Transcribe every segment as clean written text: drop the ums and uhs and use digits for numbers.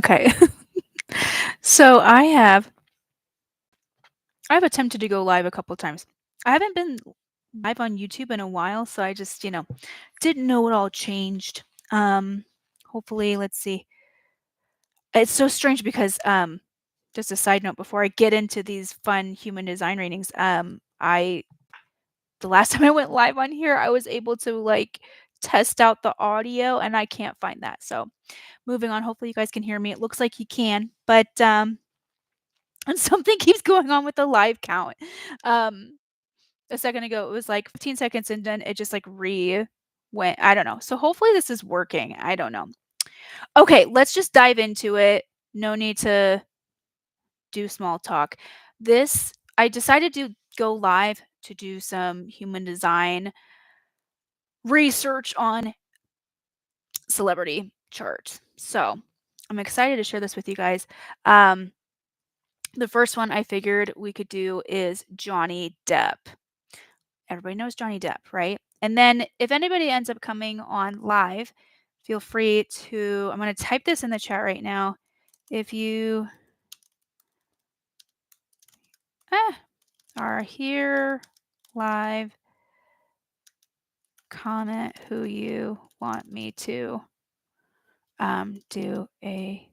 Okay. So I've attempted to go live a couple times. I haven't been live on YouTube in a while, so I just, didn't know it all changed. Um, Hopefully, let's see. It's so strange because just a side note before I get into these fun human design readings, I the last time I went live on here, I was able to like test out the audio and I can't find that. So, moving on, hopefully you guys can hear me. It looks like you can, but and something keeps going on with the live count. Um, a second ago, it was like 15 seconds and then it just like went. I don't know. So hopefully this is working. I don't know. Okay, let's just dive into it. No need to do small talk. I decided to go live to do some human design research on celebrity charts. So I'm excited to share this with you guys. Um, the first one I figured we could do is Johnny Depp. Everybody knows Johnny Depp, right? And then if anybody ends up coming on live, feel free to, I'm going to type this in the chat right now. If you are here live, comment who you want me to do a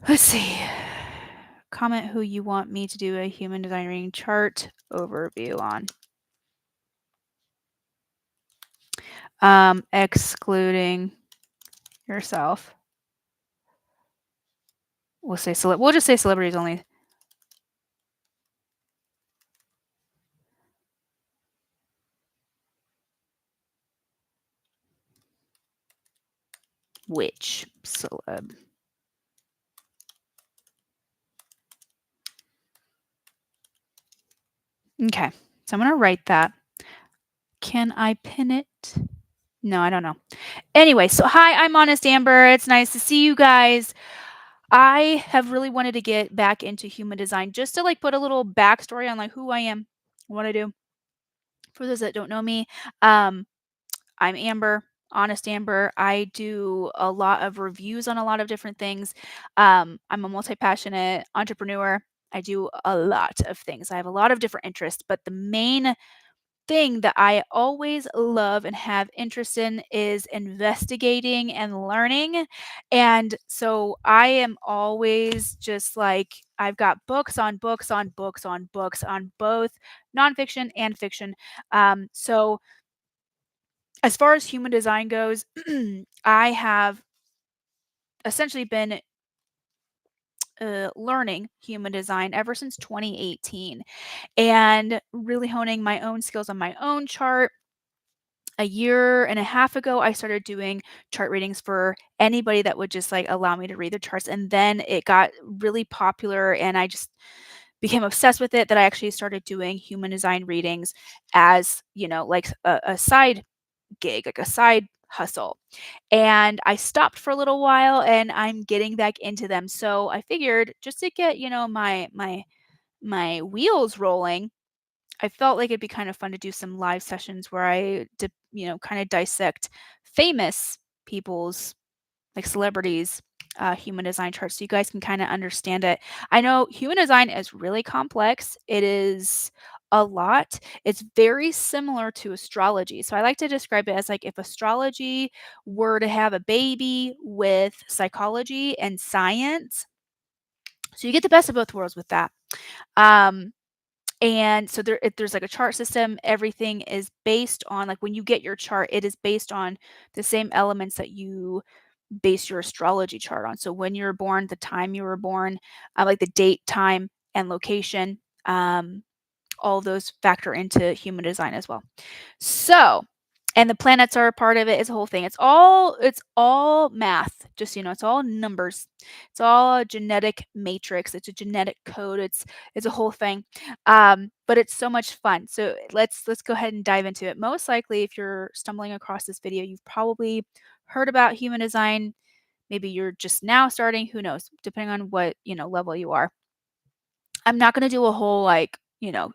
let's see. Comment who you want me to do a human design reading chart overview on. Excluding yourself. We'll just say celebrities only. Which celeb? Okay, so I'm going to write that. Can I pin it? No, I don't know. Anyway, so hi, I'm Honest Amber. It's nice to see you guys. I have really wanted to get back into human design just to like put a little backstory on like who I am, what I do. For those that don't know me, I'm Amber, Honest Amber. I do a lot of reviews on a lot of different things. I'm a multi-passionate entrepreneur. I do a lot of things. I have a lot of different interests, but the main thing that I always love and have interest in is investigating and learning. And so I am always just like, I've got books on books on books on books on both nonfiction and fiction. So as far as human design goes, I have essentially been learning human design ever since 2018 and really honing my own skills on my own chart. A year and a half ago, I started doing chart readings for anybody that would just like allow me to read the charts. And then it got really popular and I just became obsessed with it that I actually started doing human design readings as, like a side gig, like a side hustle. And I stopped for a little while and I'm getting back into them. So I figured just to get, my wheels rolling, I felt like it'd be kind of fun to do some live sessions where kind of dissect famous people's, like celebrities, human design charts so you guys can kind of understand it. I know human design is really complex. It is a lot. It's very similar to astrology. So I like to describe it as like if astrology were to have a baby with psychology and science. So you get the best of both worlds with that. And so there's like a chart system. Everything is based on like when you get your chart, it is based on the same elements that you base your astrology chart on. So when you were born, the time you were born, like the date, time, and location, all of those factor into human design as well. So, and the planets are a part of it. It's a whole thing. It's all math. Just it's all numbers. It's all a genetic matrix. It's a genetic code. It's a whole thing. But it's so much fun. So let's go ahead and dive into it. Most likely, if you're stumbling across this video, you've probably heard about human design. Maybe you're just now starting. Who knows? Depending on what level you are. I'm not going to do a whole like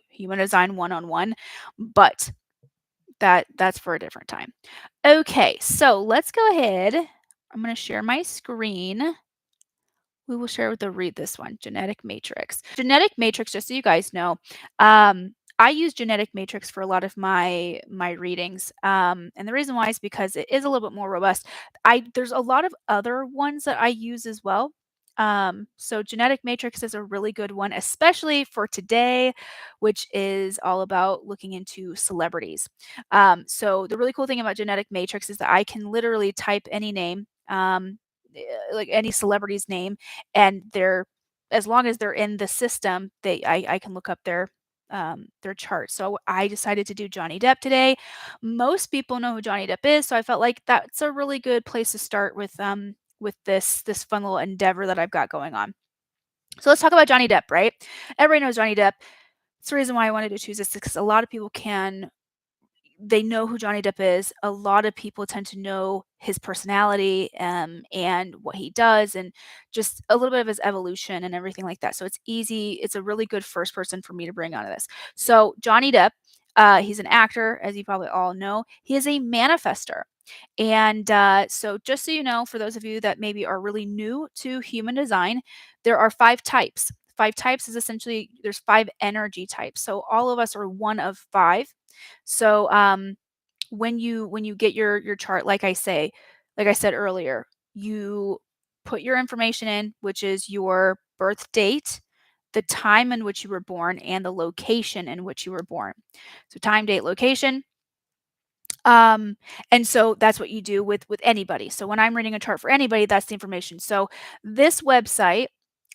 human design one-on-one, but that's for a different time. Okay, so let's go ahead. I'm going to share my screen. We will share with the read this one, genetic matrix. Genetic matrix, just so you guys know, I use genetic matrix for a lot of my readings, and the reason why is because it is a little bit more robust. There's a lot of other ones that I use as well. So genetic matrix is a really good one, especially for today, which is all about looking into celebrities. So the really cool thing about genetic matrix is that I can literally type any name, like any celebrity's name, and as long as they're in the system, I can look up their chart. So I decided to do Johnny Depp today. Most people know who Johnny Depp is, so I felt like that's a really good place to start with this fun little endeavor that I've got going on. So let's talk about Johnny Depp, right? Everybody knows Johnny Depp. It's the reason why I wanted to choose this because a lot of people they know who Johnny Depp is. A lot of people tend to know his personality, and what he does, and just a little bit of his evolution and everything like that. So it's easy. It's a really good first person for me to bring onto this. So Johnny Depp, he's an actor, as you probably all know. He is a manifester. And so just so you know, for those of you that maybe are really new to human design, there are 5 types. 5 types is essentially, there's 5 energy types. So all of us are one of 5. So when you get your chart, like I said earlier, you put your information in, which is your birth date, the time in which you were born, and the location in which you were born. So time, date, location. And so that's what you do with anybody. So when I'm reading a chart for anybody, that's the information. So this website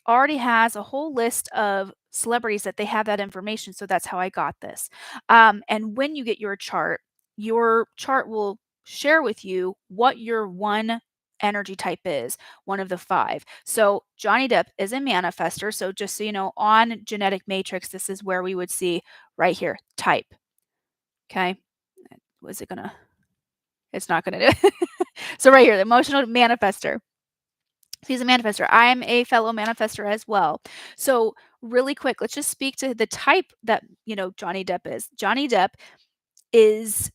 already has a whole list of celebrities that they have that information. So that's how I got this. And when you get your chart will share with you what your one energy type is, one of the 5. So Johnny Depp is a manifester. So just so you know, on genetic matrix, this is where we would see right here, type. Okay. Was it gonna? It's not gonna do it. So right here, the emotional manifester. He's a manifester. I'm a fellow manifester as well. So really quick, let's just speak to the type that Johnny Depp is. Johnny Depp is,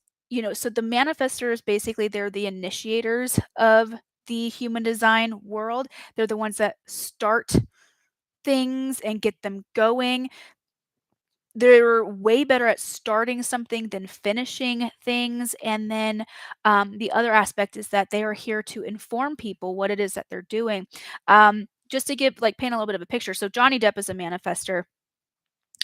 so the manifestors, basically they're the initiators of the human design world. They're the ones that start things and get them going. They're way better at starting something than finishing things. And then the other aspect is that they are here to inform people what it is that they're doing. Just to paint a little bit of a picture. So Johnny Depp is a manifester.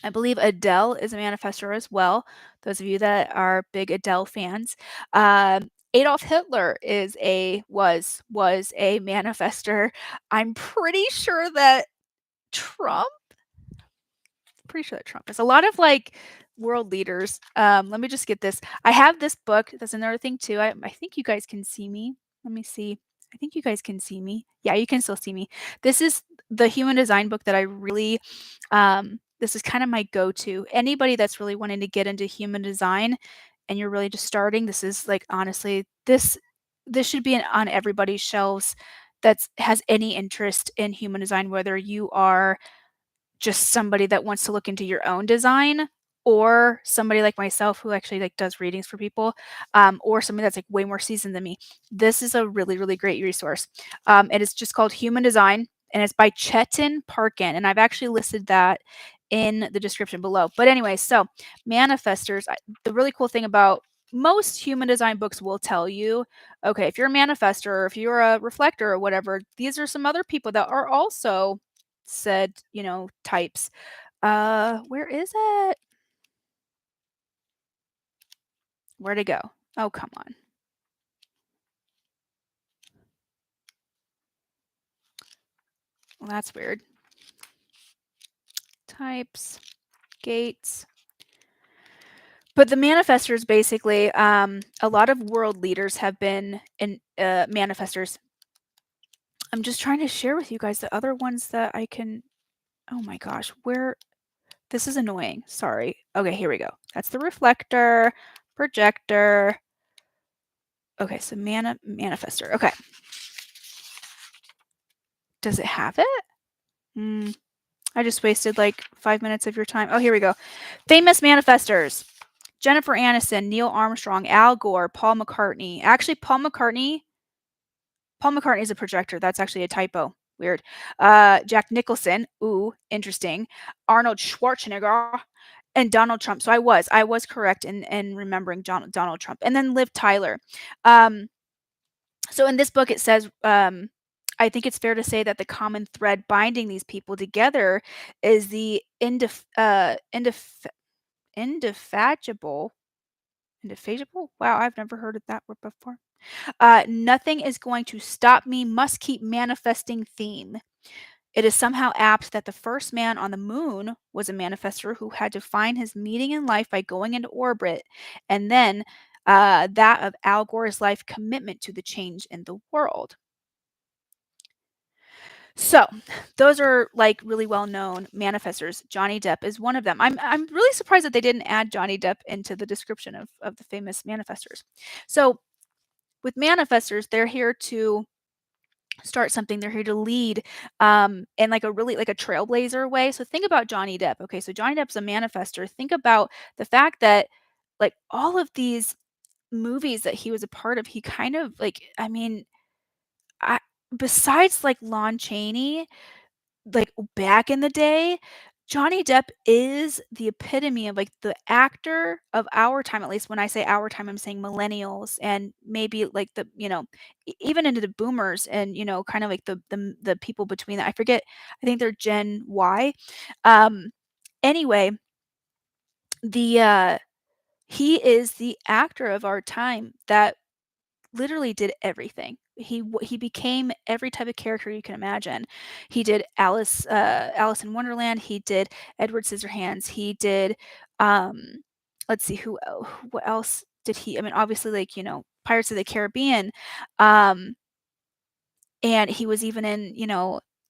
I believe Adele is a manifester as well. Those of you that are big Adele fans. Adolf Hitler was a manifester. I'm pretty sure that Trump is. A lot of world leaders. Let me just get this. I have this book. That's another thing too. I think you guys can see me. Let me see. I think you guys can see me. Yeah, you can still see me. This is the human design book that I really this is kind of my go-to. Anybody that's really wanting to get into human design and you're really just starting, this is honestly, this should be on everybody's shelves that has any interest in human design, whether you are just somebody that wants to look into your own design, or somebody like myself who actually does readings for people, or somebody that's way more seasoned than me. This is a really, really great resource. It is just called Human Design, and it's by Chetan Parkyn, and I've actually listed that in the description below. But anyway, so manifestors, the really cool thing about most human design books will tell you, okay, if you're a manifestor, or if you're a reflector or whatever, these are some other people that are also said, types. Where is it? Where'd it go? Oh, come on. Well, that's weird. Types, gates. But the manifestors, basically, a lot of world leaders have been in manifestors. I'm just trying to share with you guys the other ones that I can. Oh my gosh, where? This is annoying. Sorry. Okay, here we go. That's the reflector, projector. Okay, so manifestor. Okay. Does it have it? I just wasted like 5 minutes of your time. Oh, here we go. Famous manifestors. Jennifer Aniston, Neil Armstrong, Al Gore, Paul McCartney. Actually, Paul McCartney is a projector. That's actually a typo. Weird. Jack Nicholson. Ooh, interesting. Arnold Schwarzenegger and Donald Trump. So I was correct in remembering Donald Trump. And then Liv Tyler. So in this book, it says, I think it's fair to say that the common thread binding these people together is the indefatigable. Wow, I've never heard of that word before. Nothing is going to stop me, must keep manifesting theme. It is somehow apt that the first man on the moon was a manifestor who had to find his meaning in life by going into orbit, and then that of Al Gore's life commitment to the change in the world. So, those are like really well-known manifestors. Johnny Depp is one of them. I'm really surprised that they didn't add Johnny Depp into the description of the famous manifestors. So, with manifestors, they're here to start something. They're here to lead in like a really like a trailblazer way. So think about Johnny Depp. Okay, so Johnny Depp's a manifestor. Think about the fact that like all of these movies that he was a part of, he kind of like, I mean, I besides like Lon Chaney, like back in the day, Johnny Depp is the epitome of like the actor of our time. At least when I say our time, I'm saying millennials and maybe like the, even into the boomers and, kind of like the people between that. I forget. I think they're Gen Y. Um, anyway, the he is the actor of our time that literally did everything. He became every type of character you can imagine. He did Alice in Wonderland. He did Edward Scissorhands. He did, let's see what else did he? I mean, obviously, like Pirates of the Caribbean, um, and he was even in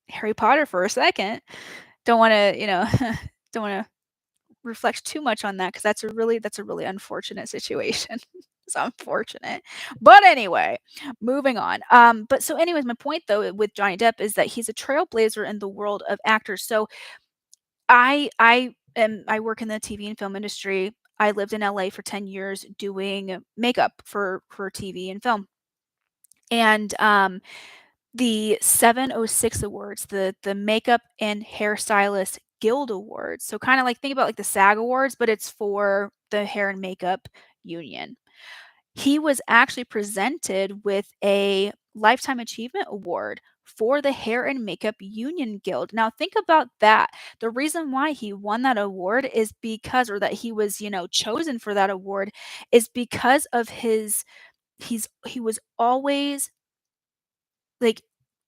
Harry Potter for a second. Don't want to don't want to reflect too much on that because that's a really unfortunate situation. It's unfortunate. But anyway, moving on. But so anyways, my point though with Johnny Depp is that he's a trailblazer in the world of actors. So I work in the TV and film industry. I lived in LA for 10 years doing makeup for TV and film. And the 706 awards, the Makeup and Hairstylist Guild Awards. So kind of like think about like the SAG Awards, but it's for the hair and makeup union. He was actually presented with a Lifetime Achievement Award for the Hair and Makeup Union Guild. Now think about that. The reason why he won that award is because, or that he was, chosen for that award is because of he was always like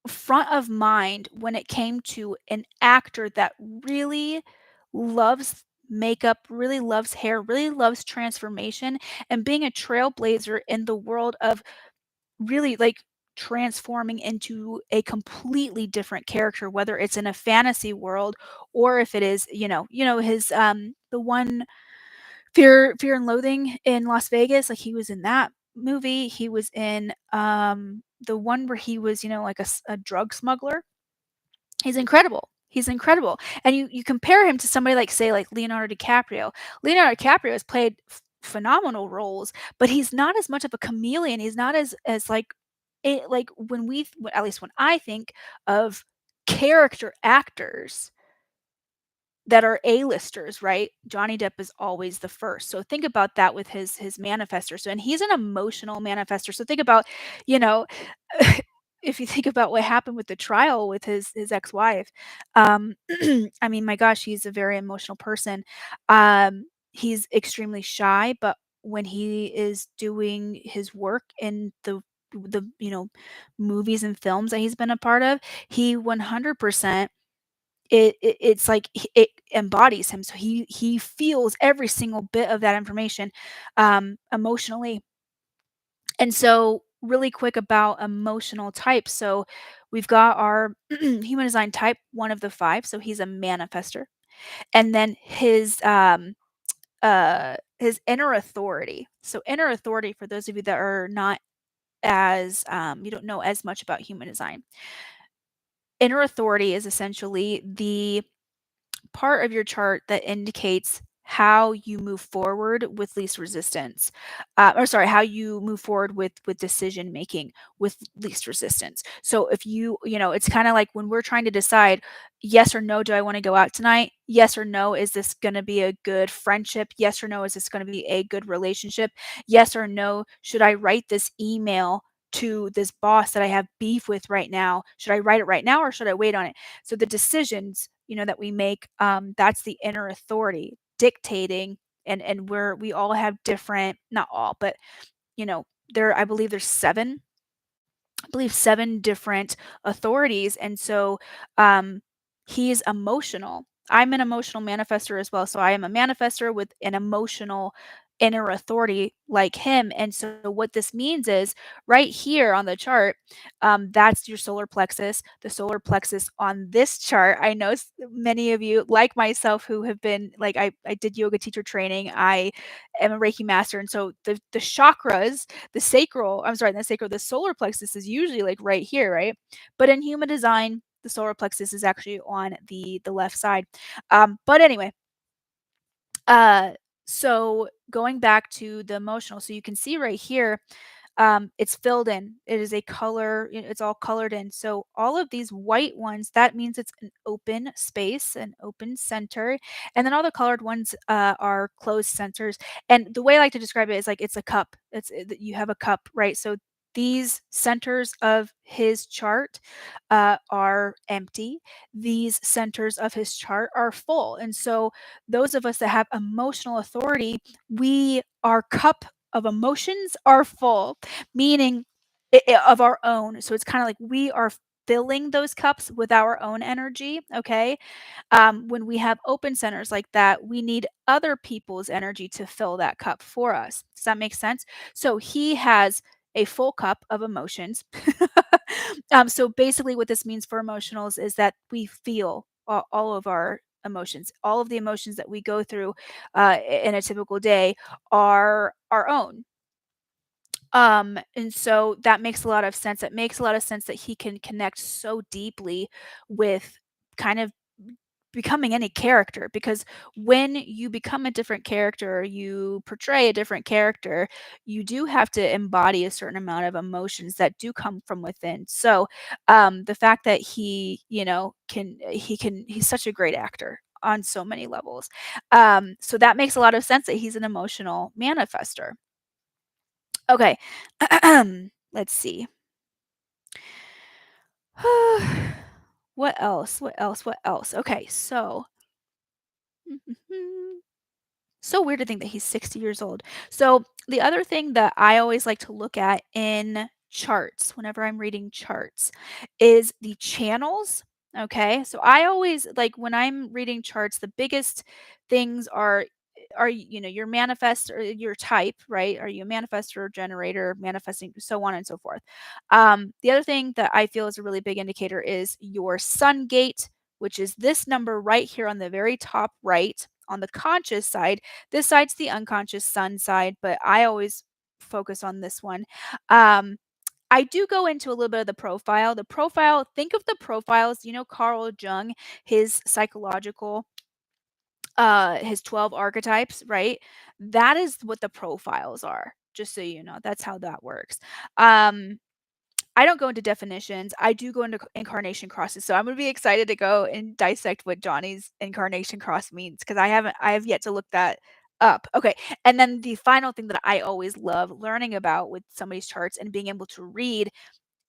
front of mind when it came to an actor that really loves makeup, really loves hair, really loves transformation, and being a trailblazer in the world of really like transforming into a completely different character, whether it's in a fantasy world or if it is, his the one Fear and Loathing in Las Vegas, like, he was in that movie. He was in, the one where he was, like a drug smuggler. He's incredible. He's incredible. And you compare him to somebody like, say, like Leonardo DiCaprio. Leonardo DiCaprio has played phenomenal roles, but he's not as much of a chameleon. He's not as like like at least when I think of character actors that are A-listers, right? Johnny Depp is always the first. So think about that with his manifestor. So and he's an emotional manifestor. So think about, you know, if you think about what happened with the trial with his ex-wife, I mean, my gosh, he's a very emotional person. He's extremely shy, but when he is doing his work in the movies and films that he's been a part of, he 100% it's like it embodies him. So he feels every single bit of that information emotionally. And so really quick about emotional types. So we've got our human design type, one of the five. So he's a manifester. And then his inner authority. So inner authority, for those of you that are not as you don't know as much about human design. Inner authority is essentially part of your chart that indicates how you move forward with least resistance, or sorry, how you move forward with decision making with least resistance. So if it's kind of like when we're trying to decide yes or no, do I want to go out tonight? Yes or no, is this going to be a good friendship? Yes or no, is this going to be a good relationship? Yes or no, should I write this email to this boss that I have beef with right now? Should I write it right now or should I wait on it? So the decisions, that we make, that's the inner authority dictating, and we all have different, not all, but I believe there's seven different authorities. And so he's emotional. I'm an emotional manifester as well. So I am a manifester with an emotional inner authority like him. And so what this means is right here on the chart, that's your solar plexus. The solar plexus on this chart, I know many of you like myself who have been like, I did yoga teacher training. I am a Reiki master. And so the chakras, the solar plexus is usually like right here, right? But in human design, the solar plexus is actually on the left side. But anyway, uh, so going back to the emotional, so you can see right here, it's filled in. It is a color, it's all colored in. So all of these white ones, that means it's an open space, an open center. And then all the colored ones are closed centers. And the way I like to describe it is like it's a cup. You have a cup, right? So these centers of his chart are empty. These centers of his chart are full. And so those of us that have emotional authority, our cup of emotions are full, meaning of our own. So it's kind of like we are filling those cups with our own energy. Okay. When we have open centers like that, we need other people's energy to fill that cup for us. Does that make sense? So he has a full cup of emotions. So basically, what this means for emotionals is that we feel all of our emotions, all of the emotions that we go through in a typical day are our own. And so that makes a lot of sense. It makes a lot of sense that he can connect so deeply with kind of becoming any character, because when you become a different character, you portray a different character, you do have to embody a certain amount of emotions that do come from within. So the fact that he's such a great actor on so many levels. So that makes a lot of sense that he's an emotional manifester. Okay. Let's see. What else? What else? What else? Okay, so so weird to think that he's 60 years old. So the other thing that I always like to look at in charts whenever I'm reading charts is the channels. Okay. So I always like when I'm reading charts, the biggest things are your manifest or your type, right? Are you a manifestor, generator, manifesting, so on and so forth. The other thing that I feel is a really big indicator is your sun gate, which is this number right here on the very top right on the conscious side. This side's the unconscious sun side, but I always focus on this one. I do go into a little bit of the profile. The profile, think of the profiles, Carl Jung, his psychological, his 12 archetypes, right? That is what the profiles are, just so you know. That's how that works. I don't go into definitions. I do go into incarnation crosses. So I'm going to be excited to go and dissect what Johnny's incarnation cross means, because I have yet to look that up. Okay. And then the final thing that I always love learning about with somebody's charts and being able to read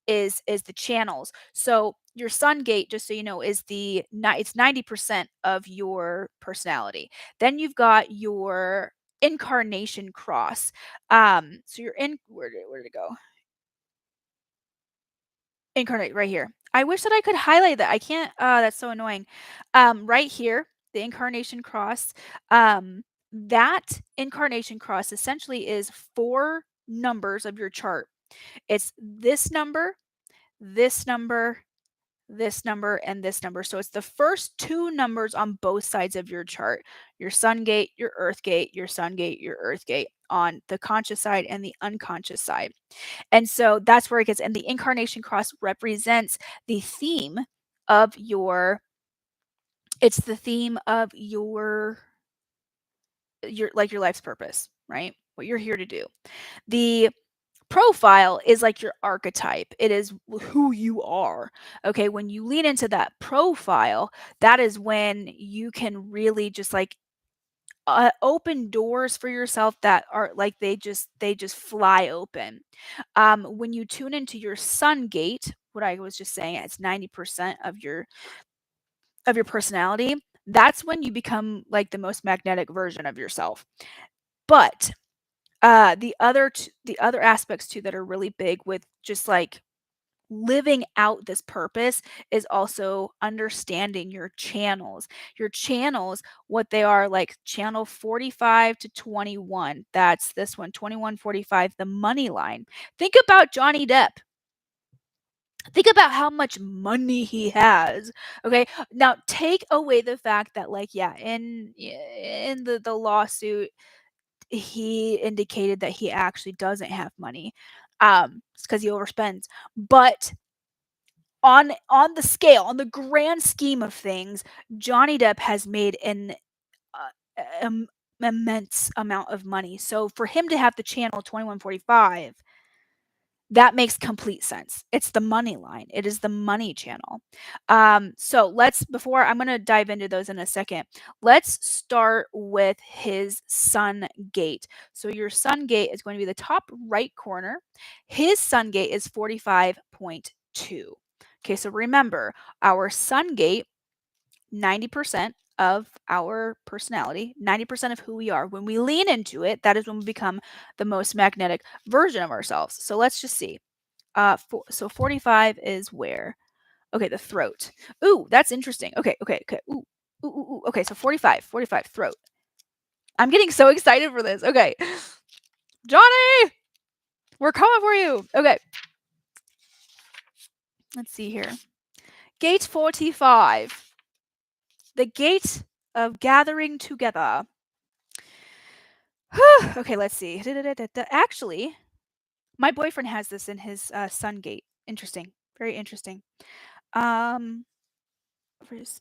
is the channels. So your sun gate, just so you know, it's 90% of your personality. Then you've got your incarnation cross. So you're in where did it go? Incarnate right here. I wish that I could highlight that. I can't. That's so annoying. Right here, the incarnation cross. That incarnation cross essentially is 4 numbers of your chart. It's this number, this number, this number, and this number. So it's the first 2 numbers on both sides of your chart. Your sun gate, your earth gate, your sun gate, your earth gate on the conscious side and the unconscious side. And so that's where it gets, and the incarnation cross represents the theme of your It's the theme of your life's purpose, right? What you're here to do. The profile is like your archetype. It is who you are. Okay, when you lean into that profile, that is when you can really just like open doors for yourself that are like they just fly open. When you tune into your sun gate, what I was just saying, it's 90% of your personality. That's when you become like the most magnetic version of yourself. But the other aspects too that are really big with just like living out this purpose is also understanding your channels. Your channels, what they are, like channel 45 to 21. That's this one, 2145, the money line. Think about Johnny Depp. Think about how much money he has. Okay. Now take away the fact that like, yeah, in the lawsuit, he indicated that he actually doesn't have money. It's because he overspends. But on the scale, on the grand scheme of things, Johnny Depp has made an immense amount of money. So for him to have the channel 2145, that makes complete sense. It's the money line. It is the money channel. So let's, before I'm going to dive into those in a second, let's start with his sun gate. So your sun gate is going to be the top right corner. His sun gate is 45.2. Okay, so remember, our sun gate, 90% of our personality, 90% of who we are. When we lean into it, that is when we become the most magnetic version of ourselves. So let's just see. So 45 is where? Okay, the throat. Ooh, that's interesting. Okay. Ooh, ooh, ooh, ooh. Okay, so 45, throat. I'm getting so excited for this. Okay. Johnny, we're coming for you. Okay. Let's see here. Gate 45. The gate of gathering together. Okay, let's see. Actually, my boyfriend has this in his sun gate. Interesting. Very interesting. Um,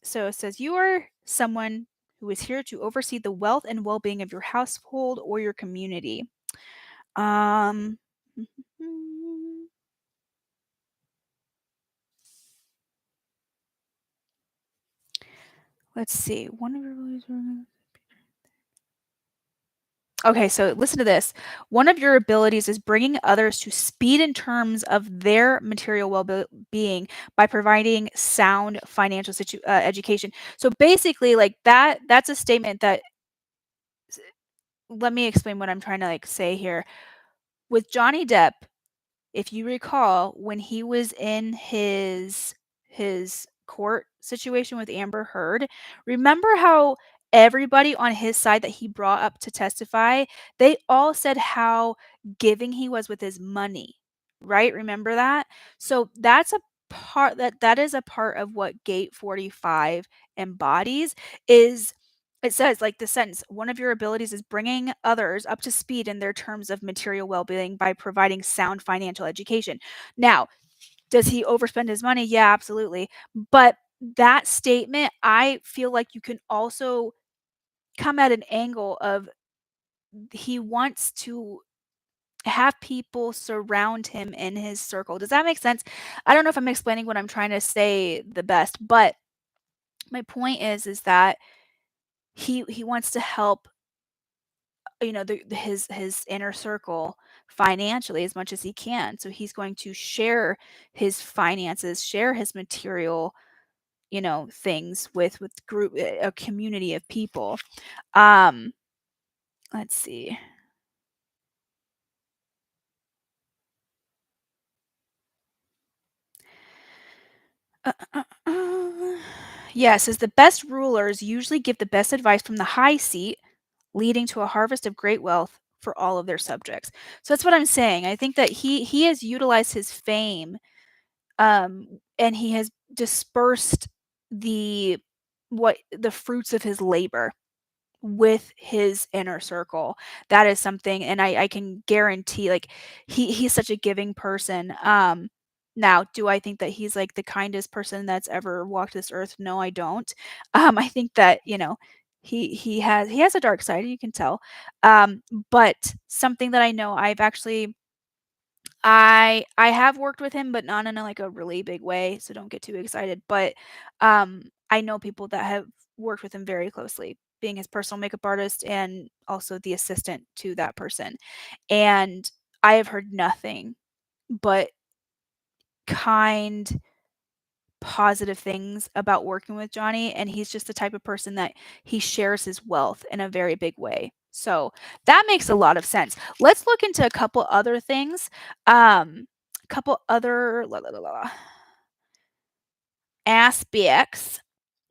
so it says, you are someone who is here to oversee the wealth and well-being of your household or your community. Um, let's see. One of your abilities. Okay, so listen to this. One of your abilities is bringing others to speed in terms of their material well-being by providing sound financial education. So basically, like that's a statement that, let me explain what I'm trying to like say here. With Johnny Depp, if you recall, when he was in his court situation with Amber Heard, remember how everybody on his side that he brought up to testify, they all said how giving he was with his money, right? Remember that? So that's a part that is a part of what gate 45 embodies. Is it says, like the sentence, one of your abilities is bringing others up to speed in their terms of material well-being by providing sound financial education. Now, does he overspend his money? Yeah, absolutely. But that statement, I feel like you can also come at an angle of he wants to have people surround him in his circle. Does that make sense? I don't know if I'm explaining what I'm trying to say the best, but my point is that he wants to help, his inner circle financially as much as he can. So he's going to share his finances, share his material, things with a community of people. Um, let's see. Yes, as the best rulers usually give the best advice from the high seat, leading to a harvest of great wealth for all of their subjects. So that's what I'm saying. I think that he has utilized his fame, and he has dispersed the the fruits of his labor with his inner circle. That is something, and I can guarantee, like he's such a giving person. Now, do I think that he's, like, the kindest person that's ever walked this earth? No, I don't. I think that, he has a dark side, you can tell. But something that I know I've actually I have worked with him, but not in a, like, a really big way, so don't get too excited, but, I know people that have worked with him very closely, being his personal makeup artist and also the assistant to that person, and I have heard nothing but kind, positive things about working with Johnny, and he's just the type of person that he shares his wealth in a very big way. So, that makes a lot of sense. Let's look into a couple other things. A couple other aspects.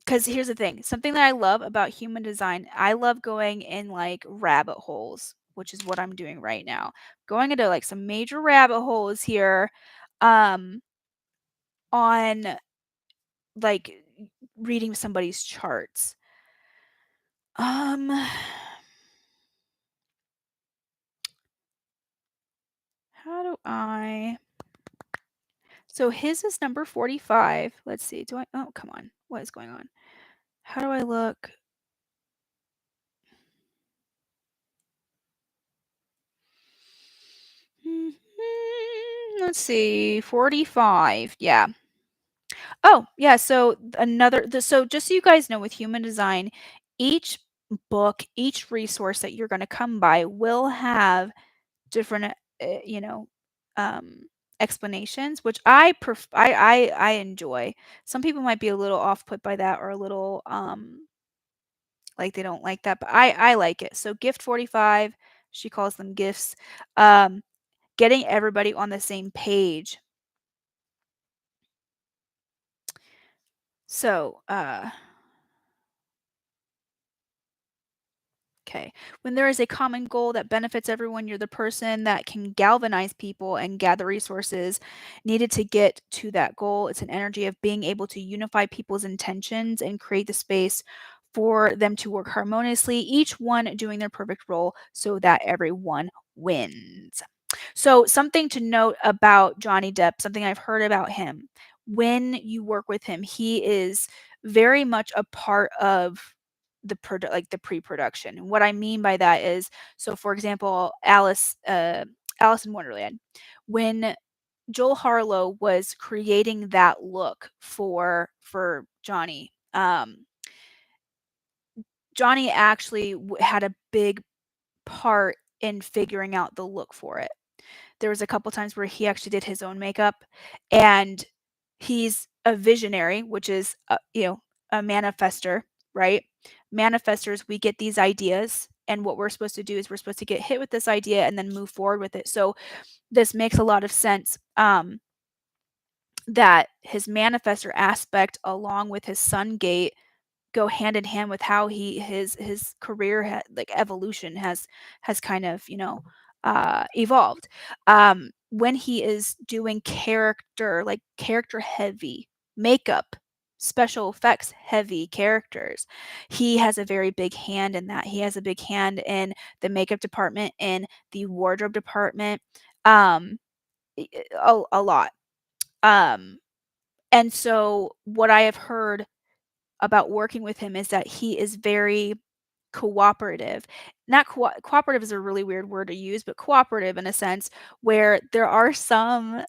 Because here's the thing, something that I love about human design, I love going in, like, rabbit holes, which is what I'm doing right now. Going into, like, some major rabbit holes here, um, on, like, reading somebody's charts. Um, how do I so his is number 45. Let's see. Do I Oh, come on. What is going on? How do I look? Mhm. Let's see. 45. Yeah. Oh, yeah, so so just so you guys know with human design, each book, each resource that you're gonna come by will have different, you know, um, explanations, which I enjoy. Some people might be a little off put by that or a little, like they don't like that, but I like it. So gift 45, she calls them gifts, um, getting everybody on the same page. So, okay. When there is a common goal that benefits everyone, you're the person that can galvanize people and gather resources needed to get to that goal. It's an energy of being able to unify people's intentions and create the space for them to work harmoniously, each one doing their perfect role so that everyone wins. So, something to note about Johnny Depp, something I've heard about him. When you work with him, he is very much a part of the pre-production. And what I mean by that is, so for example, Alice in Wonderland, when Joel Harlow was creating that look for Johnny, Johnny actually had a big part in figuring out the look for it. There was a couple times where he actually did his own makeup, and he's a visionary, which is a manifester, right? Manifestors, we get these ideas, and what we're supposed to do is we're supposed to get hit with this idea and then move forward with it. So this makes a lot of sense, that his manifestor aspect along with his sun gate go hand in hand with how his career like evolution has kind of evolved. When he is doing character heavy makeup, special effects heavy characters, he has a very big hand in that. He has a big hand in the makeup department, in the wardrobe department, um a lot. um and so what I have heard about working with him is that he is very cooperative. Not cooperative is a really weird word to use, but cooperative in a sense where there are some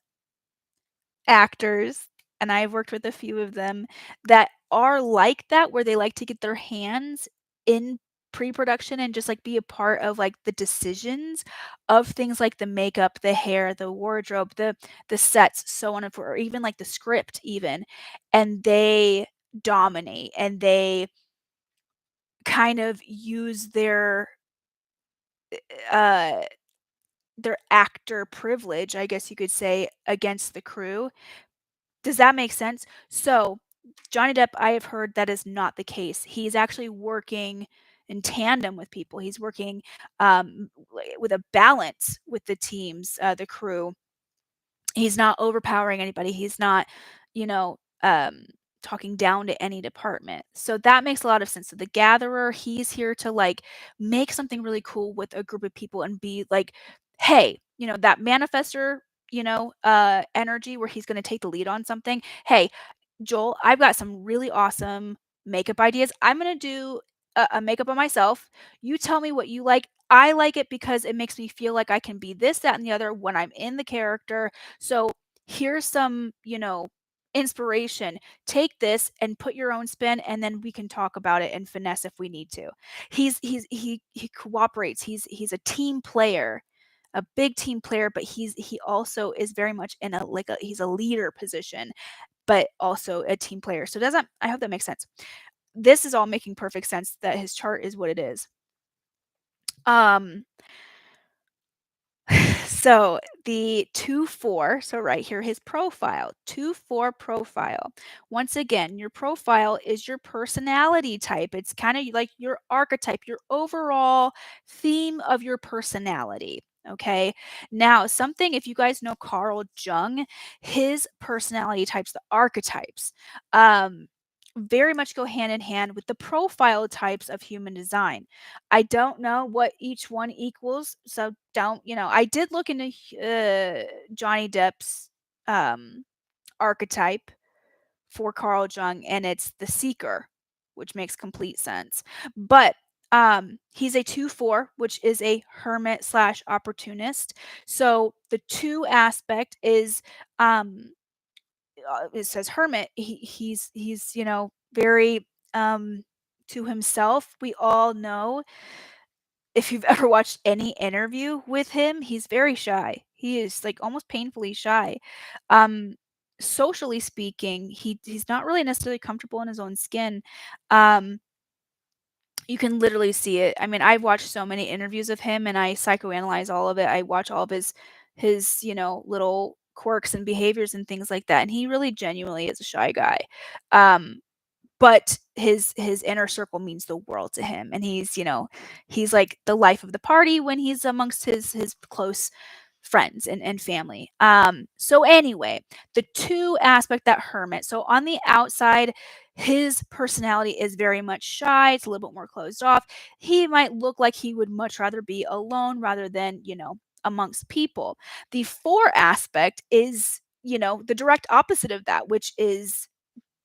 actors, and I've worked with a few of them, that are like that, where they like to get their hands in pre-production and just, like, be a part of, like, the decisions of things like the makeup, the hair, the wardrobe, the sets, so on and or even, like, the script even, and they dominate, and they kind of use uh, their actor privilege, I guess you could say, against the crew. Does that make sense? So, Johnny Depp, I have heard that is not the case. He's actually working in tandem with people. He's working, with a balance with the teams, the crew. He's not overpowering anybody. He's not, you know, talking down to any department. So that makes a lot of sense. So the gatherer, he's here to like make something really cool with a group of people and be like, hey, that manifester energy where he's going to take the lead on something. Hey, Joel, I've got some really awesome makeup ideas. I'm going to do a makeup on myself. You tell me what you like. I like it because it makes me feel like I can be this, that, and the other when I'm in the character. So here's some, inspiration. Take this and put your own spin, and then we can talk about it and finesse if we need to. He cooperates. He's a team player, a big team player, but he also is very much in he's a leader position, but also a team player. So doesn't I hope that makes sense. This is all making perfect sense that his chart is what it is. Um so the 2-4, so right here, his profile, 2-4 profile. Once again, your profile is your personality type. It's kind of like your archetype, your overall theme of your personality. Okay. Now, something, if you guys know Carl Jung, his personality types, the archetypes, very much go hand in hand with the profile types of human design. I don't know what each one equals, so don't, I did look into Johnny Depp's archetype for Carl Jung, and it's the seeker, which makes complete sense. But he's a 2-4, which is a hermit slash opportunist. So the 2 aspect is it says hermit. He's very to himself. We all know, if you've ever watched any interview with him, he's very shy. He is like almost painfully shy. Um, Socially speaking, he's not really necessarily comfortable in his own skin. Um, you can literally see it. I mean, I've watched so many interviews of him and I psychoanalyze all of it. I watch all of his, little quirks and behaviors and things like that. And he really genuinely is a shy guy. Um, but his inner circle means the world to him, and he's like the life of the party when he's amongst his close friends and family. So anyway, the 2 aspect, that hermit, so on the outside his personality is very much shy. It's a little bit more closed off. He might look like he would much rather be alone rather than amongst people. The 4 aspect is the direct opposite of that, which is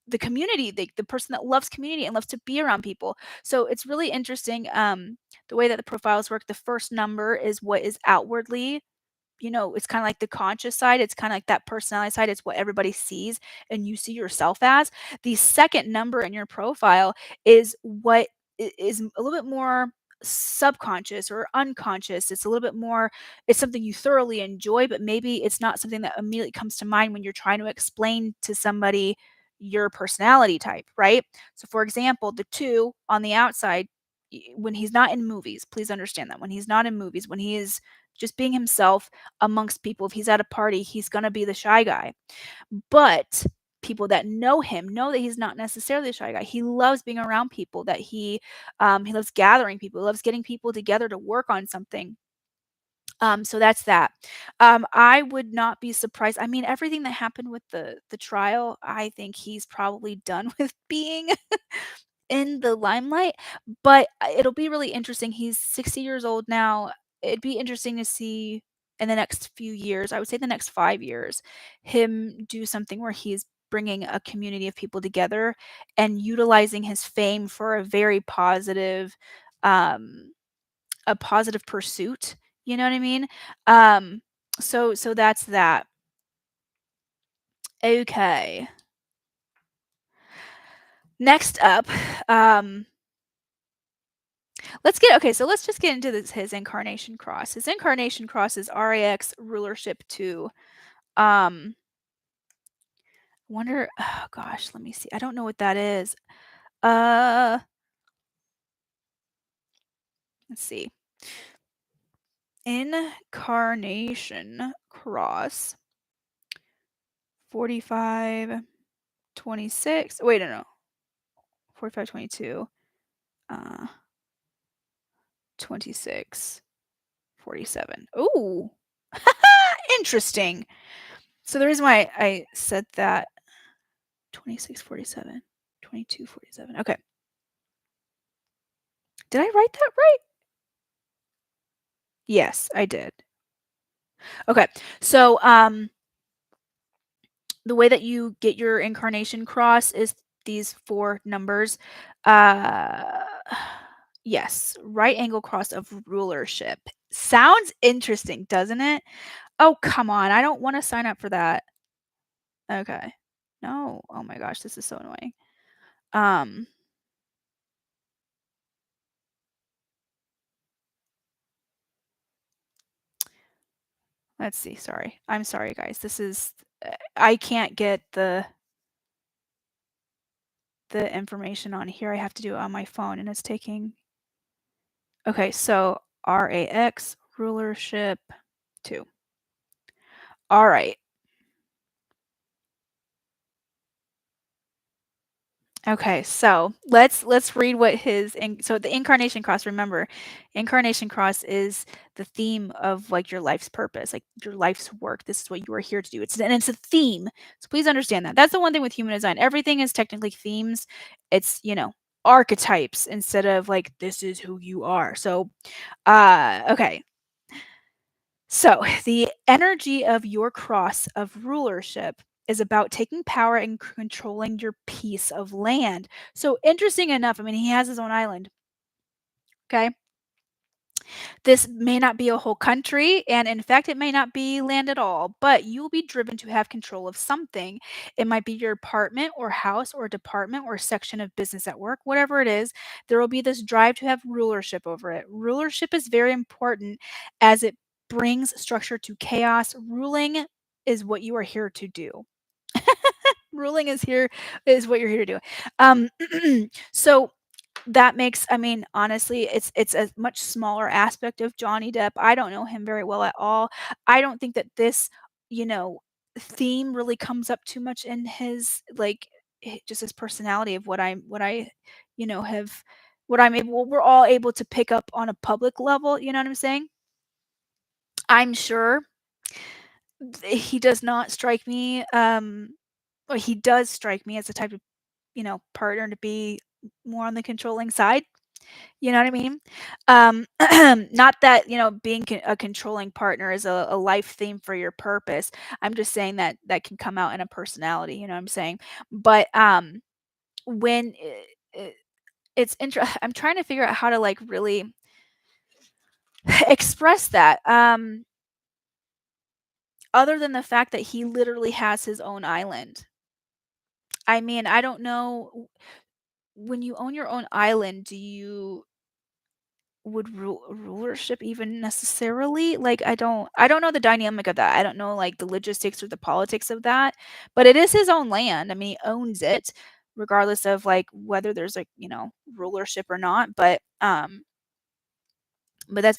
the community, the person that loves community and loves to be around people. So it's really interesting, the way that the profiles work. The first number is what is outwardly, it's kind of like the conscious side. It's kind of like that personality side. It's what everybody sees and you see yourself as. The second number in your profile is what is a little bit more subconscious or unconscious. It's a little bit more, it's something you thoroughly enjoy, but maybe it's not something that immediately comes to mind when you're trying to explain to somebody your personality type, right? So for example, the 2 on the outside, when he's not in movies, please understand that when he's not in movies, when he is just being himself amongst people, if he's at a party, he's going to be the shy guy. But people that know him know that he's not necessarily a shy guy. He loves being around people, that he loves gathering people, he loves getting people together to work on something. So that's that. I would not be surprised. I mean, everything that happened with the trial, I think he's probably done with being in the limelight, but it'll be really interesting. He's 60 years old now. It'd be interesting to see in the next few years, I would say the next 5 years, him do something where he's bringing a community of people together and utilizing his fame for um, a positive pursuit. You know what I mean? So that's that. Okay. Next up, let's just get into his incarnation cross. His incarnation cross is RAX rulership 2. Wonder, oh gosh, let me see. I don't know what that is. Uh let's see. Incarnation cross 45 26. Wait, no. 45 22. 26 47. Ooh. Interesting. So the reason why I said that 26 47, 22 47. Okay. Did I write that right? Yes, I did. Okay. So, the way that you get your incarnation cross is these 4 numbers. Uh, yes, right angle cross of rulership. Sounds interesting, doesn't it? Oh, come on. I don't want to sign up for that. Okay. No. Oh my gosh, this is so annoying. Um, let's see. Sorry. I'm sorry, guys. This is I can't get the information on here. I have to do it on my phone and it's taking. Okay, so RAX rulership 2. All right. Okay, so let's read what so the incarnation cross, remember, incarnation cross is the theme of like your life's purpose, like your life's work. This is what you are here to do. It's a theme. So please understand that. That's the one thing with human design. Everything is technically themes. It's, archetypes instead of like this is who you are. So okay. So, the energy of your cross of rulership is about taking power and controlling your piece of land. So, interesting enough, I mean, he has his own island. Okay. This may not be a whole country, and in fact, it may not be land at all, but you will be driven to have control of something. It might be your apartment or house or department or section of business at work, whatever it is. There will be this drive to have rulership over it. Rulership is very important as it brings structure to chaos. Ruling is what you are here to do. Ruling is what you're here to do. So that makes, I mean, honestly, it's a much smaller aspect of Johnny Depp. I don't know him very well at all. I don't think that this, you know, theme really comes up too much in his like just his personality of what I, have what I'm able we're all able to pick up on a public level, you know what I'm saying? I'm sure he does not strike me or he does strike me as the type of, partner to be more on the controlling side. You know what I mean? Not that, being a controlling partner is a life theme for your purpose. I'm just saying that that can come out in a personality, you know what I'm saying? But when it's I'm trying to figure out how to like really express that. Other than the fact that he literally has his own island. I mean, I don't know when you own your own island, do you would rulership even necessarily? Like, I don't know the dynamic of that. I don't know, like, the logistics or the politics of that, but it is his own land. I mean, he owns it regardless of, like, whether there's, like, rulership or not, but that's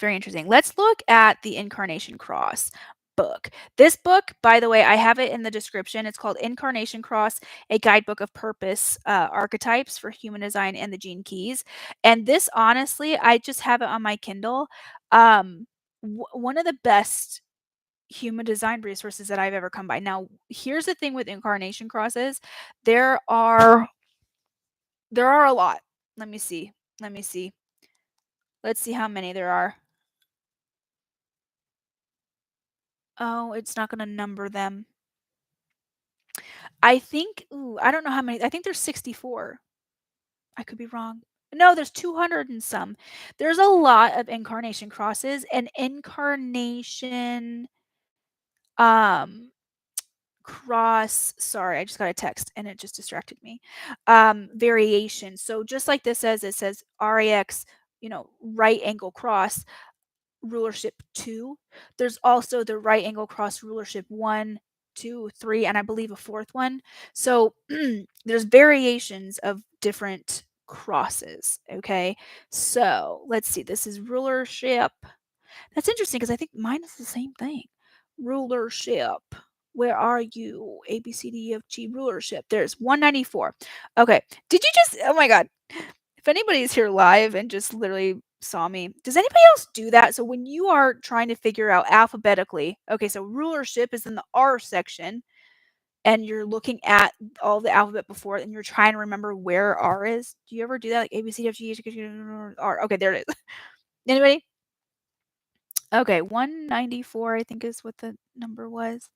very interesting. Let's look at the Incarnation Cross book. This book, by the way, I have it in the description. It's called Incarnation Cross, a guidebook of purpose archetypes for human design and the gene keys. And this, honestly, I just have it on my Kindle. One of the best human design resources that I've ever come by. Now, here's the thing with Incarnation Crosses. There are there are a lot. Let me see. Let me see. Let's see how many there are. Oh, it's not gonna number them. I think I don't know how many. I think there's 64. I could be wrong. No, there's 200 and some. There's a lot of incarnation crosses and incarnation um sorry, I just got a text and it just distracted me. Variation. So just like this says, it says RAX, right angle cross rulership 2. There's also the right angle cross rulership 1, 2, 3, and I believe a fourth one. So there's variations of different crosses. Okay. So let's see. This is rulership. That's interesting because I think mine is the same thing. Rulership. Where are you? A, B, C, D, E, F, G, rulership. There's 194. Okay. Did you just, oh my God. If anybody's here live and just literally saw me, does anybody else do that? So when you are trying to figure out alphabetically, okay, so rulership is in the R section and you're looking at all the alphabet before it and you're trying to remember where R is. Do you ever do that? Like A, B, C, D, F, G, H, I, J, K, L, M, N, O, P, R. Okay, there it is. Anybody? Okay, 194, I think is what the number was.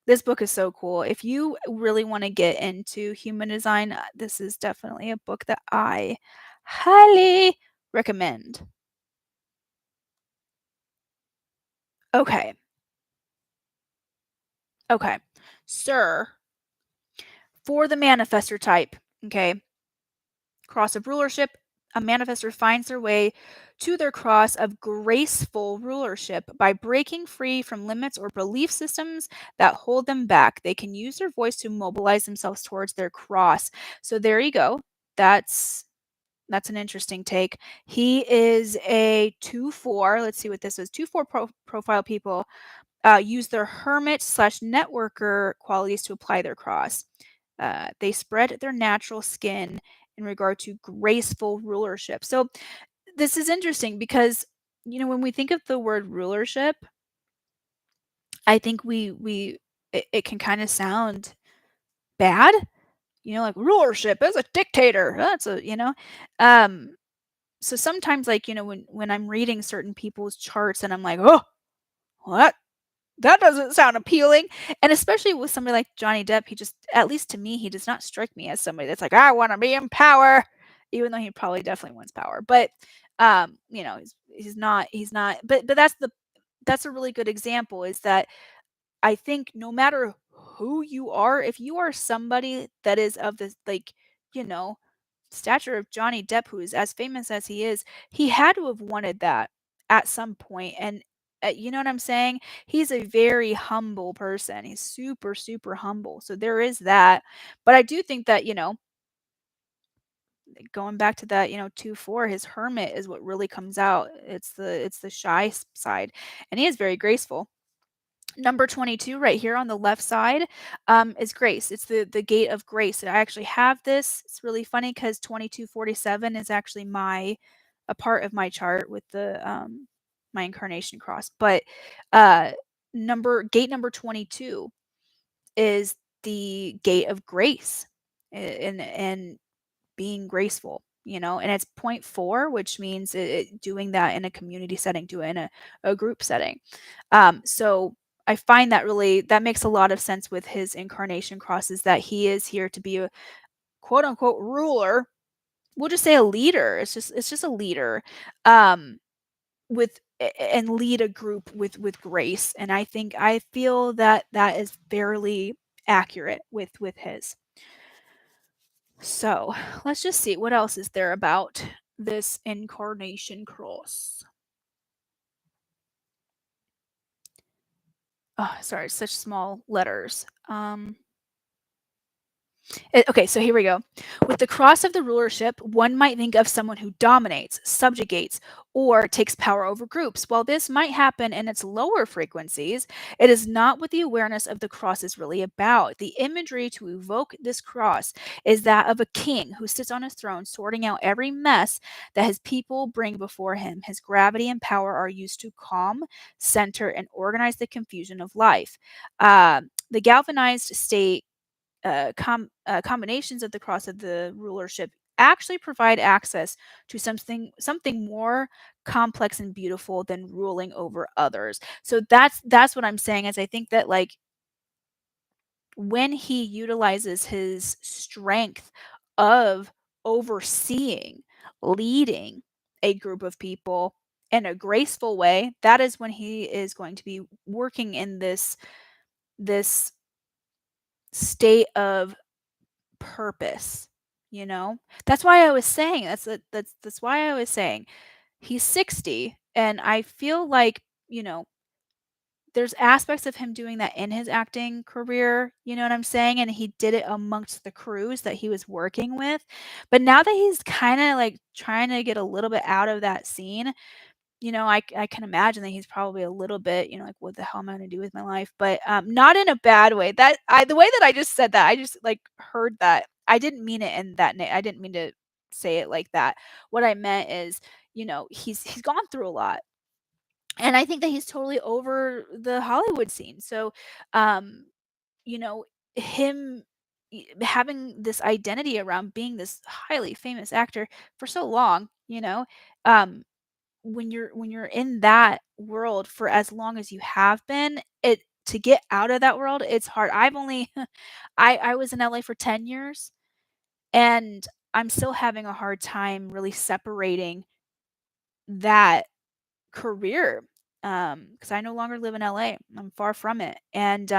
This book is so cool. If you really want to get into human design, this is definitely a book that I highly recommend. Okay. Okay. Sir, for the manifestor type, okay, cross of rulership, a manifestor finds their way to their cross of graceful rulership by breaking free from limits or belief systems that hold them back. They can use their voice to mobilize themselves towards their cross. So there you go. That's an interesting take. He is a 2-4. Let's see what this is. 2-4 profile people use their hermit slash networker qualities to apply their cross. They spread their natural skin in regard to graceful rulership. So this is interesting because when we think of the word rulership, I think it can kind of sound bad. Like rulership as a dictator. That's um so sometimes like when I'm reading certain people's charts and I'm like, oh, what, that doesn't sound appealing. And especially with somebody like Johnny Depp, he just, at least to me, he does not strike me as somebody that's like, I want to be in power, even though he probably definitely wants power. But he's not. But that's a really good example. Is that I think no matter who you are, if you are somebody that is of this, like, you know, stature of Johnny Depp, who is as famous as he had to have wanted that at some point. And you know what I'm saying? He's a very humble person. He's super, super humble. So there is that. But I do think that, going back to that, 2-4, his hermit is what really comes out. It's the shy side. And he is very graceful. Number 22 right here on the left side is grace. It's the gate of grace. And I actually have this. It's really funny because 2247 is actually a part of my chart with the my incarnation cross. But uh gate number 22 is the gate of grace, and being graceful, and it's point 4, which means doing that in a community setting, doing it in a group setting. So I find that makes a lot of sense with his incarnation crosses, that he is here to be a quote unquote ruler. We'll just say a leader. It's just a leader, um, and lead a group with grace. And I feel that that is fairly accurate with his. So let's just see what else is there about this incarnation cross. Oh, sorry, such small letters. Okay, so here we go. With the cross of the rulership, one might think of someone who dominates, subjugates, or takes power over groups. While this might happen in its lower frequencies, it is not what the awareness of the cross is really about. The imagery to evoke this cross is that of a king who sits on his throne, sorting out every mess that his people bring before him. His gravity and power are used to calm, center, and organize the confusion of life. The galvanized state combinations of the cross of the rulership actually provide access to something more complex and beautiful than ruling over others. So that's what I'm saying, is I think that, like, when he utilizes his strength of overseeing, leading a group of people in a graceful way, that is when he is going to be working in this state of purpose, you know? That's why I was saying that's why I was saying he's 60, and I feel like, there's aspects of him doing that in his acting career, you know what I'm saying? And he did it amongst the crews that he was working with. But now that he's kind of like trying to get a little bit out of that scene, I can imagine that he's probably a little bit, like, what the hell am I gonna do with my life? But not in a bad way. The way that I just said that, I just like heard that. I didn't mean it in that I didn't mean to say it like that. What I meant is, he's gone through a lot. And I think that he's totally over the Hollywood scene. So, um, you know, him having this identity around being this highly famous actor for so long, um when you're in that world for as long as you have been, it to get out of that world, it's hard. I've only I was in LA for 10 years, and I'm still having a hard time really separating that career, because I no longer live in LA. I'm far from it, and,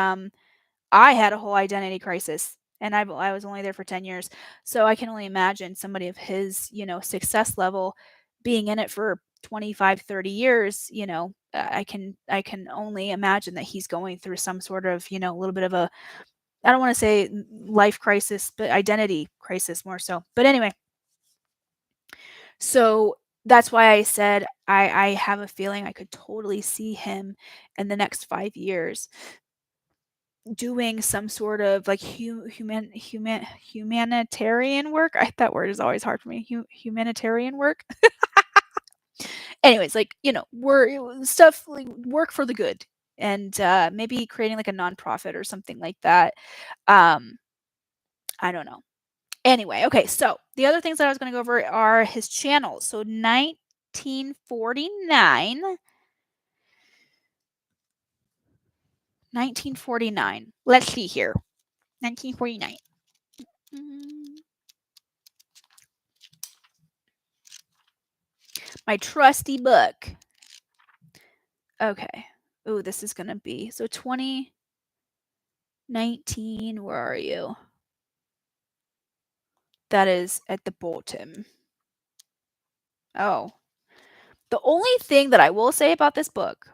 I had a whole identity crisis, and I was only there for 10 years, so I can only imagine somebody of his, success level being in it for 25, 30 years, I can only imagine that he's going through some sort of, a little bit of a I don't wanna say life crisis, but identity crisis more so. But anyway, so that's why I said I have a feeling I could totally see him in the next 5 years doing some sort of like humanitarian work. That word is always hard for me. Humanitarian work. Anyways, like, stuff like work for the good, and maybe creating like a nonprofit or something like that. Um, I don't know. Anyway, okay, so the other things that I was going to go over are his channels. So 1949. Let's see here. 1949. My trusty book. Okay. Ooh, this is going to be so 2019. Where are you? That is at the bottom. Oh. The only thing that I will say about this book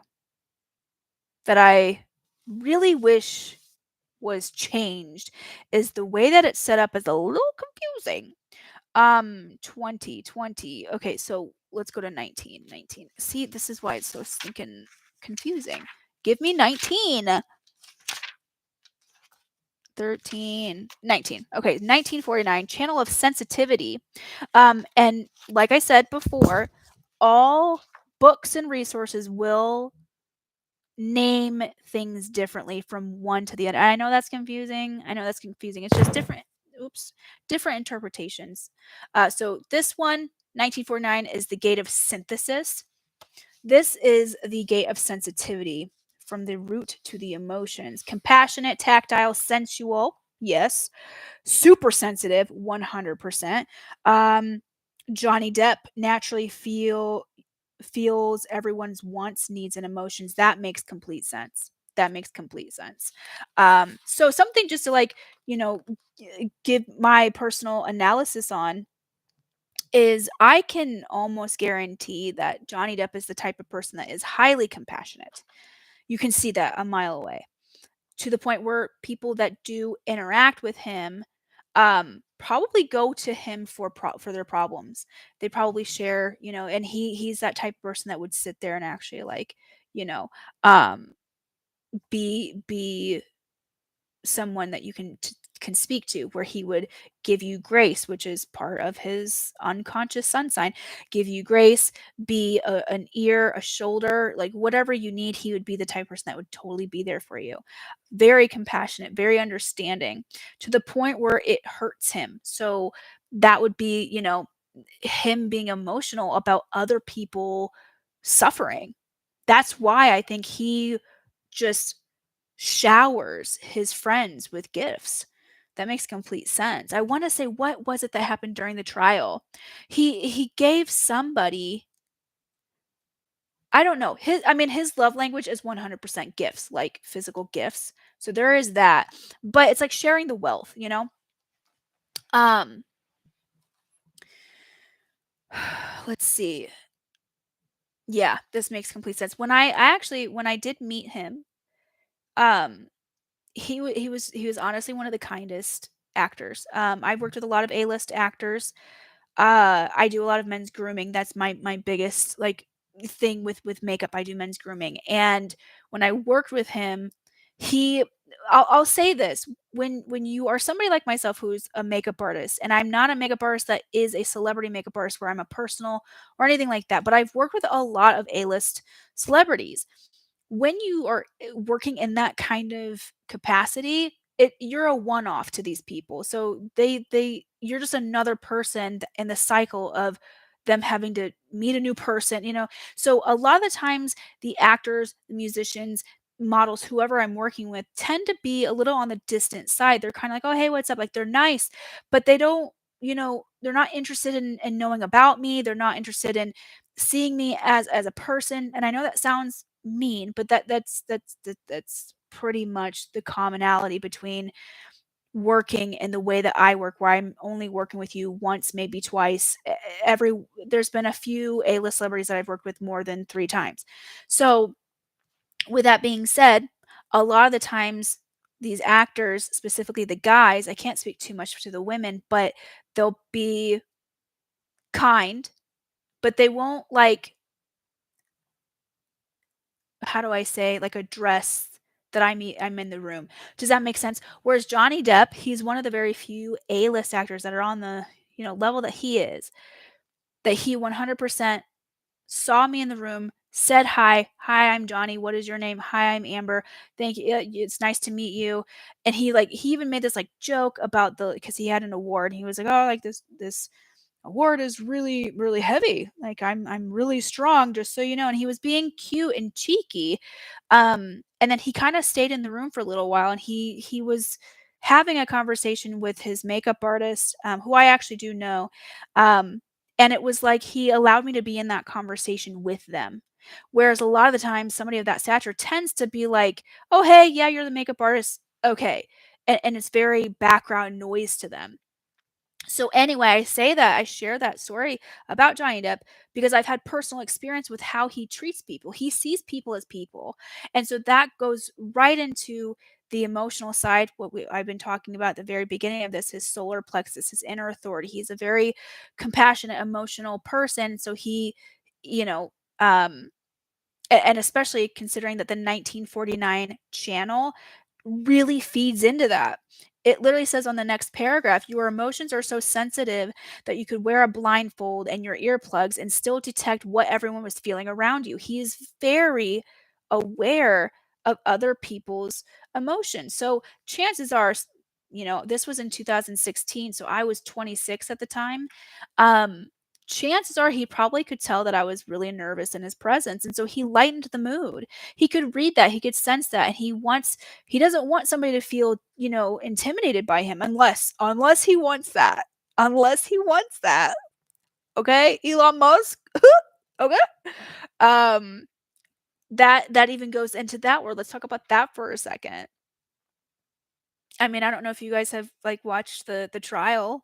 that I really wish was changed is the way that it's set up is a little confusing. 2020. Okay, so let's go to 19. See, this is why it's so stinking confusing. Give me 19. 13, 19. Okay, 1949, Channel of Sensitivity. And like I said before, all books and resources will name things differently from one to the other. I know that's confusing. It's just different. Oops, different interpretations. So this one, 1949, is the gate of synthesis. This is the gate of sensitivity, from the root to the emotions. Compassionate, tactile, sensual. Yes. Super sensitive, 100%. Um, Johnny Depp naturally feels everyone's wants, needs, and emotions. That makes complete sense. So something just to like, give my personal analysis on is I can almost guarantee that Johnny Depp is the type of person that is highly compassionate. You can see that a mile away, to the point where people that do interact with him probably go to him for their problems. They probably share, and he's that type of person that would sit there and actually like, you know, um be someone that you can speak to, where he would give you grace, which is part of his unconscious sun sign. Give you grace, be an ear, a shoulder, like whatever you need. He would be the type of person that would totally be there for you. Very compassionate, very understanding, to the point where it hurts him. So that would be, him being emotional about other people suffering. That's why I think he just showers his friends with gifts. That makes complete sense. I want to say, what was it that happened during the trial? He gave somebody, I don't know. His love language is 100% gifts, like physical gifts. So there is that. But it's like sharing the wealth, Um let's see. Yeah, this makes complete sense. When I did meet him, um he was honestly one of the kindest actors. I've worked with a lot of A-list actors. I do a lot of men's grooming. That's my biggest like thing with makeup. I do men's grooming. And when I worked with him, he I'll say this, when you are somebody like myself who's a makeup artist, and I'm not a makeup artist that is a celebrity makeup artist where I'm a personal or anything like that, but I've worked with a lot of A-list celebrities. When you are working in that kind of capacity, you're a one-off to these people. So you're just another person in the cycle of them having to meet a new person, you know. So a lot of the times the actors, the musicians, models, whoever I'm working with tend to be a little on the distant side. They're kind of like, "Oh, hey, what's up?" Like they're nice, but they don't, you know, they're not interested in knowing about me. They're not interested in seeing me as a person. And I know that sounds mean, but that's pretty much the commonality between working and the way that I work, where I'm only working with you once, maybe twice. Every There's been a few A-list celebrities that I've worked with more than 3 times. So, with that being said, a lot of the times these actors, specifically the guys, I can't speak too much to the women, but they'll be kind, but they won't like, how do I say, like address that I'm in the room. Does that make sense? Whereas Johnny Depp, he's one of the very few A-list actors that are on the, you know, level that he is, that he 100% saw me in the room, said hi. "Hi, I'm Johnny. What is your name?" "Hi, I'm Amber. Thank you. It's nice to meet you." And he even made this like joke about the, because he had an award. He was like, "Oh, like this award is really really heavy. Like I'm really strong, just so you know." And he was being cute and cheeky. And then he kind of stayed in the room for a little while, and he was having a conversation with his makeup artist, who I actually do know. Um, and it was like he allowed me to be in that conversation with them. Whereas a lot of the time, somebody of that stature tends to be like, "Oh, hey, yeah, you're the makeup artist. Okay." And it's very background noise to them. So anyway, I share that story about Johnny Depp because I've had personal experience with how he treats people. He sees people as people. And so that goes right into the emotional side, I've been talking about at the very beginning of this, his solar plexus, his inner authority. He's a very compassionate, emotional person. So he, you know, and especially considering that the 1949 channel really feeds into that. It literally says on the next paragraph, "Your emotions are so sensitive that you could wear a blindfold and your earplugs and still detect what everyone was feeling around you." He is very aware of other people's emotions. So chances are, you know, this was in 2016, so I was 26 at the time. Um, Chances are he probably could tell that I was really nervous in his presence, and so he lightened the mood. He could read that, he could sense that, and he doesn't want somebody to feel, you know, intimidated by him, unless he wants that. Unless he wants that. Okay? Elon Musk. Okay? Um that even goes into that word. Let's talk about that for a second. I mean, I don't know if you guys have like watched the trial.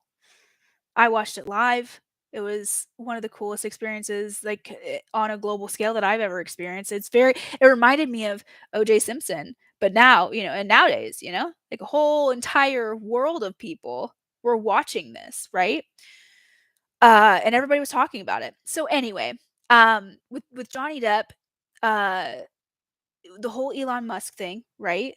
I watched it live. It was one of the coolest experiences, like, on a global scale that I've ever experienced. It reminded me of O.J. Simpson, but now, you know, and nowadays, you know, like a whole entire world of people were watching this, right? And everybody was talking about it. So anyway, with Johnny Depp, uh, the whole Elon Musk thing, right?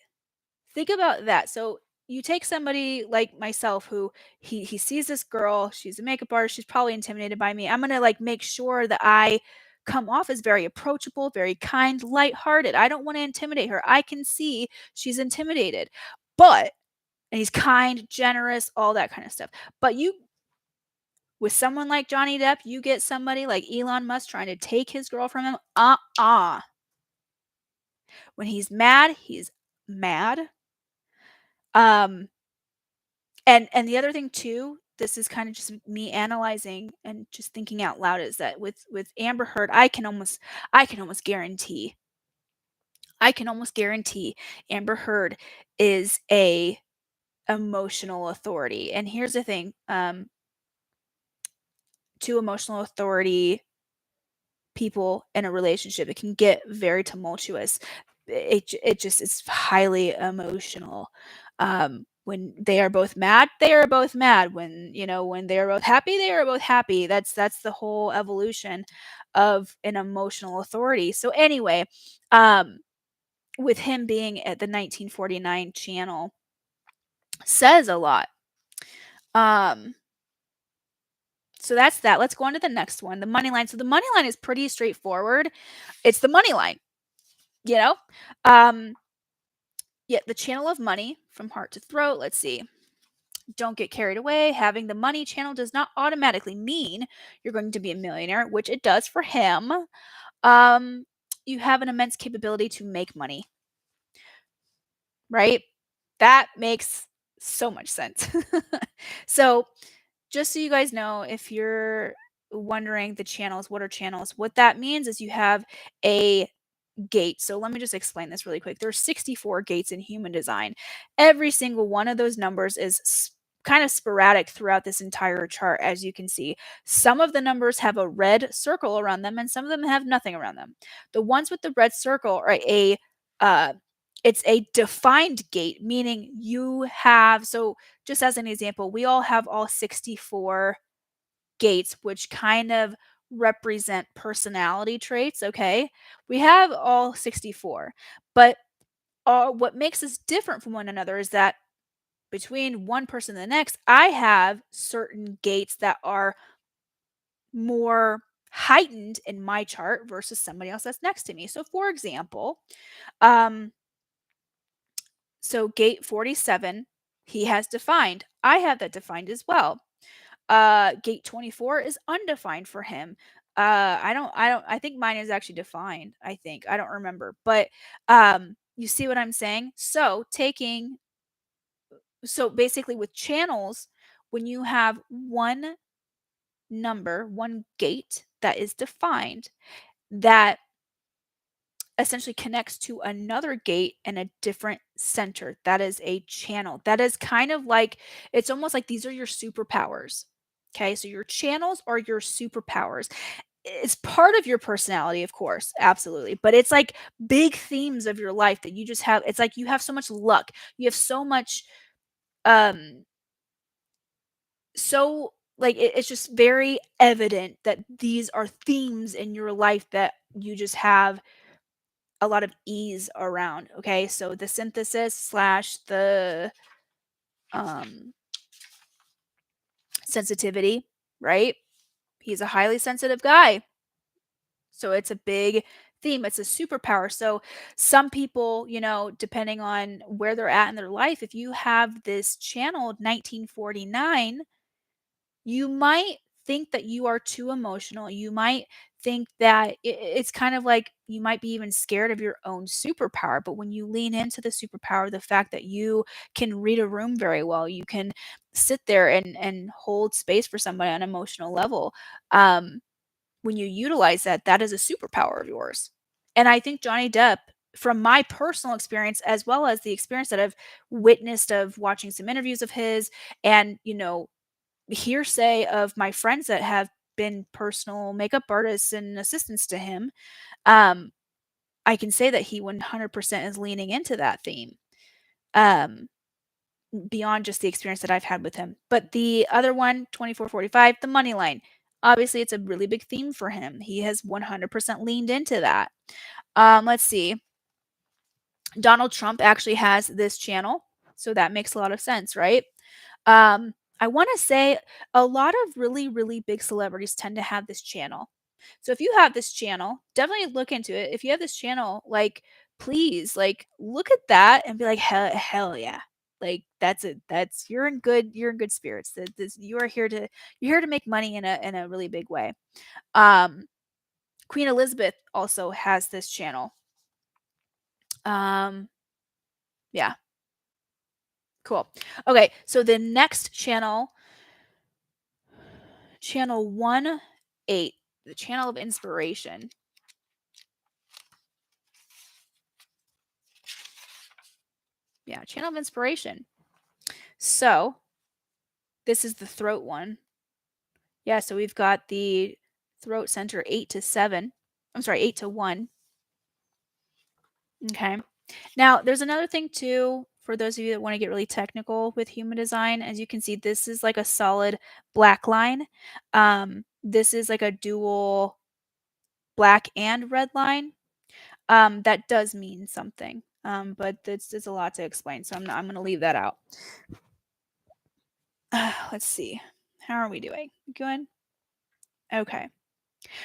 Think about that. So you take somebody like myself who he sees this girl, she's a makeup artist, she's probably intimidated by me. I'm gonna like make sure that I come off as very approachable, very kind, lighthearted. I don't want to intimidate her. I can see she's intimidated. But and he's kind, generous, all that kind of stuff. But you with someone like Johnny Depp, you get somebody like Elon Musk trying to take his girl from him. When he's mad. Um and the other thing too, this is kind of just me analyzing and just thinking out loud, is that with Amber Heard, I can almost guarantee Amber Heard is a emotional authority. And here's the thing, two emotional authority people in a relationship, it can get very tumultuous. It just is highly emotional. When they are both mad, they are both mad. When, you know, when they are both happy, they are both happy. That's the whole evolution of an emotional authority. So anyway, um, with him being at the 1949 channel says a lot. Um, so that's that. Let's go on to the next one, the money line. So the money line is pretty straightforward. It's the money line. You know? Yeah, the channel of money from heart to throat. Let's see. Don't get carried away. Having the money channel does not automatically mean you're going to be a millionaire, which it does for him. You have an immense capability to make money, right? That makes so much sense. So, just so you guys know, if you're wondering the channels, what are channels? What that means is you have a gate. So let me just explain this really quick. There's 64 gates in human design. Every single one of those numbers is kind of sporadic throughout this entire chart, as you can see. Some of the numbers have a red circle around them, and some of them have nothing around them. The ones with the red circle are it's a defined gate, meaning you have, so just as an example, we all have all 64 gates, which kind of represent personality traits. Okay. We have all 64, but what makes us different from one another is that between one person and the next, I have certain gates that are more heightened in my chart versus somebody else that's next to me. So, for example, um, so gate 47, he has defined. I have that defined as well. Gate 24 is undefined for him. I think mine is actually defined. I think. I don't remember. But you see what I'm saying? So basically with channels, when you have one number, one gate that is defined, that essentially connects to another gate in a different center. That is a channel. That is kind of like, it's almost like these are your superpowers. Okay, so your channels are your superpowers. It's part of your personality, of course, absolutely. But it's like big themes of your life that you just have. It's like you have so much luck. You have so much, um, so like it's just very evident that these are themes in your life that you just have a lot of ease around. Okay, so the synthesis slash the um, sensitivity, right? He's a highly sensitive guy. So it's a big theme. It's a superpower. So some people, depending on where they're at in their life, if you have this channel 1949, you might think that you are too emotional. You might think that it's kind of like you might be even scared of your own superpower. But when you lean into the superpower, the fact that you can read a room very well, you can sit there and hold space for somebody on an emotional level. When you utilize that, that is a superpower of yours. And I think Johnny Depp, from my personal experience, as well as the experience that I've witnessed of watching some interviews of his and, hearsay of my friends that have been personal makeup artists and assistants to him, um, I can say that he 100% is leaning into that theme, um, beyond just the experience that I've had with him. But the other one, 2445, the money line. Obviously, it's a really big theme for him. He has 100% leaned into that. Let's see. Donald Trump actually has this channel, so that makes a lot of sense, right? I want to say a lot of really, really big celebrities tend to have this channel. So if you have this channel, definitely look into it. If you have this channel, like, please, like, look at that and be like, hell yeah. Like that's it. That's you're in good spirits. You're here to make money in a really big way. Um, Queen Elizabeth also has this channel. Um, yeah, cool. Okay, so the next channel, channel 1-8, the channel of inspiration. Yeah, channel of inspiration. So this is the throat one. Yeah, so we've got the throat center 8-7. I'm sorry, 8-1. Okay. Now, there's another thing too, for those of you that want to get really technical with human design. As you can see, this is like a solid black line. This is like a dual black and red line. That does mean something. But it's a lot to explain, so I'm going to leave that out. Let's see. How are we doing? Good? Okay.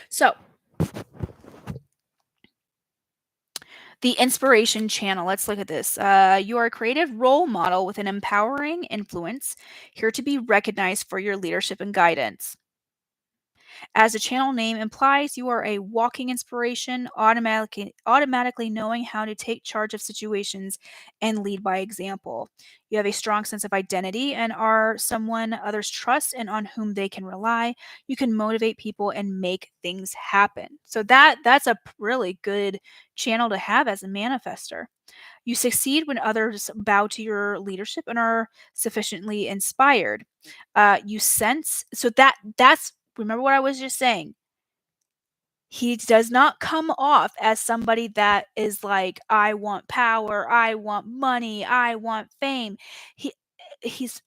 So, The inspiration channel. Let's look at this. You are a creative role model with an empowering influence, here to be recognized for your leadership and guidance. As the channel name implies, you are a walking inspiration, automatically knowing how to take charge of situations and lead by example. You have a strong sense of identity and are someone others trust and on whom they can rely. You can motivate people and make things happen. So that's a really good channel to have as a manifester. You succeed when others bow to your leadership and are sufficiently inspired. You sense so that's remember what I was just saying. He does not come off as somebody that is like, I want power, I want money, I want fame. He he's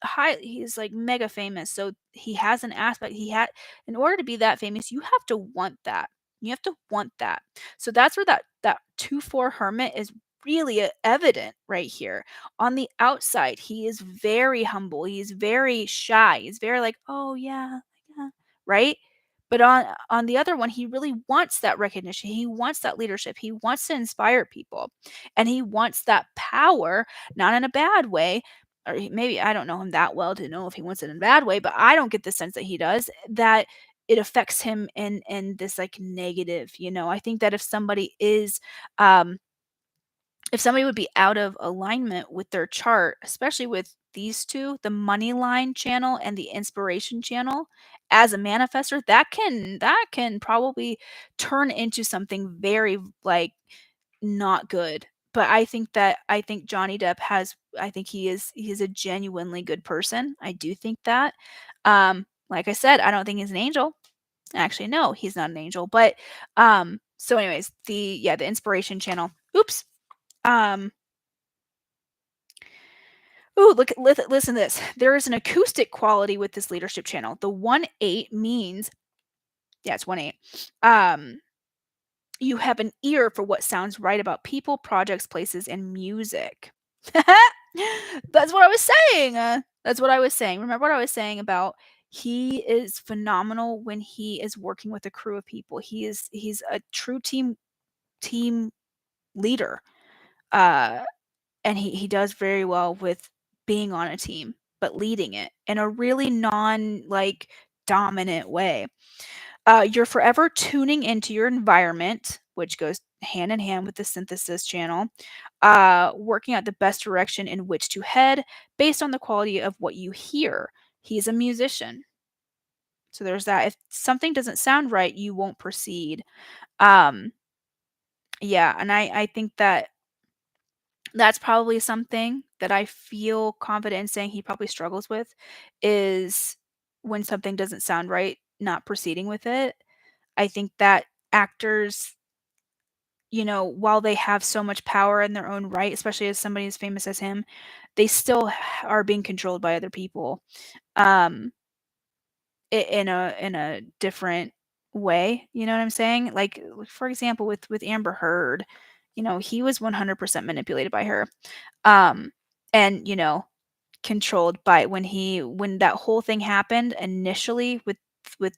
like mega famous. So he has an aspect he had in order to be that famous, you have to want that. You have to want that. So that's where that 2-4 hermit is really evident right here. On the outside, he is very humble. He's very shy. He's very like, "Oh yeah, yeah." Right? But on the other one, he really wants that recognition. He wants that leadership. He wants to inspire people. And he wants that power, not in a bad way. Or maybe I don't know him that well to know if he wants it in a bad way, but I don't get the sense that he does, that it affects him in this like negative, you know. I think that um if somebody would be out of alignment with their chart, especially with these two, the money line channel and the inspiration channel, as a manifester, that can probably turn into something very like not good. But I think Johnny Depp has I think he's a genuinely good person. I do think that. Like I said, I don't think he's an angel. Actually, no, he's not an angel. But so anyways, the inspiration channel. Oops. Um Ooh, listen to this. There is an acoustic quality with this leadership channel. The 1-8 means, yeah, it's 1-8. Um, you have an ear for what sounds right about people, projects, places, and music. That's what I was saying. That's what I was saying. Remember what I was saying about he is phenomenal when he is working with a crew of people. He's a true team leader. Uh and he does very well with being on a team, but leading it in a really like dominant way. You're forever tuning into your environment, which goes hand in hand with the synthesis channel, working out the best direction in which to head based on the quality of what you hear. He's a musician. So there's that. If something doesn't sound right, you won't proceed. Um, yeah, and I think that that's probably something that I feel confident in saying he probably struggles with, is when something doesn't sound right, not proceeding with it. I think that actors, while they have so much power in their own right, especially as somebody as famous as him, they still are being controlled by other people, um, in a different way, you know what I'm saying? Like, for example, with Amber Heard, he was 100% manipulated by her. Um, and, controlled by when that whole thing happened initially with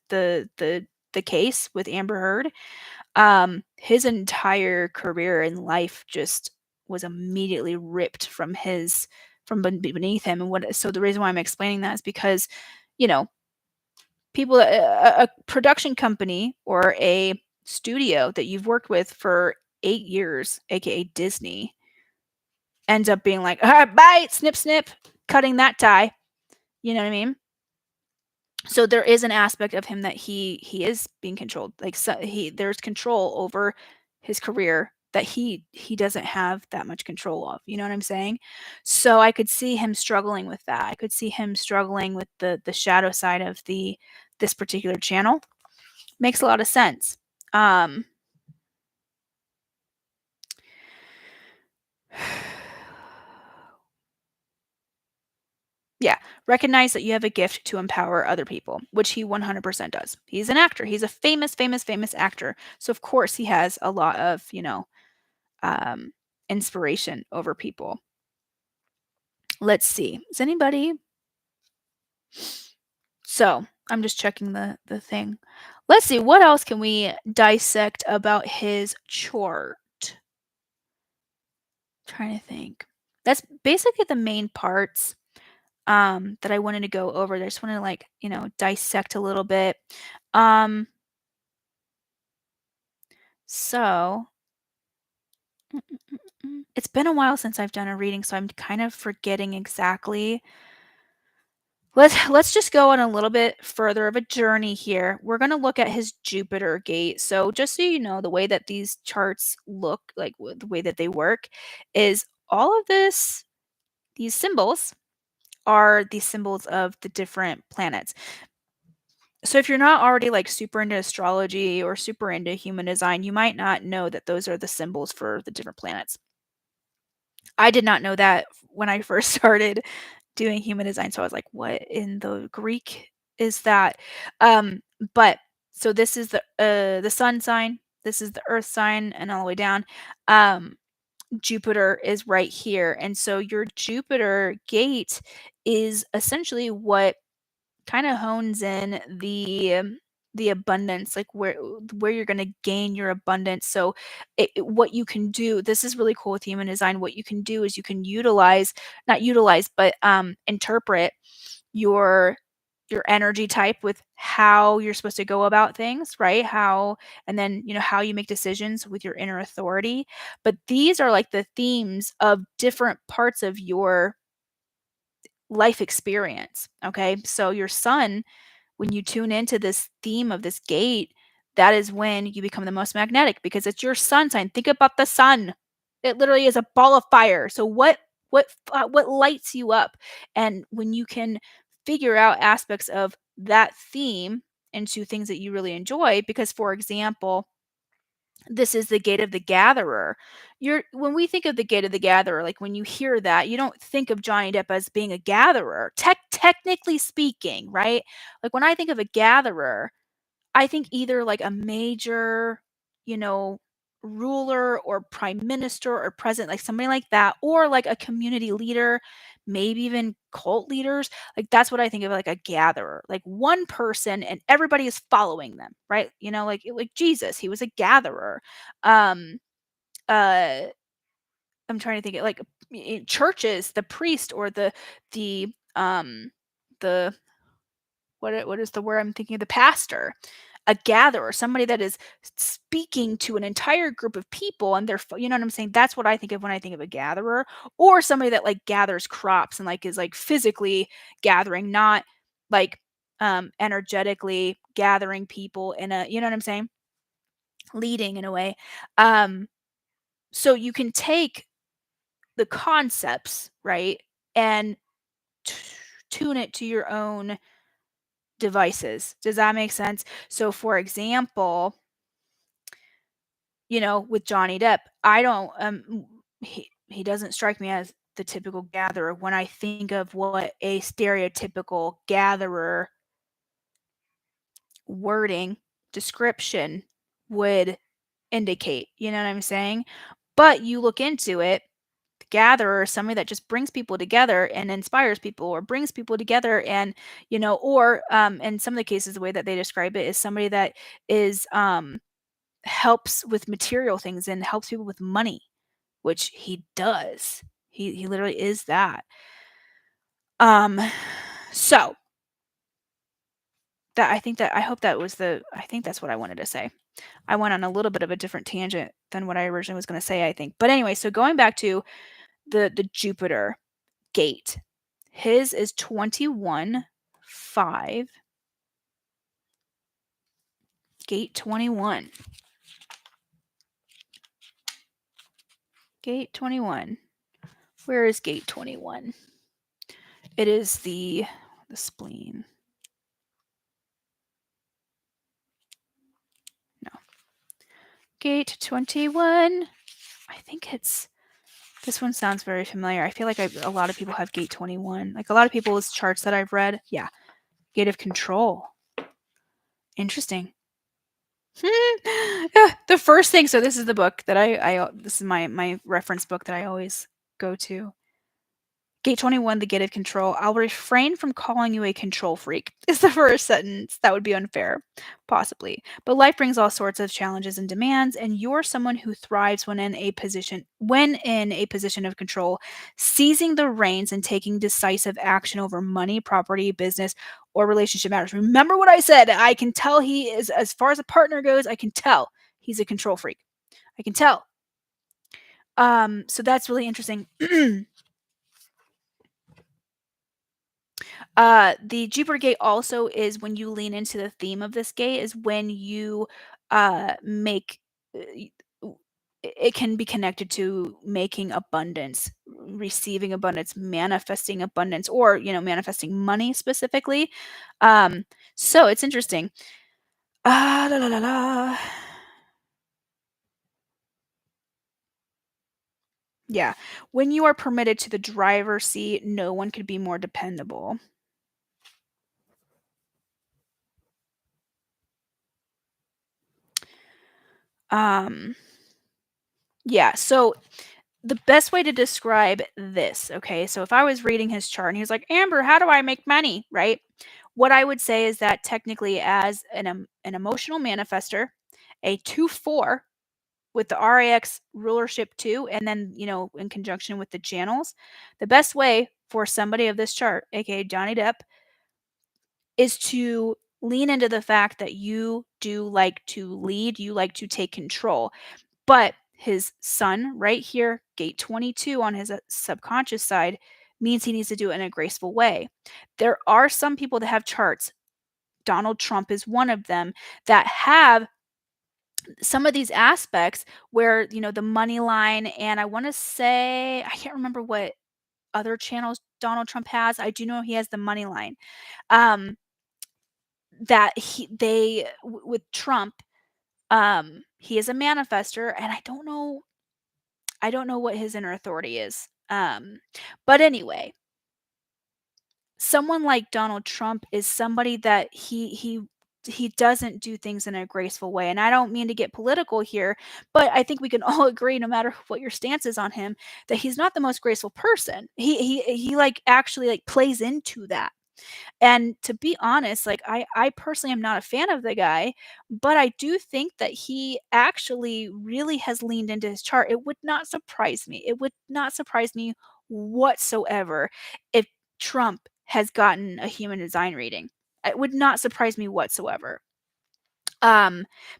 the case with Amber Heard, his entire career and life just was immediately ripped from beneath him. And what so the reason why I'm explaining that is because, you know, people a production company or a studio that you've worked with for 8 years, aka Disney, ends up being like, "All right, bye, snip, snip, cutting that tie." You know what I mean? So there is an aspect of him that he is being controlled. Like there's control over his career that he doesn't have that much control of. You know what I'm saying? So I could see him struggling with that. I could see him struggling with the shadow side of this particular channel. Makes a lot of sense. Um Yeah, recognize that you have a gift to empower other people, which he 100% does. He's an actor. He's a famous, famous, famous actor. So of course he has a lot of, um, inspiration over people. Let's see. Is anybody? So I'm just checking the thing. Let's see. What else can we dissect about his chart? Trying to think. That's basically the main parts that I wanted to go over. I just want to like, dissect a little bit. So it's been a while since I've done a reading, so I'm kind of forgetting exactly. Let's just go on a little bit further of a journey here. We're going to look at his Jupiter gate. So just so you know, the way that these charts look, like the way that they work, is all of these symbols are the symbols of the different planets. So if you're not already like super into astrology or super into human design, you might not know that those are the symbols for the different planets. I did not know that when I first started doing human design. So I was like, what in the Greek is that? But so this is the sun sign, this is the earth sign, and all the way down. Jupiter is right here. And so your Jupiter gate is essentially what kind of hones in the abundance, like where you're going to gain your abundance. So what you can do, this is really cool with human design. What you can do is you can not utilize, but interpret your energy type with how you're supposed to go about things, right? And then how you make decisions with your inner authority. But these are like the themes of different parts of your life experience. Okay, so your sun, when you tune into this theme of this gate, that is when you become the most magnetic, because it's your sun sign. Think about the sun. It literally is a ball of fire. So what lights you up? And when you can figure out aspects of that theme into things that you really enjoy, because for example, this is the gate of the gatherer. When we think of the gate of the gatherer, like when you hear that, you don't think of Johnny Depp as being a gatherer. Technically speaking, right? Like when I think of a gatherer, I think either like a major, you know, ruler or prime minister or president, like somebody like that, or like a community leader, maybe even cult leaders. Like that's what I think of, like a gatherer, like one person and everybody is following them, right? Like Jesus, he was a gatherer. Um, uh, I'm trying to think of like in churches, the priest or the what is the word I'm thinking of? The pastor, a gatherer, somebody that is speaking to an entire group of people, and they're, you know what I'm saying? That's what I think of when I think of a gatherer, or somebody that like gathers crops and like is like physically gathering, not like energetically gathering people in a, you know what I'm saying? Leading in a way. Um, so you can take the concepts, right, and t- tune it to your own devices. Does that make sense? So for example, with Johnny Depp, I don't he doesn't strike me as the typical gatherer when I think of what a stereotypical gatherer wording description would indicate. You know what I'm saying? But you look into it, the gatherer is somebody that just brings people together and inspires people, or brings people together, and or in some of the cases, the way that they describe it is somebody that is helps with material things and helps people with money, which he does. He literally is that. Um, so that I hope that was I think that's what I wanted to say. I went on a little bit of a different tangent than what I originally was going to say, I think. But anyway, so going back to the Jupiter gate, his is 21-5. Gate 21. Gate 21. Where is gate 21? It is the spleen. No. Gate 21. I think this one sounds very familiar. I feel like a lot of people have gate 21. Like a lot of people's charts that I've read. Yeah. Gate of control. Interesting. The first thing, so this is the book that I this is my reference book that I always go to. Gate 21, the gate of control. I'll refrain from calling you a control freak, is the first sentence. That would be unfair, possibly. But life brings all sorts of challenges and demands, and you're someone who thrives when in a position of control, seizing the reins and taking decisive action over money, property, business, or relationship matters. Remember what I said. I can tell he is, as far as a partner goes, I can tell he's a control freak. I can tell. So that's really interesting. The Jupiter gate also is when you lean into the theme of this gate, is when you make it can be connected to making abundance, receiving abundance, manifesting abundance, or manifesting money specifically. Um, so it's interesting. La, la, la, la. Yeah, when you are permitted to the driver's seat, no one could be more dependable. Um, yeah, so the best way to describe this, okay? So if I was reading his chart and he was like, "Amber, how do I make money?" Right? What I would say is that technically, as an emotional manifester, a 2-4 with the RAX rulership 2, and then in conjunction with the channels, the best way for somebody of this chart, aka Johnny Depp, is to lean into the fact that you do like to lead, you like to take control. But his sun right here, gate 22 on his subconscious side, means he needs to do it in a graceful way. There are some people that have charts. Donald Trump is one of them that have some of these aspects where, the money line, and I want to say, I can't remember what other channels Donald Trump has. I do know he has the money line. Um, that with Trump, he is a manifester, and I don't know what his inner authority is. But anyway, someone like Donald Trump is somebody that he doesn't do things in a graceful way. And I don't mean to get political here, but I think we can all agree, no matter what your stance is on him, that he's not the most graceful person. He like actually like plays into that. And to be honest, like I personally am not a fan of the guy, but I do think that he actually really has leaned into his chart. It would not surprise me. It would not surprise me whatsoever if Trump has gotten a human design reading. It would not surprise me whatsoever.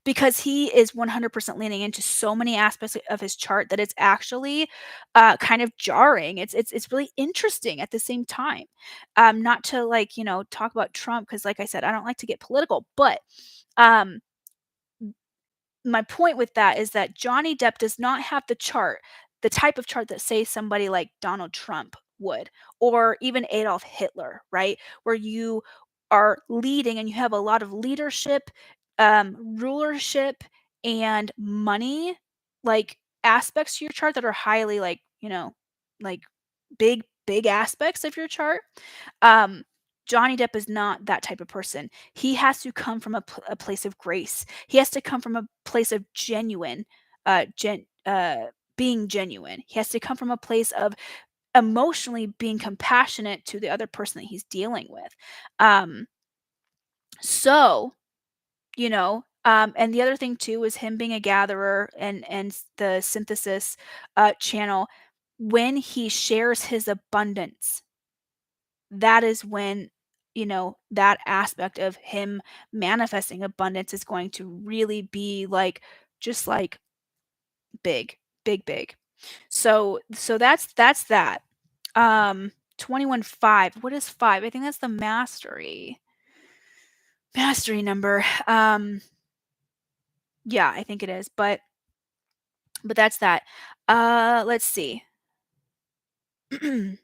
Because he is 100% leaning into so many aspects of his chart that it's actually kind of jarring. It's really interesting at the same time. Not to talk about Trump, because like I said, I don't like to get political, but um, my point with that is that Johnny Depp does not have the type of chart that, say, somebody like Donald Trump would, or even Adolf Hitler, right? Where you are leading and you have a lot of leadership, rulership, and money, like aspects to your chart that are highly like big aspects of your chart. Um, Johnny Depp is not that type of person. He has to come from a place of grace. He has to come from a place of genuine, being genuine. He has to come from a place of emotionally being compassionate to the other person that he's dealing with. Um, so, and the other thing too is him being a gatherer, and the synthesis channel. When he shares his abundance, that is when that aspect of him manifesting abundance is going to really be like, just like big, big. So that's that. 21-5. What is 5? I think that's the mastery number. Yeah, I think it is, but that's that. Let's see. Trying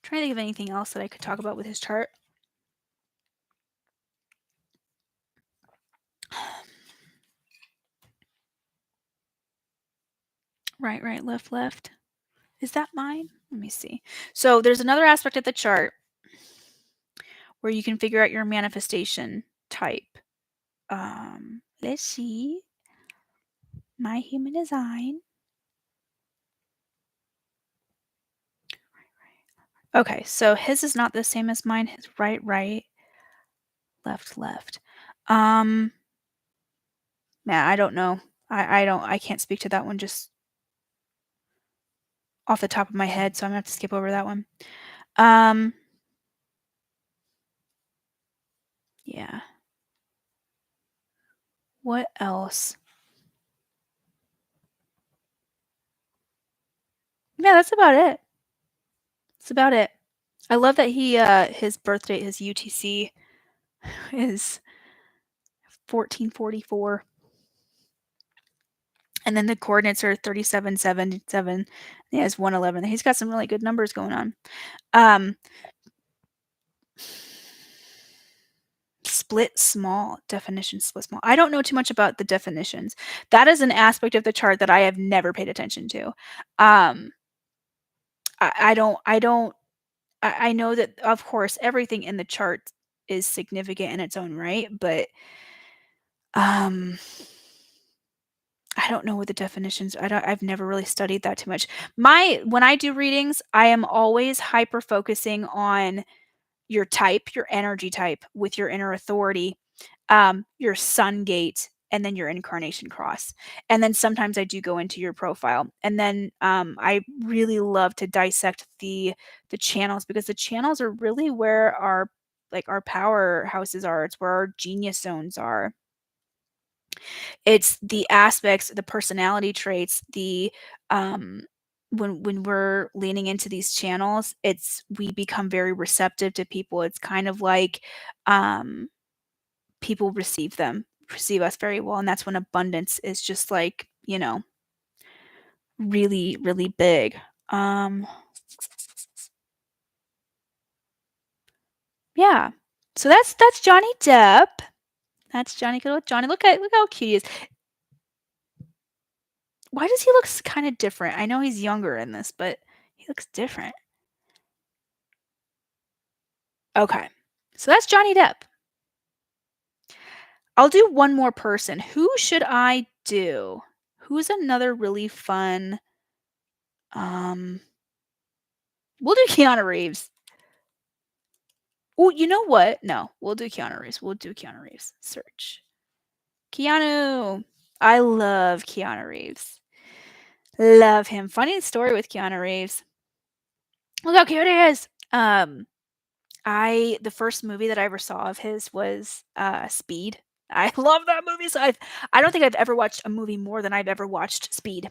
to think of anything else that I could talk about with his chart. Right, left. Is that mine? Let me see. So there's another aspect of the chart where you can figure out your manifestation type. Let's see. My human design. Okay, so his is not the same as mine. His right, right, left, left. Man, I don't know. I can't speak to that one just off the top of my head, so I'm gonna have to skip over that one. Um, yeah. What else? Yeah, that's about it. That's about it. I love that his birth date, his UTC is 1444. And then the coordinates are 3777. He has 111. He's got some really good numbers going on. Um, split small, definition split small. I don't know too much about the definitions. That is an aspect of the chart that I have never paid attention to. I know that, of course, everything in the chart is significant in its own right, but um, I don't know what the definitions. I've never really studied that too much. When I do readings, I am always hyper focusing on your type, your energy type with your inner authority, your sun gate, and then your incarnation cross. And then sometimes I do go into your profile. And then I really love to dissect the channels, because the channels are really where our powerhouses are. It's where our genius zones are. It's the aspects, the personality traits, the when we're leaning into these channels, we become very receptive to people. It's kind of like um people receive us very well, and that's when abundance is just like, really, really big. Um yeah. So that's Johnny Depp. That's Johnny, good old Johnny. Look how cute he is. Why does he look kind of different? I know he's younger in this, but he looks different. Okay. So that's Johnny Depp. I'll do one more person. Who should I do? Who's another really fun? Um, we'll do Keanu Reeves. Oh, you know what? No, we'll do Keanu Reeves. We'll do Keanu Reeves. Search. Keanu. I love Keanu Reeves. Love him. Funny story with Keanu Reeves. Look how cute he is. The first movie that I ever saw of his was Speed. I love that movie. So I don't think I've ever watched a movie more than I've ever watched Speed.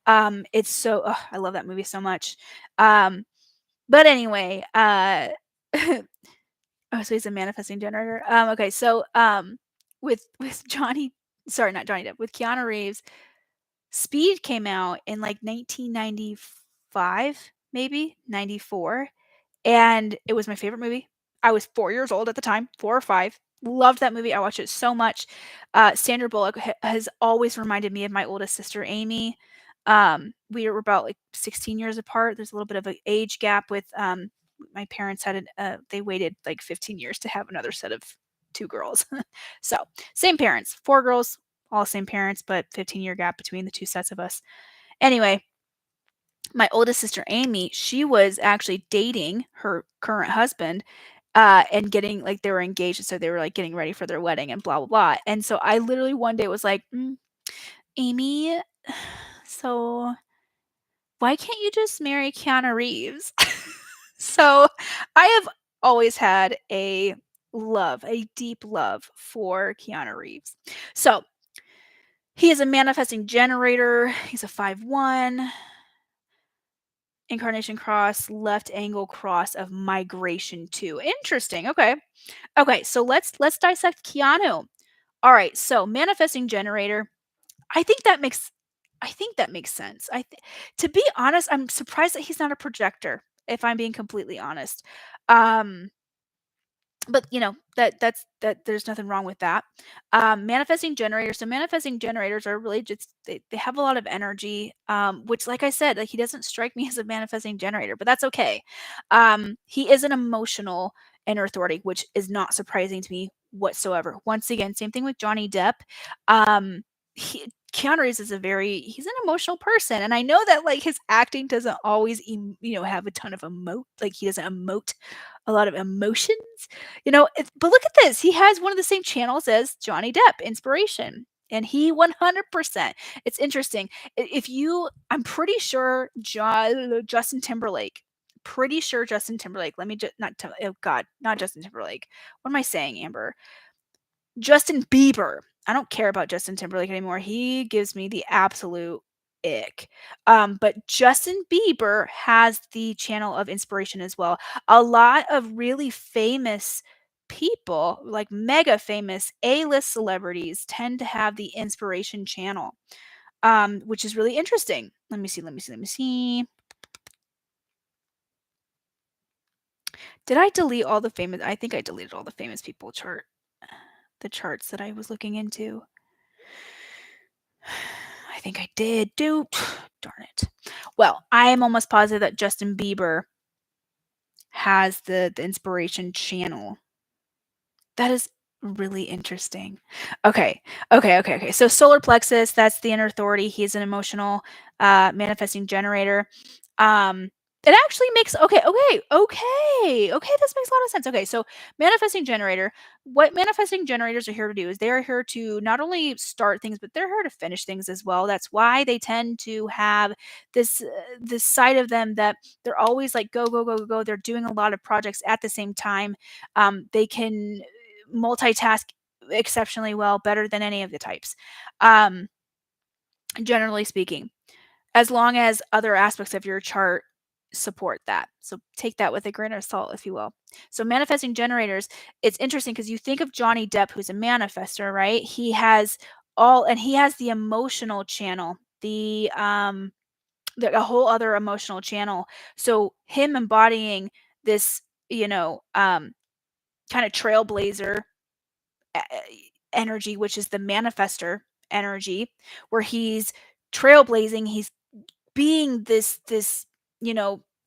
It's so I love that movie so much. But anyway, oh, so he's a manifesting generator. Okay, so with Johnny, sorry, not Johnny Depp, with Keanu Reeves, Speed came out in like 1995, maybe 94, and it was my favorite movie. I was 4 years old at the time, 4 or 5. Loved that movie. I watched it so much. Sandra Bullock has always reminded me of my oldest sister, Amy. We were about like 16 years apart. There's a little bit of an age gap with my parents they waited like 15 years to have another set of 2 girls. So, same parents, 4 girls, all same parents, but 15-year gap between the 2 sets of us. Anyway, my oldest sister Amy, she was actually dating her current husband, and getting like they were engaged, so they were like getting ready for their wedding and blah blah blah. And so I literally one day was like, Amy, so why can't you just marry Keanu Reeves? So I have always had a deep love for Keanu Reeves. So he is a manifesting generator. He's a 5-1. Incarnation cross, left angle cross of migration 2. Interesting. Okay. Okay, so let's dissect Keanu. All right, so manifesting generator. I think that makes sense. To be honest, I'm surprised that he's not a projector, if I'm being completely honest. Um but that there's nothing wrong with that. Manifesting generators. So manifesting generators are really just they have a lot of energy, which, like I said, like he doesn't strike me as a manifesting generator, but that's okay. He is an emotional inner authority, which is not surprising to me whatsoever. Once again, same thing with Johnny Depp. Um, Keanu Reeves is he's an emotional person, and I know that like his acting doesn't always have a ton of like he doesn't emote a lot of emotions, but look at this. He has one of the same channels as Johnny Depp, Inspiration. And he 100%. It's interesting. If you, I'm pretty sure Justin Timberlake. Pretty sure Justin Timberlake. Let me just not tell. Oh God, not Justin Timberlake. What am I saying, Amber? Justin Bieber. I don't care about Justin Timberlake anymore. He gives me the absolute ick. But Justin Bieber has the channel of Inspiration as well. A lot of really famous people, like mega famous A-list celebrities, tend to have the Inspiration channel, which is really interesting. Let me see. Did I delete all the famous? I think I deleted all the famous people the charts that I was looking into. I think I did. Darn it. Well, I am almost positive that Justin Bieber has the Inspiration channel. That is really interesting. Okay. So solar plexus, that's the inner authority. He's an emotional manifesting generator. It actually makes this makes a lot of sense. Okay, so manifesting generator, what manifesting generators are here to do is they are here to not only start things, but they're here to finish things as well. That's why they tend to have this side of them that they're always like go go go go go. They're doing a lot of projects at the same time. They can multitask exceptionally well, better than any of the types. Generally speaking, as long as other aspects of your chart support that. So take that with a grain of salt, if you will. So manifesting generators, it's interesting because you think of Johnny Depp, who's a manifester, right? He has the emotional channel, a whole other emotional channel. So him embodying this, kind of trailblazer energy, which is the manifester energy, where he's trailblazing, he's being this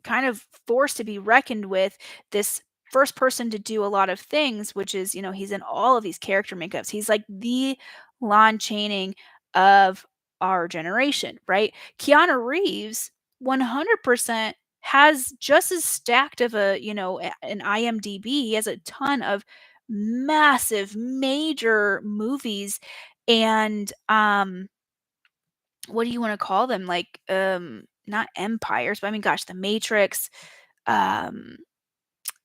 kind of force to be reckoned with, this first person to do a lot of things, which is he's in all of these character makeups. He's like the Lon Channing of our generation, right? Keanu Reeves 100% has just as stacked of an IMDb. He has a ton of massive major movies, and what do you want to call them? Like, not empires, but I mean, gosh, The Matrix. Um,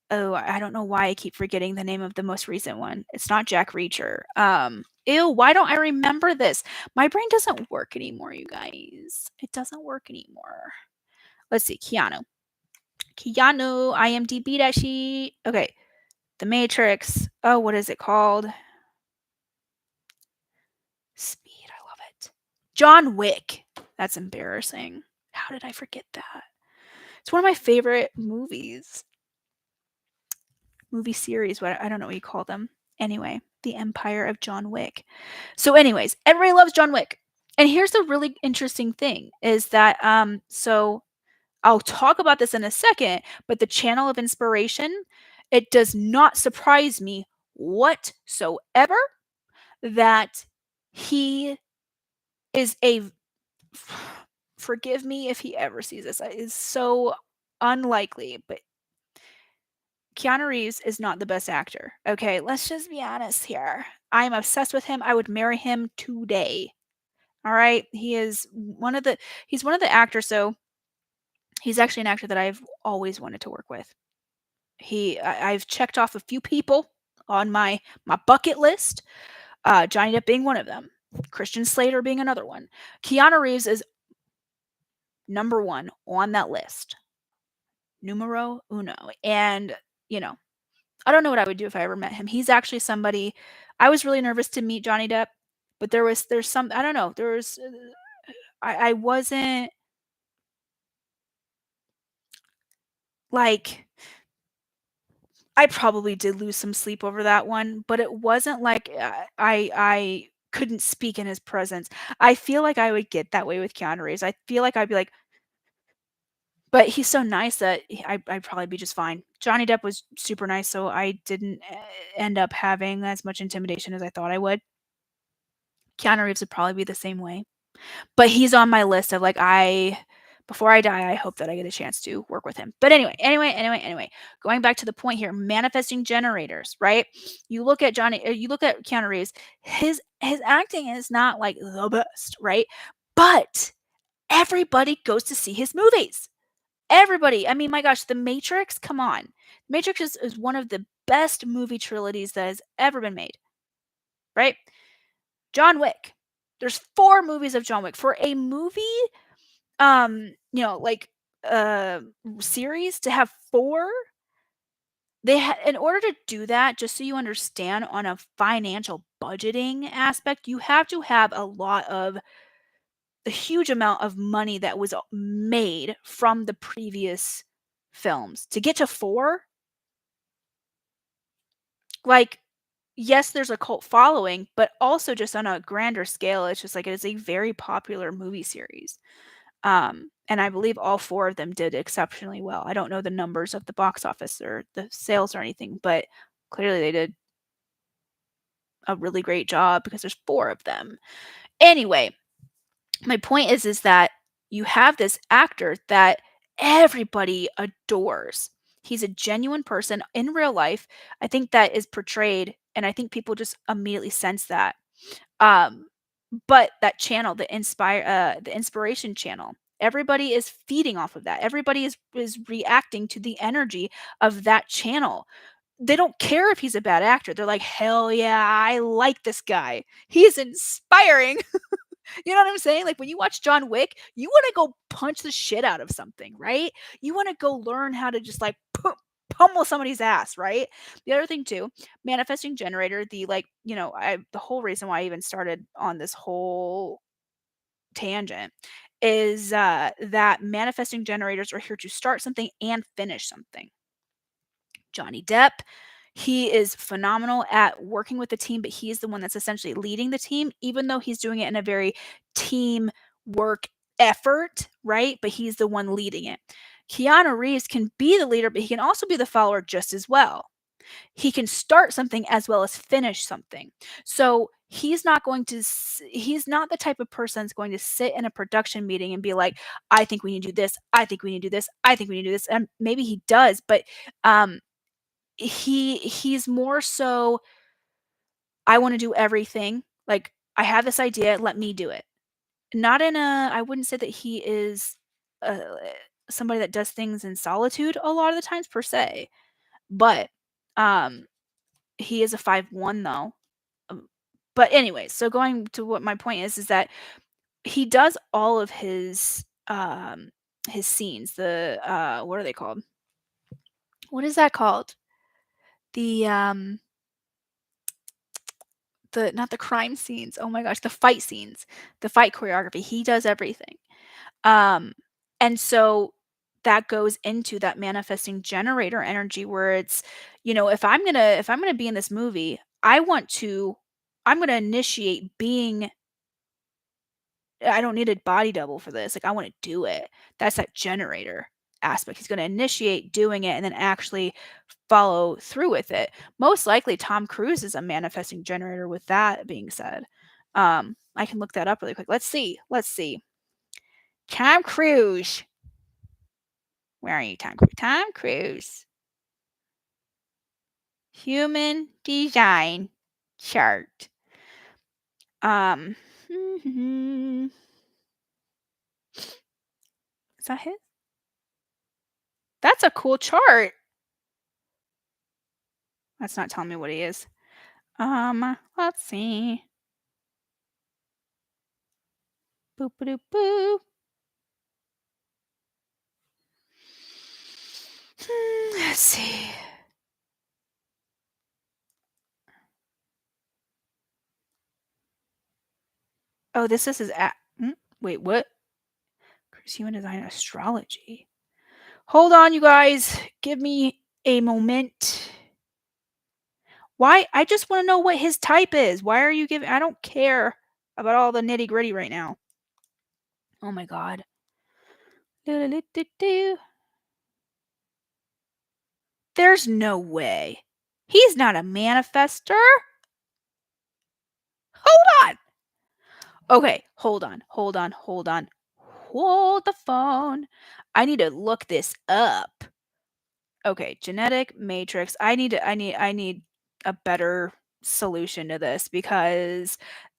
oh, I don't know why I keep forgetting the name of the most recent one. It's not Jack Reacher. Ew, why don't I remember this? My brain doesn't work anymore, you guys. It doesn't work anymore. Let's see, Keanu, IMDb that sheet. Okay, The Matrix. Oh, what is it called? Speed. I love it. John Wick. That's embarrassing. How did I forget that? It's one of my favorite movie series. What I don't know what you call them. Anyway, The Empire of John Wick. So, anyways, everybody loves John Wick. And here's the really interesting thing is that so I'll talk about this in a second, but the channel of inspiration, it does not surprise me whatsoever that he is forgive me if he ever sees this. It's so unlikely, but Keanu Reeves is not the best actor. Okay, let's just be honest here. I'm obsessed with him. I would marry him today. All right, he's one of the actors. So he's actually an actor that I've always wanted to work with. I've checked off a few people on my bucket list. Johnny Depp being one of them. Christian Slater being another one. Keanu Reeves is number one on that list. Numero uno. And, I don't know what I would do if I ever met him. He's actually somebody I was really nervous to meet Johnny Depp, but there's some I don't know. I wasn't like I probably did lose some sleep over that one, but it wasn't like I couldn't speak in his presence. I feel like I would get that way with Keanu Reeves. I feel like I'd be like, but he's so nice that I'd probably be just fine. Johnny Depp was super nice, so I didn't end up having as much intimidation as I thought I would. Keanu Reeves would probably be the same way. But he's on my list of like, before I die, I hope that I get a chance to work with him. But anyway, going back to the point here, manifesting generators, right? You look at Keanu Reeves, his acting is not like the best, right? But everybody goes to see his movies. Everybody. I mean, my gosh, The Matrix, come on. Matrix is one of the best movie trilogies that has ever been made, right? John Wick. There's 4 movies of John Wick. For a movie, like series to have 4, in order to do that, just so you understand on a financial budgeting aspect, you have to have a huge amount of money that was made from the previous films. To get to 4, like, yes, there's a cult following, but also just on a grander scale, it's just like it is a very popular movie series. And I believe all 4 of them did exceptionally well. I don't know the numbers of the box office or the sales or anything, but clearly they did a really great job because there's 4 of them. Anyway, my point is that you have this actor that everybody adores. He's a genuine person in real life. I think that is portrayed, and I think people just immediately sense that. But that channel, the inspiration channel, everybody is feeding off of that. Everybody is reacting to the energy of that channel. They don't care if he's a bad actor. They're like, hell yeah, I like this guy. He's inspiring. You know what I'm saying? Like when you watch John Wick, you want to go punch the shit out of something, right? You want to go learn how to just like pummel somebody's ass, right? The other thing too, manifesting generator, the whole reason why I even started on this whole tangent is that manifesting generators are here to start something and finish something. Johnny Depp, he is phenomenal at working with the team, but he's the one that's essentially leading the team, even though he's doing it in a very team work effort, right? But he's the one leading it. Keanu Reeves can be the leader, but he can also be the follower just as well. He can start something as well as finish something. So he's not the type of person that's going to sit in a production meeting and be like, I think we need to do this. I think we need to do this. I think we need to do this. And maybe he does, but he's more so, I want to do everything. Like, I have this idea, let me do it. Not in a, I wouldn't say that he is uh, somebody that does things in solitude a lot of the times per se, but he is a 5'1" though. But anyway, so going to what my point is that he does all of his scenes. The what are they called? What is that called? The not the crime scenes. Oh my gosh, the fight scenes, the fight choreography. He does everything. And so that goes into that manifesting generator energy where it's, if I'm gonna be in this movie, I'm gonna initiate being. I don't need a body double for this. Like I want to do it. That's that generator aspect. He's going to initiate doing it and then actually follow through with it. Most likely Tom Cruise is a manifesting generator with that being said. I can look that up really quick. Let's see. Tom Cruise. Where are you, Tom Cruise? Tom Cruise. Human design chart. Is that his? That's a cool chart. That's not telling me what he is. Let's see. Boop boop boop. Let's see. Oh, this is his wait, what? Human design astrology. Hold on, you guys. Give me a moment. Why? I just want to know what his type is. Why are you giving? I don't care about all the nitty gritty right now. Oh my god. There's no way. He's not a manifester. Hold on. Okay, hold on, hold on, hold on. Hold the phone. I need to look this up. Okay, genetic matrix. I need a better solution to this because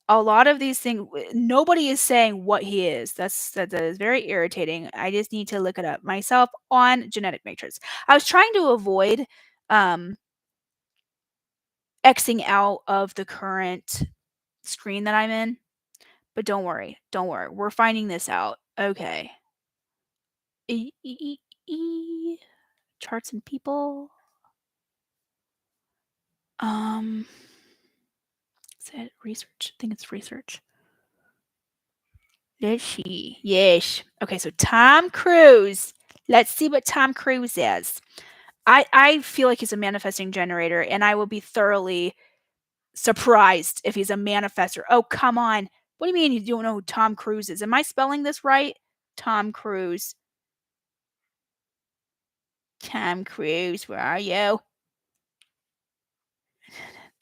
a lot of these things nobody is saying what he is. That is very irritating. I just need to look it up myself on genetic matrix. I was trying to avoid um Xing out of the current screen that I'm in, but don't worry. Don't worry. We're finding this out. Okay. E, e, e, e. Charts and people. Um Is it research? I think it's research. Let's see. Yes. Okay, so Tom Cruise. Let's see what Tom Cruise is. I feel like he's a manifesting generator, and I will be thoroughly surprised if he's a manifester. Oh, come on. What do you mean you don't know who Tom Cruise is? Am I spelling this right? Tom Cruise. Tom Cruise, where are you?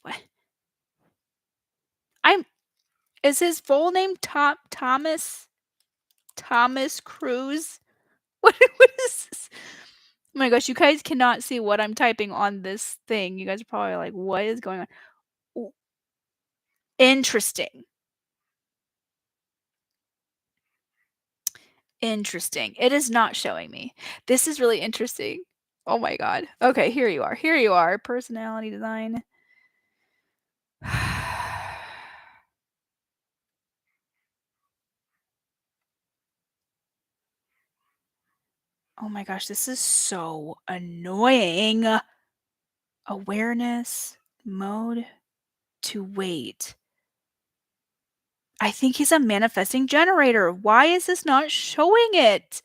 What? I'm Is his full name Thomas Cruise? What is this? Oh my gosh, you guys cannot see what I'm typing on this thing. You guys are probably like, what is going on? Ooh, interesting. Interesting. It is not showing me. This is really interesting. Oh my god. Okay, here you are. Here you are. Personality design. Oh my gosh, this is so annoying. Awareness mode to wait. I think he's a manifesting generator. Why is this not showing it?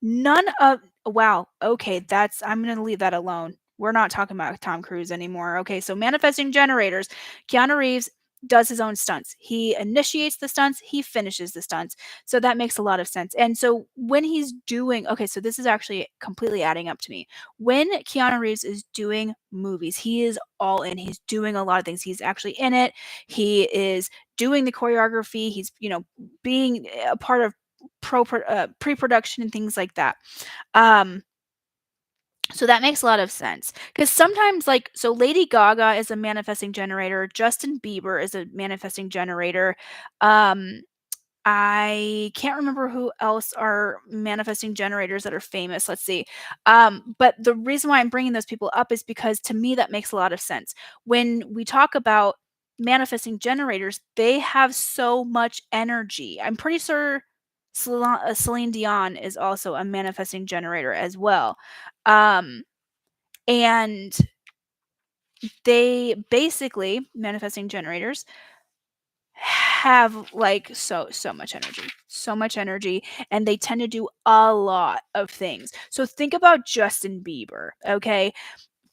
None of Wow, okay, I'm gonna leave that alone. We're not talking about Tom Cruise anymore. Okay, so manifesting generators. Keanu Reeves does his own stunts. He initiates the stunts, he finishes the stunts. So that makes a lot of sense. And so when he's doing okay, so this is actually completely adding up to me. When Keanu Reeves is doing movies, he is all in. He's doing a lot of things. He's actually in it. He is doing the choreography. He's, being a part of pre-production and things like that. Um, so that makes a lot of sense because sometimes, like, so Lady Gaga is a manifesting generator. Justin Bieber is a manifesting generator. Um, I can't remember who else are manifesting generators that are famous. Let's see. But the reason why I'm bringing those people up is because to me that makes a lot of sense. When we talk about manifesting generators, they have so much energy. I'm pretty sure Celine Dion is also a manifesting generator as well. Um, and they basically, manifesting generators, have like so much energy, so much energy, and they tend to do a lot of things. So think about Justin Bieber, okay?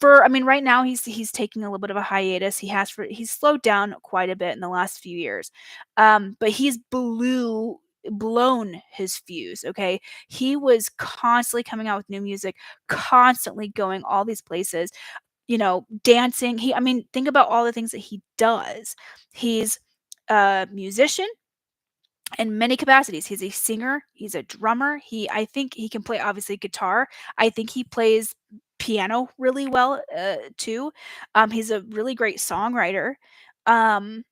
I mean, right now he's taking a little bit of a hiatus. He's slowed down quite a bit in the last few years. But he's blown his fuse, okay? He was constantly coming out with new music, constantly going all these places, dancing. I mean, think about all the things that he does. He's a musician in many capacities. He's a singer, he's a drummer. I think he can play obviously guitar. I think he plays piano really well too. He's a really great songwriter. Um,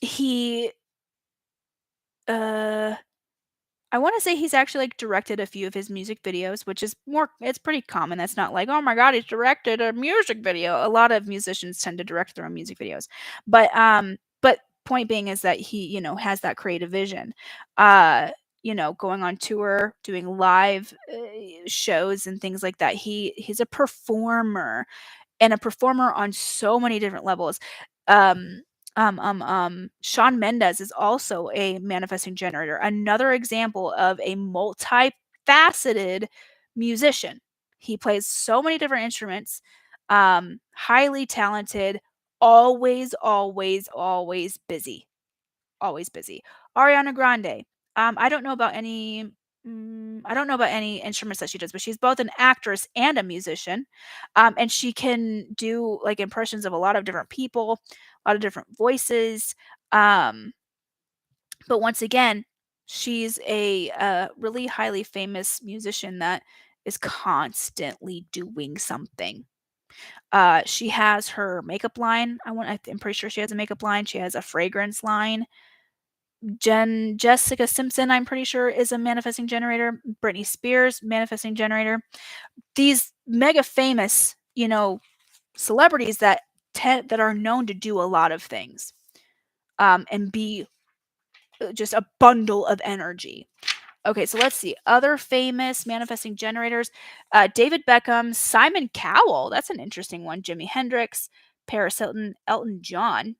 he uh I wanna say he's actually, like, directed a few of his music videos, which is it's pretty common. That's not like, "Oh my god, he's directed a music video." A lot of musicians tend to direct their own music videos. But point being is that he, has that creative vision. Going on tour, doing live, shows and things like that. He's a performer and a performer on so many different levels. Um, Shawn Mendes is also a manifesting generator, another example of a multifaceted musician. He plays so many different instruments, highly talented, always, always, always busy. Always busy. Ariana Grande. I don't know about any I don't know about any instruments that she does, but she's both an actress and a musician. And she can do like impressions of a lot of different people, a lot of different voices. Um, But once again, she's a really highly famous musician that is constantly doing something. She has her makeup line. I'm pretty sure she has a makeup line. She has a fragrance line. Jessica Simpson, I'm pretty sure, is a manifesting generator. Britney Spears, manifesting generator. These mega famous, celebrities that are known to do a lot of things, and be just a bundle of energy. Okay, so let's see. Other famous manifesting generators. David Beckham, Simon Cowell. That's an interesting one. Jimi Hendrix, Paris Hilton, Elton John,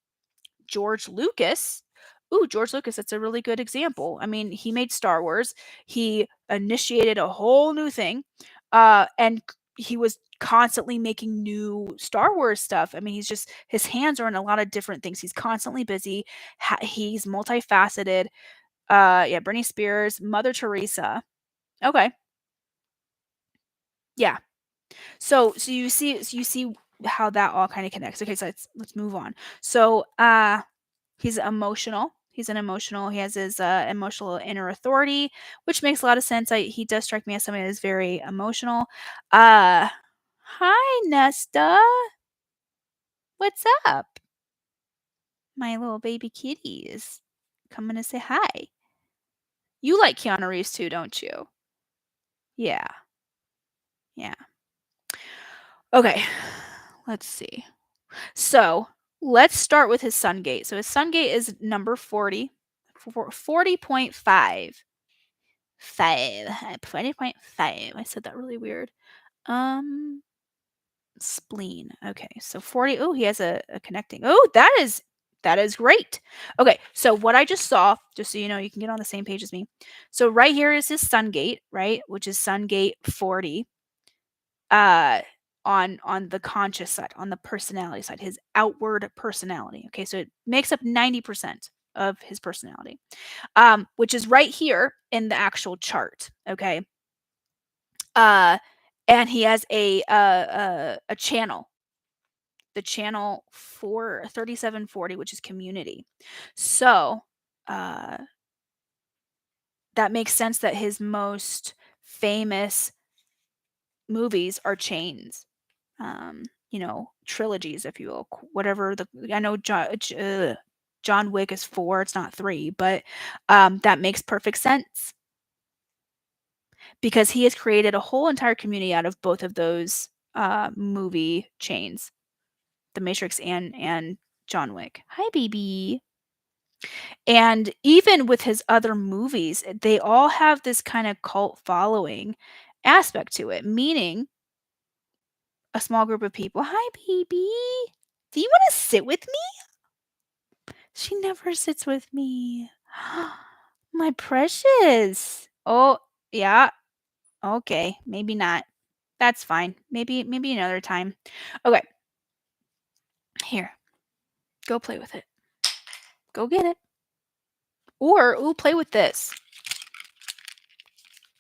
George Lucas. Ooh, George Lucas, that's a really good example. I mean, he made Star Wars. He initiated a whole new thing. And he was constantly making new Star Wars stuff. I mean, his hands are in a lot of different things. He's constantly busy. He's multifaceted. Yeah, Britney Spears, Mother Teresa. Okay. Yeah. So you see how that all kind of connects. Okay, so let's move on. So, he's emotional. He has his emotional inner authority, which makes a lot of sense. He does strike me as somebody that is very emotional. Hi Nesta. What's up? My little baby kitty is coming to say hi. You like Keanu Reeves too, don't you? Yeah. Yeah. Okay. Let's see. So, let's start with his sun gate. So his sun gate is number 40. 40.5. 40.5. I said that really weird. Spleen. Okay, so 40. Oh, he has a connecting. Oh, that is great. Okay, so what I just saw, just so you know, you can get on the same page as me. So right here is his sun gate, right, which is sun gate 40. On the conscious side, on the personality side, his outward personality. Okay, so it makes up 90% of his personality, which is right here in the actual chart. Okay, and he has a channel, the channel for 3740, which is community. So that makes sense that his most famous movies are chains. Trilogies, if you will, whatever I know John Wick is 4, it's not 3, but that makes perfect sense because he has created a whole entire community out of both of those movie chains, The Matrix and John Wick. Hi, baby. And even with his other movies, they all have this kind of cult following aspect to it, meaning a small group of people. Hi, baby. Do you want to sit with me? She never sits with me. My precious. Oh, yeah. Okay, maybe not. That's fine. Maybe another time. Okay. Here. Go play with it. Go get it. Or, ooh, play with this.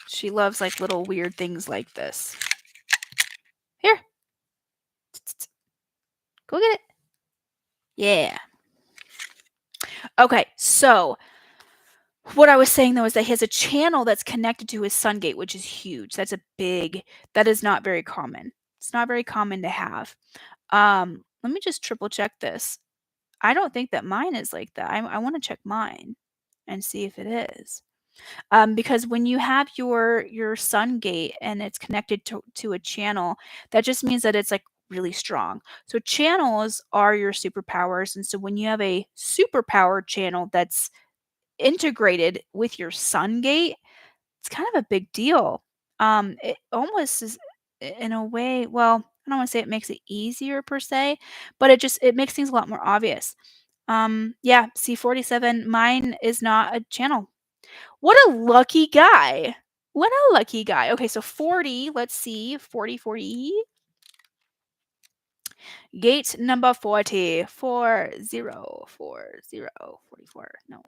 She loves like little weird things like this. Here. Go get it. Yeah. Okay, so what I was saying though is that he has a channel that's connected to his sun gate, which is huge. That is not very common. It's not very common to have. Let me just triple check this. I don't think that mine is like that. I want to check mine and see if it is. Because when you have your sun gate and it's connected to a channel, that just means that it's like really strong. So channels are your superpowers, and so when you have a superpowered channel that's integrated with your sun gate, it's kind of a big deal. It almost is in a way, well, I don't want to say it makes it easier per se, but it makes things a lot more obvious. Yeah, C47, mine is not a channel. What a lucky guy. What a lucky guy. Okay, so 40, let's see. 40, 40. Gate number 40. 40, 40, 44. No.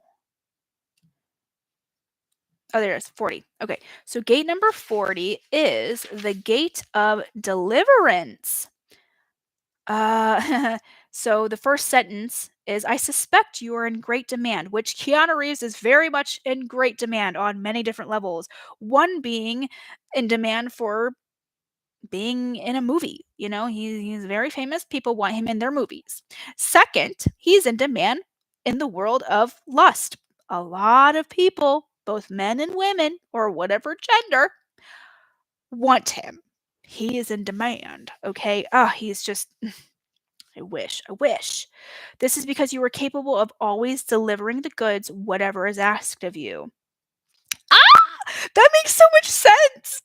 Oh, there it is. 40. Okay, so gate number 40 is the gate of deliverance. So the first sentence is, I suspect you are in great demand, which Keanu Reeves is very much in great demand on many different levels. One being in demand for being in a movie. You know, he's very famous. People want him in their movies. Second, he's in demand in the world of lust. A lot of people, both men and women, or whatever gender, want him. He is in demand. Okay. He's just. I wish. I wish. This is because you are capable of always delivering the goods, whatever is asked of you. Ah! That makes so much sense.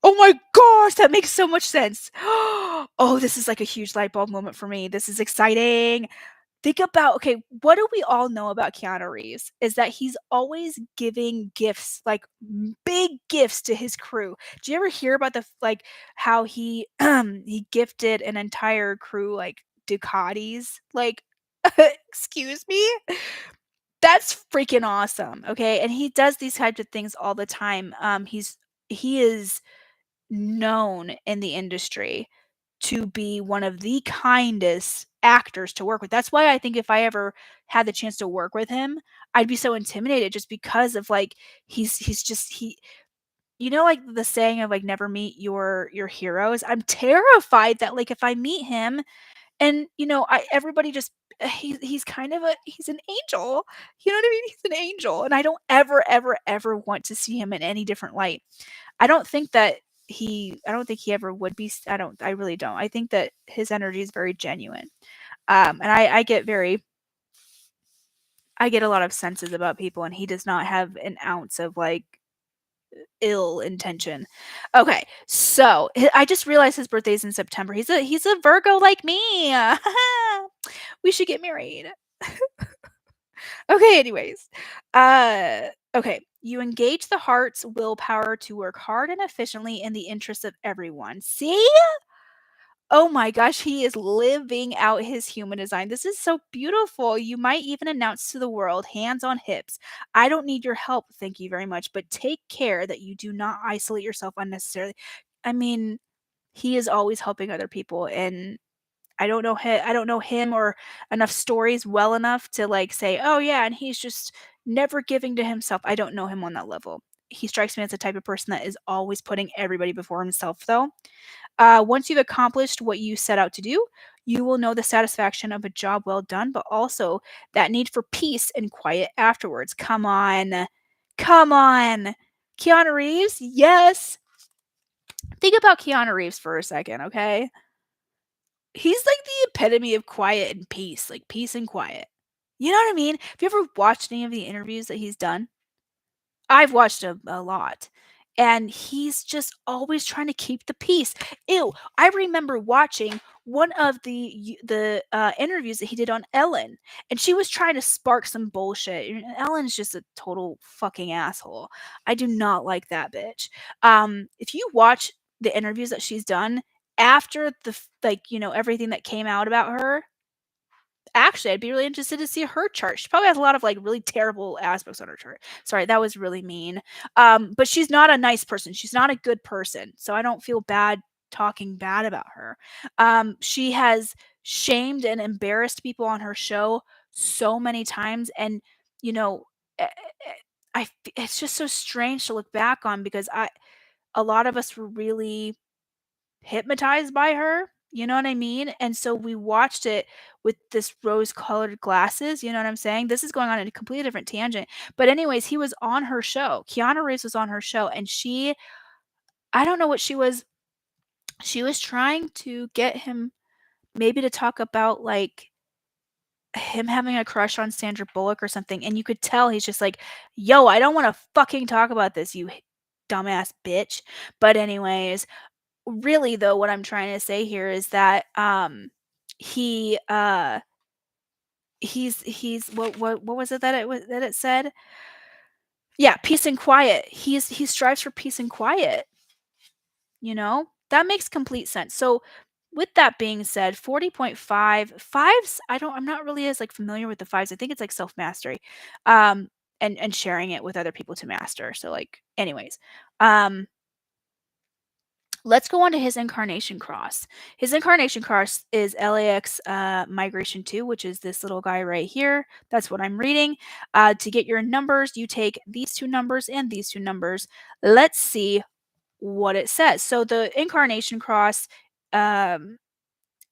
Oh my gosh, that makes so much sense. Oh, this is like a huge light bulb moment for me. This is exciting. Think about, okay, what do we all know about Keanu Reeves? Is that he's always giving gifts, like big gifts to his crew. Do you ever hear about like how he he gifted an entire crew like Ducatis? Like, excuse me? That's freaking awesome. Okay. And he does these types of things all the time. He is known in the industry to be one of the kindest actors to work with. That's why I think if I ever had the chance to work with him, I'd be so intimidated just because of like he's just he you know, like the saying of like never meet your heroes. I'm terrified that like if I meet him and you know, I everybody just he's kind of he's an angel. You know what I mean? He's an angel and I don't ever want to see him in any different light. I don't think he ever would be. I really don't. I think that his energy is very genuine. And I get a lot of senses about people, and he does not have an ounce of like ill intention. Okay, so I just realized his birthday's in September. He's a Virgo like me. We should get married. Okay, anyways. Okay. You engage the heart's willpower to work hard and efficiently in the interest of everyone. See? Oh my gosh, he is living out his human design. This is so beautiful. You might even announce to the world, hands on hips, I don't need your help, thank you very much, but take care that you do not isolate yourself unnecessarily. I mean, he is always helping other people and I don't know him or enough stories well enough to like say, "Oh yeah, and he's just never giving to himself." I don't know him on that level. He strikes me as the type of person that is always putting everybody before himself though. Once you've accomplished what you set out to do, you will know the satisfaction of a job well done, but also that need for peace and quiet afterwards. Come on. Come on. Keanu Reeves? Yes. Think about Keanu Reeves for a second, okay? He's like the epitome of quiet and peace, like peace and quiet. You know what I mean? Have you ever watched any of the interviews that he's done? I've watched a lot. And he's just always trying to keep the peace. Ew, I remember watching one of the interviews that he did on Ellen, and she was trying to spark some bullshit. And Ellen's just a total fucking asshole. I do not like that bitch. If you watch the interviews that she's done after like you know everything that came out about her, actually, I'd be really interested to see her chart. She probably has a lot of like really terrible aspects on her chart. Sorry, that was really mean. But she's not a nice person. She's not a good person. So I don't feel bad talking bad about her. She has shamed and embarrassed people on her show so many times. And, you know, eh, eh, it's just so strange to look back on because a lot of us were really hypnotized by her, you know what I mean? And so we watched it with this rose-colored glasses, you know what I'm saying? This is going on a completely different tangent. But anyways, he was on her show. Keanu Reeves was on her show and I don't know what she was trying to get him maybe to talk about like him having a crush on Sandra Bullock or something, and you could tell he's just like, "Yo, I don't wanna fucking talk about this, you dumbass bitch." But anyways, really though what I'm trying to say here is that he he's what was it that it said? Yeah, peace and quiet. He strives for peace and quiet, you know? That makes complete sense. So with that being said, 40.5 fives, I'm not really as like familiar with the fives. I think it's like self-mastery. And sharing it with other people to master. So like anyways, um Let's go on to his Incarnation cross. His Incarnation cross is LAX Migration 2, which is this little guy right here. That's what I'm reading. To get your numbers, you take these two numbers and these two numbers. Let's see what it says. So the Incarnation cross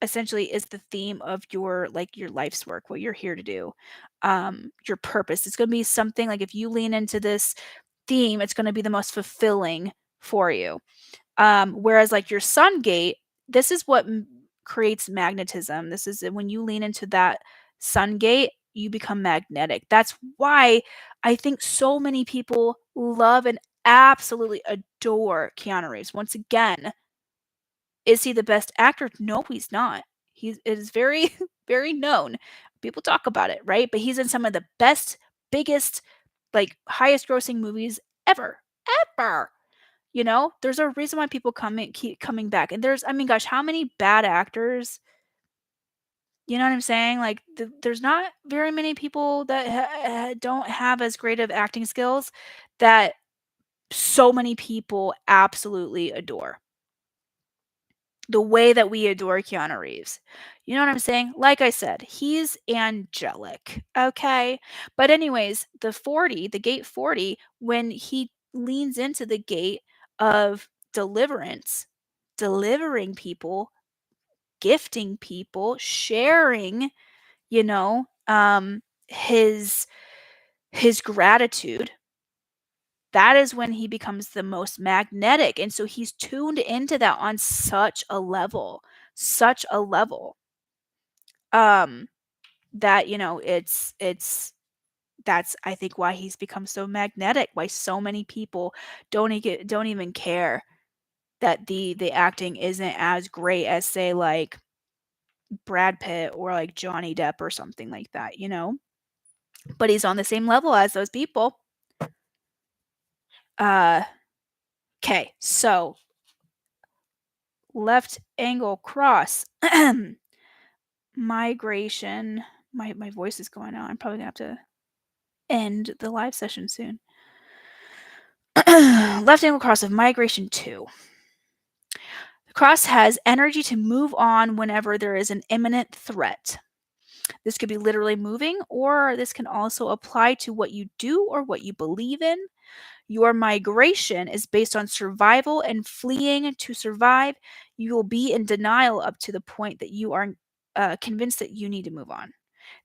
essentially is the theme of your life's work, what you're here to do, your purpose. It's going to be something like if you lean into this theme, it's going to be the most fulfilling for you. Whereas like your sun gate, this is what creates magnetism. This is when you lean into that sun gate, you become magnetic. That's why I think so many people love and absolutely adore Keanu Reeves. Once again, is he the best actor? No, he's not. It is very, very known. People talk about it, right? But he's in some of the best, biggest, like highest grossing movies ever. Ever. You know, there's a reason why people keep coming back. And there's, I mean, gosh, how many bad actors? You know what I'm saying? Like, there's not very many people that don't have as great of acting skills that so many people absolutely adore. The way that we adore Keanu Reeves. You know what I'm saying? Like I said, he's angelic. Okay. But, anyways, the gate 40, when he leans into the gate of deliverance, delivering people, gifting people, sharing, you know, his gratitude, that is when he becomes the most magnetic. And so he's tuned into that on such a level, um, that, you know, that's, I think, why he's become so magnetic, why so many people don't even care that the acting isn't as great as, say, like Brad Pitt or like Johnny Depp or something like that, you know? But he's on the same level as those people. Okay, so left angle cross. Migration. My voice is going out. I'm probably gonna have to end the live session soon. Left angle cross of migration 2. The cross has energy to move on whenever there is an imminent threat. This could be literally moving, or this can also apply to what you do or what you believe in. Your migration is based on survival and fleeing to survive. You will be in denial up to the point that you are convinced that you need to move on.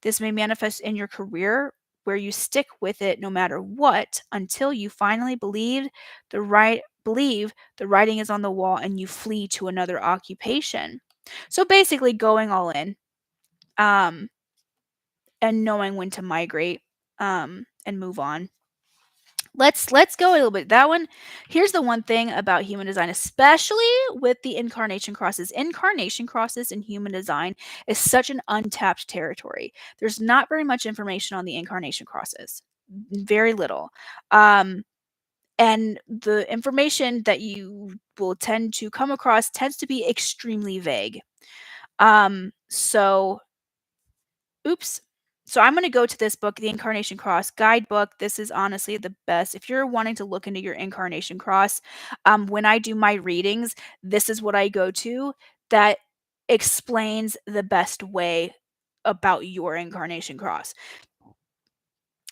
This may manifest in your career where you stick with it no matter what until you finally believe the writing is on the wall and you flee to another occupation. So basically going all in, um, and knowing when to migrate, and move on. Let's go a little bit. That one, here's the one thing about human design, especially with the incarnation crosses. Incarnation crosses in human design is such an untapped territory. There's not very much information on the incarnation crosses. Very little. And the information that you will tend to come across tends to be extremely vague. So oops. So I'm going to go to this book, The Incarnation Cross Guidebook. This is honestly the best. If you're wanting to look into your incarnation cross, when I do my readings, this is what I go to that explains the best way about your incarnation cross.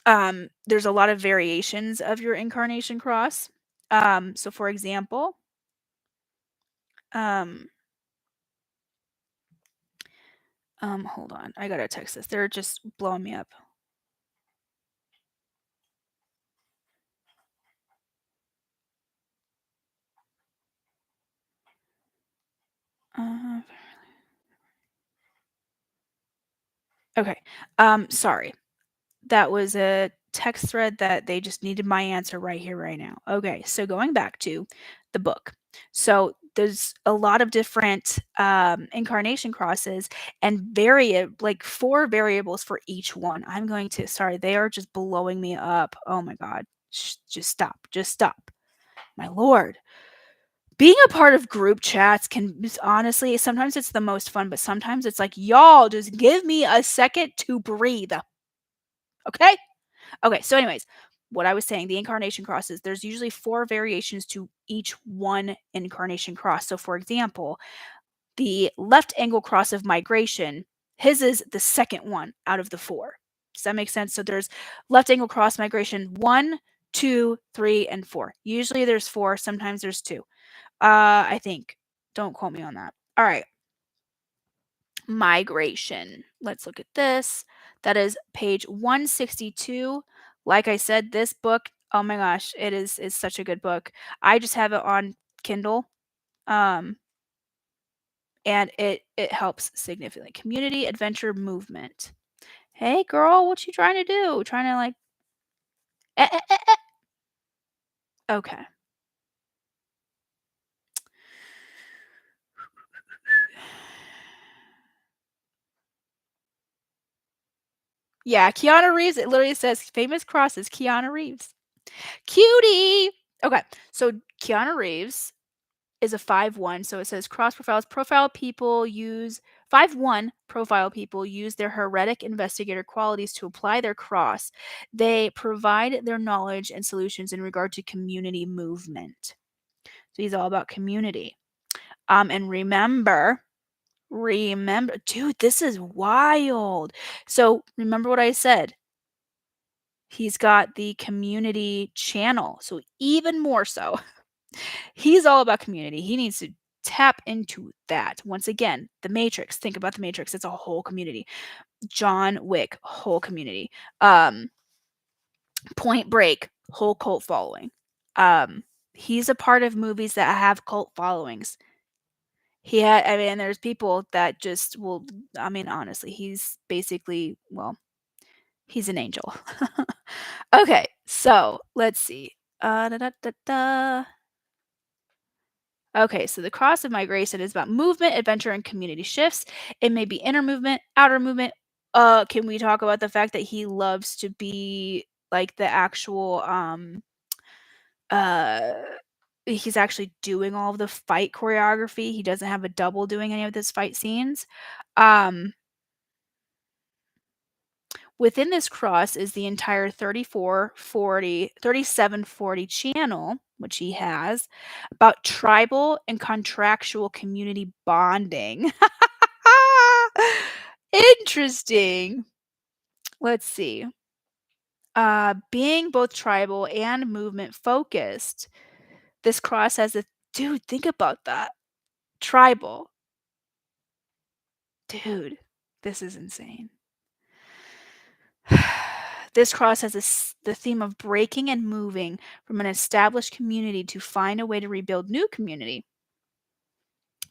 There's a lot of variations of your incarnation cross. So for example, hold on. I got to text this. They're just blowing me up. Okay. Sorry. That was a text thread that they just needed my answer right here, right now. Okay, so going back to the book. So there's a lot of different incarnation crosses and like 4 variables for each one. I'm going to, sorry, they are just blowing me up. Oh my God. Just stop. Just stop. My Lord. Being a part of group chats can honestly, sometimes it's the most fun, but sometimes it's like, y'all, just give me a second to breathe. Okay? Okay, so anyways, what I was saying, the incarnation crosses, there's usually 4 variations to each one incarnation cross. So, for example, the left angle cross of migration, his is the second one out of the 4. Does that make sense? So there's left angle cross migration 1, 2, 3, and 4. Usually there's 4, sometimes there's 2. I think. Don't quote me on that. All right. Migration. Let's look at this. That is page 162. Like I said, this book, oh my gosh, it is such a good book. I just have it on Kindle. And it helps significantly. Community, adventure, movement. Hey girl, what you trying to do? Trying to like eh, eh, eh, eh. Okay. Yeah, Keanu Reeves, it literally says famous crosses, Keanu Reeves. Cutie! Okay, so Keanu Reeves is a 5-1, so it says cross profiles. Profile people use 5-1 profile people use their heretic investigator qualities to apply their cross. They provide their knowledge and solutions in regard to community movement. So he's all about community. And remember, dude, this is wild. So remember what I said. He's got the community channel. So even more so, he's all about community. He needs to tap into that. Once again, the Matrix. Think about the Matrix. It's a whole community. John Wick, whole community. Point Break, whole cult following. He's a part of movies that have cult followings. I mean, there's people that just will, I mean, honestly, he's basically, well, he's an angel. Okay, so let's see. Da, da, da, da. Okay, so the cross of migration is about movement, adventure, and community shifts. It may be inner movement, outer movement. Can we talk about the fact that he loves to be like the actual uh he's actually doing all of the fight choreography. He doesn't have a double doing any of his fight scenes. Um Within this cross is the entire 3740 channel, which he has, about tribal and contractual community bonding. Interesting. Let's see. Being both tribal and movement focused, this cross has a dude, think about that. Tribal. Dude, this is insane. This cross has the theme of breaking and moving from an established community to find a way to rebuild new community.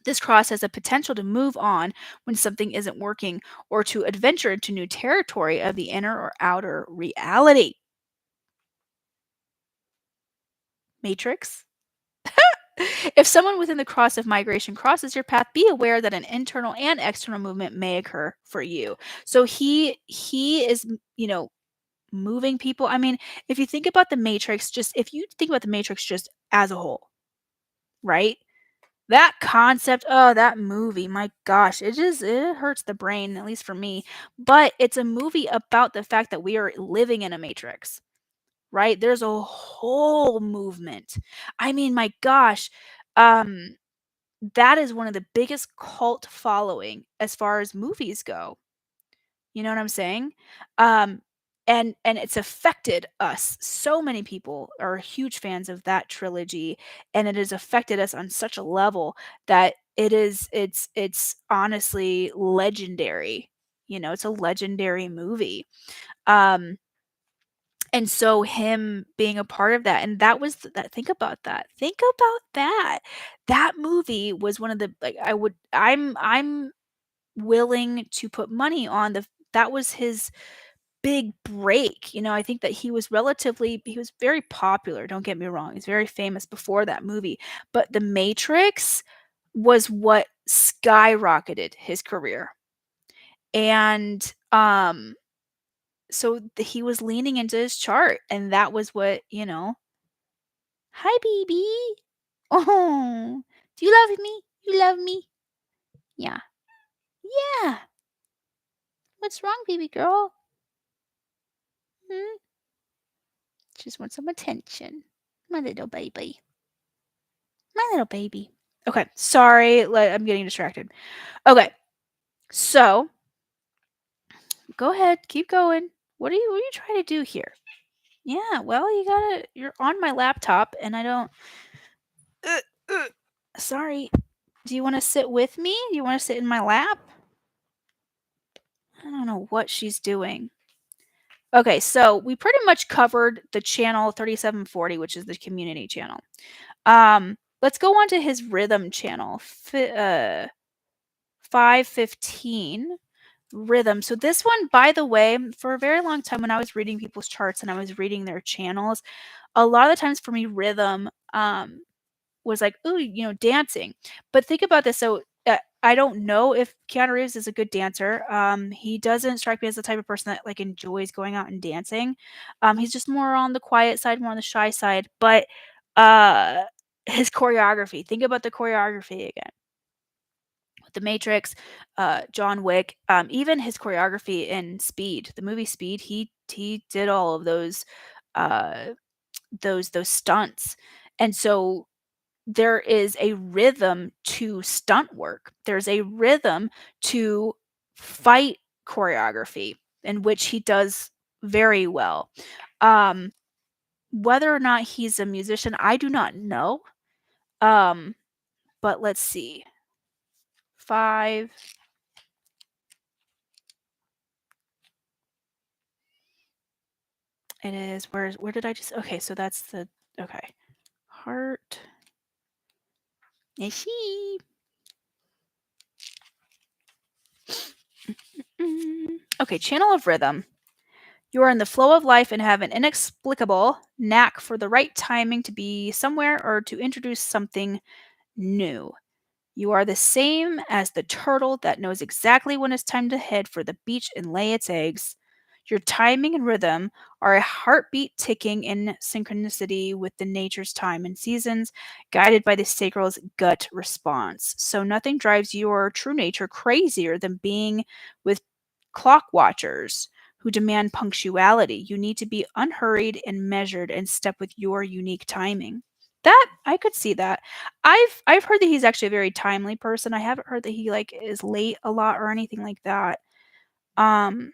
This cross has a potential to move on when something isn't working or to adventure into new territory of the inner or outer reality. Matrix? If someone within the cross of migration crosses your path, be aware that an internal and external movement may occur for you. So he is, moving people. I mean, if you think about the Matrix, if you think about the Matrix just as a whole, right? That concept, oh, that movie, my gosh, it hurts the brain, at least for me. But it's a movie about the fact that we are living in a matrix, right? There's a whole movement. I mean, my gosh, that is one of the biggest cult following as far as movies go. You know what I'm saying? Um, and it's affected us. So many people are huge fans of that trilogy, and it has affected us on such a level that it's honestly legendary. It's a legendary movie. Um, and so him being a part of that, and that was that. Think about that. Think about that. That movie was one of the like I'm willing to put money on that was his big break. I think that he was very popular, don't get me wrong. He's very famous before that movie, but The Matrix was what skyrocketed his career. And so he was leaning into his chart, and that was what, hi baby. Oh, do you love me? You love me? Yeah. Yeah. What's wrong, baby girl? Hmm? Just want some attention. My little baby. My little baby. Okay, sorry, I'm getting distracted. Okay, so go ahead, keep going. What are you trying to do here? Yeah, well, you're on my laptop, and I don't. Sorry. Do you want to sit with me? Do you want to sit in my lap? I don't know what she's doing. Okay, so we pretty much covered the channel 3740, which is the community channel. Let's go on to his rhythm channel, 515 rhythm. So this one, by the way, for a very long time when I was reading people's charts and I was reading their channels, a lot of the times for me, rhythm was like, ooh, dancing. But think about this. So I don't know if Keanu Reeves is a good dancer. He doesn't strike me as the type of person that like enjoys going out and dancing. He's just more on the quiet side, more on the shy side. But his choreography. Think about the choreography again. The Matrix, John Wick, even his choreography in Speed, the movie Speed. He did all of uh, those stunts, and so there is a rhythm to stunt work. There's a rhythm to fight choreography, in which he does very well. Whether or not he's a musician, I do not know. But let's see. 5. It is. Where did I just? Okay, so that's the. Okay. Heart. Is she? Okay, channel of rhythm. You are in the flow of life and have an inexplicable knack for the right timing to be somewhere or to introduce something new. You are the same as the turtle that knows exactly when it's time to head for the beach and lay its eggs. Your timing and rhythm are a heartbeat ticking in synchronicity with the nature's time and seasons, guided by the sacral's gut response. So nothing drives your true nature crazier than being with clock watchers who demand punctuality. You need to be unhurried and measured and step with your unique timing. That I could see that. I've heard that he's actually a very timely person. I haven't heard that he like is late a lot or anything like that. Um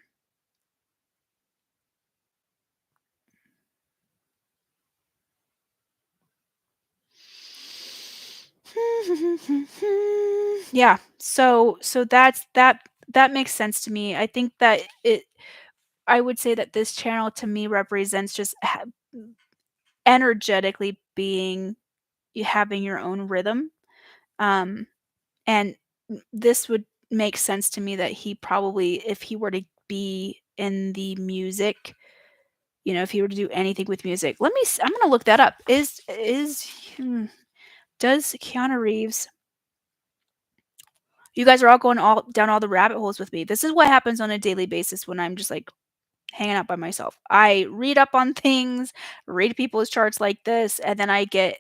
yeah. So that makes sense to me. I think that I would say that this channel to me represents just energetically being having your own rhythm. Um and this would make sense to me that he probably, if he were to be in the music, if he were to do anything with music. I'm gonna look that up. Does Keanu Reeves, you guys are all going all down all the rabbit holes with me. This is what happens on a daily basis when I'm just like hanging out by myself. I read up on things, read people's charts like this, and then I get,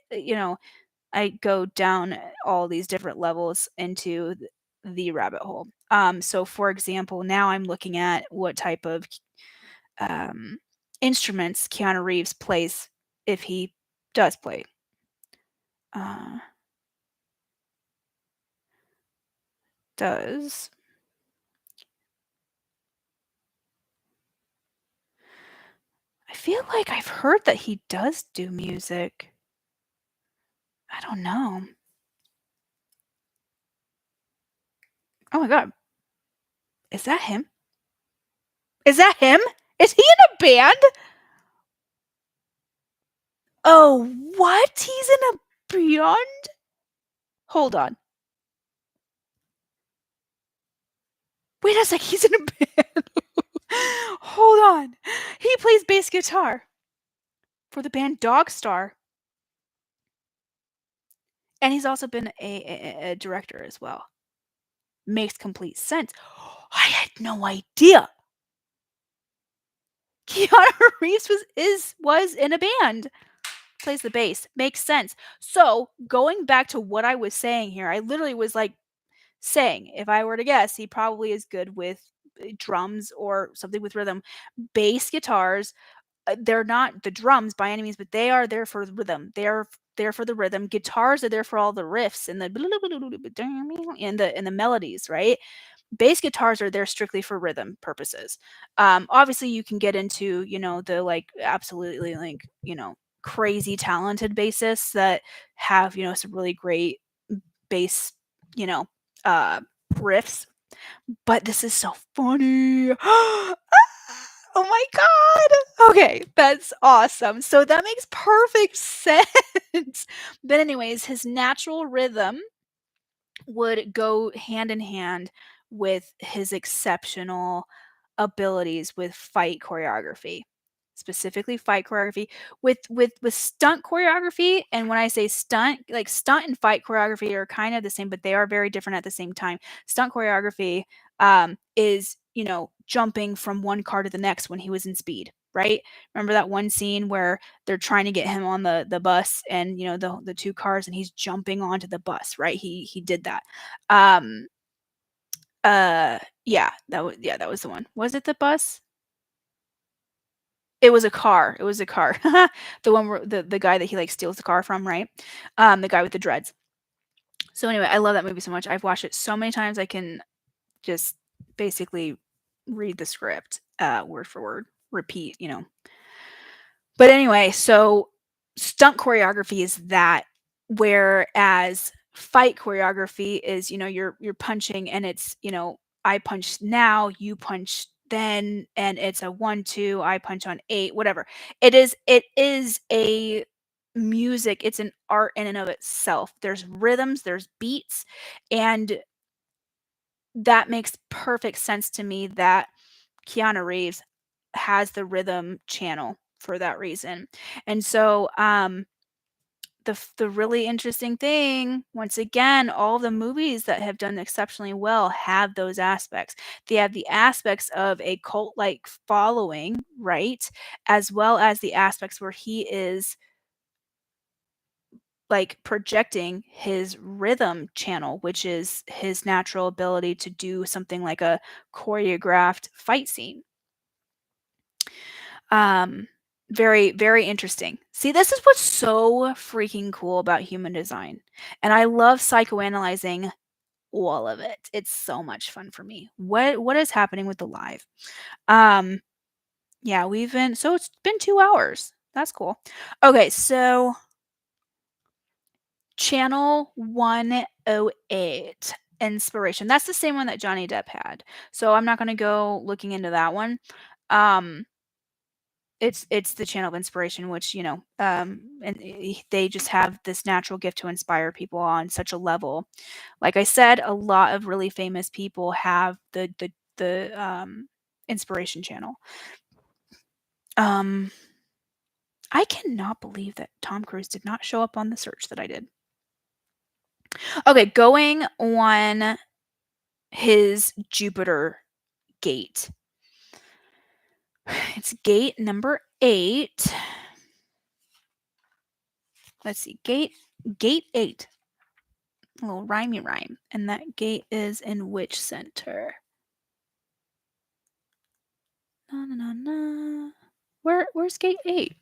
I go down all these different levels into the rabbit hole. So for example, now I'm looking at what type of instruments Keanu Reeves plays, if he does play. Uh, does I feel like I've heard that he does do music. I don't know. Oh my god. Is that him? Is that him? Is he in a band? Oh, what? He's in a band? Hold on. Wait a sec, he's in a band. Hold on. He plays bass guitar for the band Dogstar. And he's also been a director as well. Makes complete sense. I had no idea. Keanu Reeves was in a band. Plays the bass. Makes sense. So going back to what I was saying here, I literally was like saying, if I were to guess, he probably is good with drums or something with rhythm, bass guitars, they're not the drums by any means, but they are there for rhythm. They are there for the rhythm. Guitars are there for all the riffs and the and the melodies, right? Bass guitars are there strictly for rhythm purposes. Obviously, you can get into, the like absolutely like, crazy talented bassists that have, some really great bass, you know, uh, riffs. But this is so funny. Oh my god. Okay, that's awesome. So that makes perfect sense. But anyways, his natural rhythm would go hand in hand with his exceptional abilities with fight choreography, specifically fight choreography with stunt choreography. And when I say stunt, like stunt and fight choreography are kind of the same, but they are very different at the same time. Stunt choreography is, jumping from one car to the next when he was in Speed, right? Remember that one scene where they're trying to get him on the bus, and the two cars, and he's jumping onto the bus, right? He did that. Um yeah, that was the one. Was it the bus? It was a car. It was a car. The one where the guy that he like steals the car from, right? The guy with the dreads. So anyway, I love that movie so much. I've watched it so many times I can just basically read the script word for word, repeat, But anyway, so stunt choreography is that, whereas fight choreography is, you're punching, and it's, I punch now, you punch then, and it's a 1 2, I punch on 8, whatever. It is a music, it's an art in and of itself. There's rhythms, there's beats, and that makes perfect sense to me that Keanu Reeves has the rhythm channel for that reason. And so, the really interesting thing, once again, all the movies that have done exceptionally well have those aspects. They have the aspects of a cult-like following, right? As well as the aspects where he is like projecting his rhythm channel, which is his natural ability to do something like a choreographed fight scene. Um, very, very interesting. See, this is what's so freaking cool about human design. And I love psychoanalyzing all of it. It's so much fun for me. What is happening with the live? Um, yeah, so it's been 2 hours. That's cool. Okay, so channel 108, inspiration. That's the same one that Johnny Depp had. So I'm not gonna go looking into that one. Um, it's the channel of inspiration, which, and they just have this natural gift to inspire people on such a level. Like I said, a lot of really famous people have the inspiration channel. Um, I cannot believe that Tom Cruise did not show up on the search that I did. Okay, going on his Jupiter gate. It's gate number 8. Let's see, gate 8. A little rhymey rhyme. And that gate is in which center? Na na na na. Where's gate 8?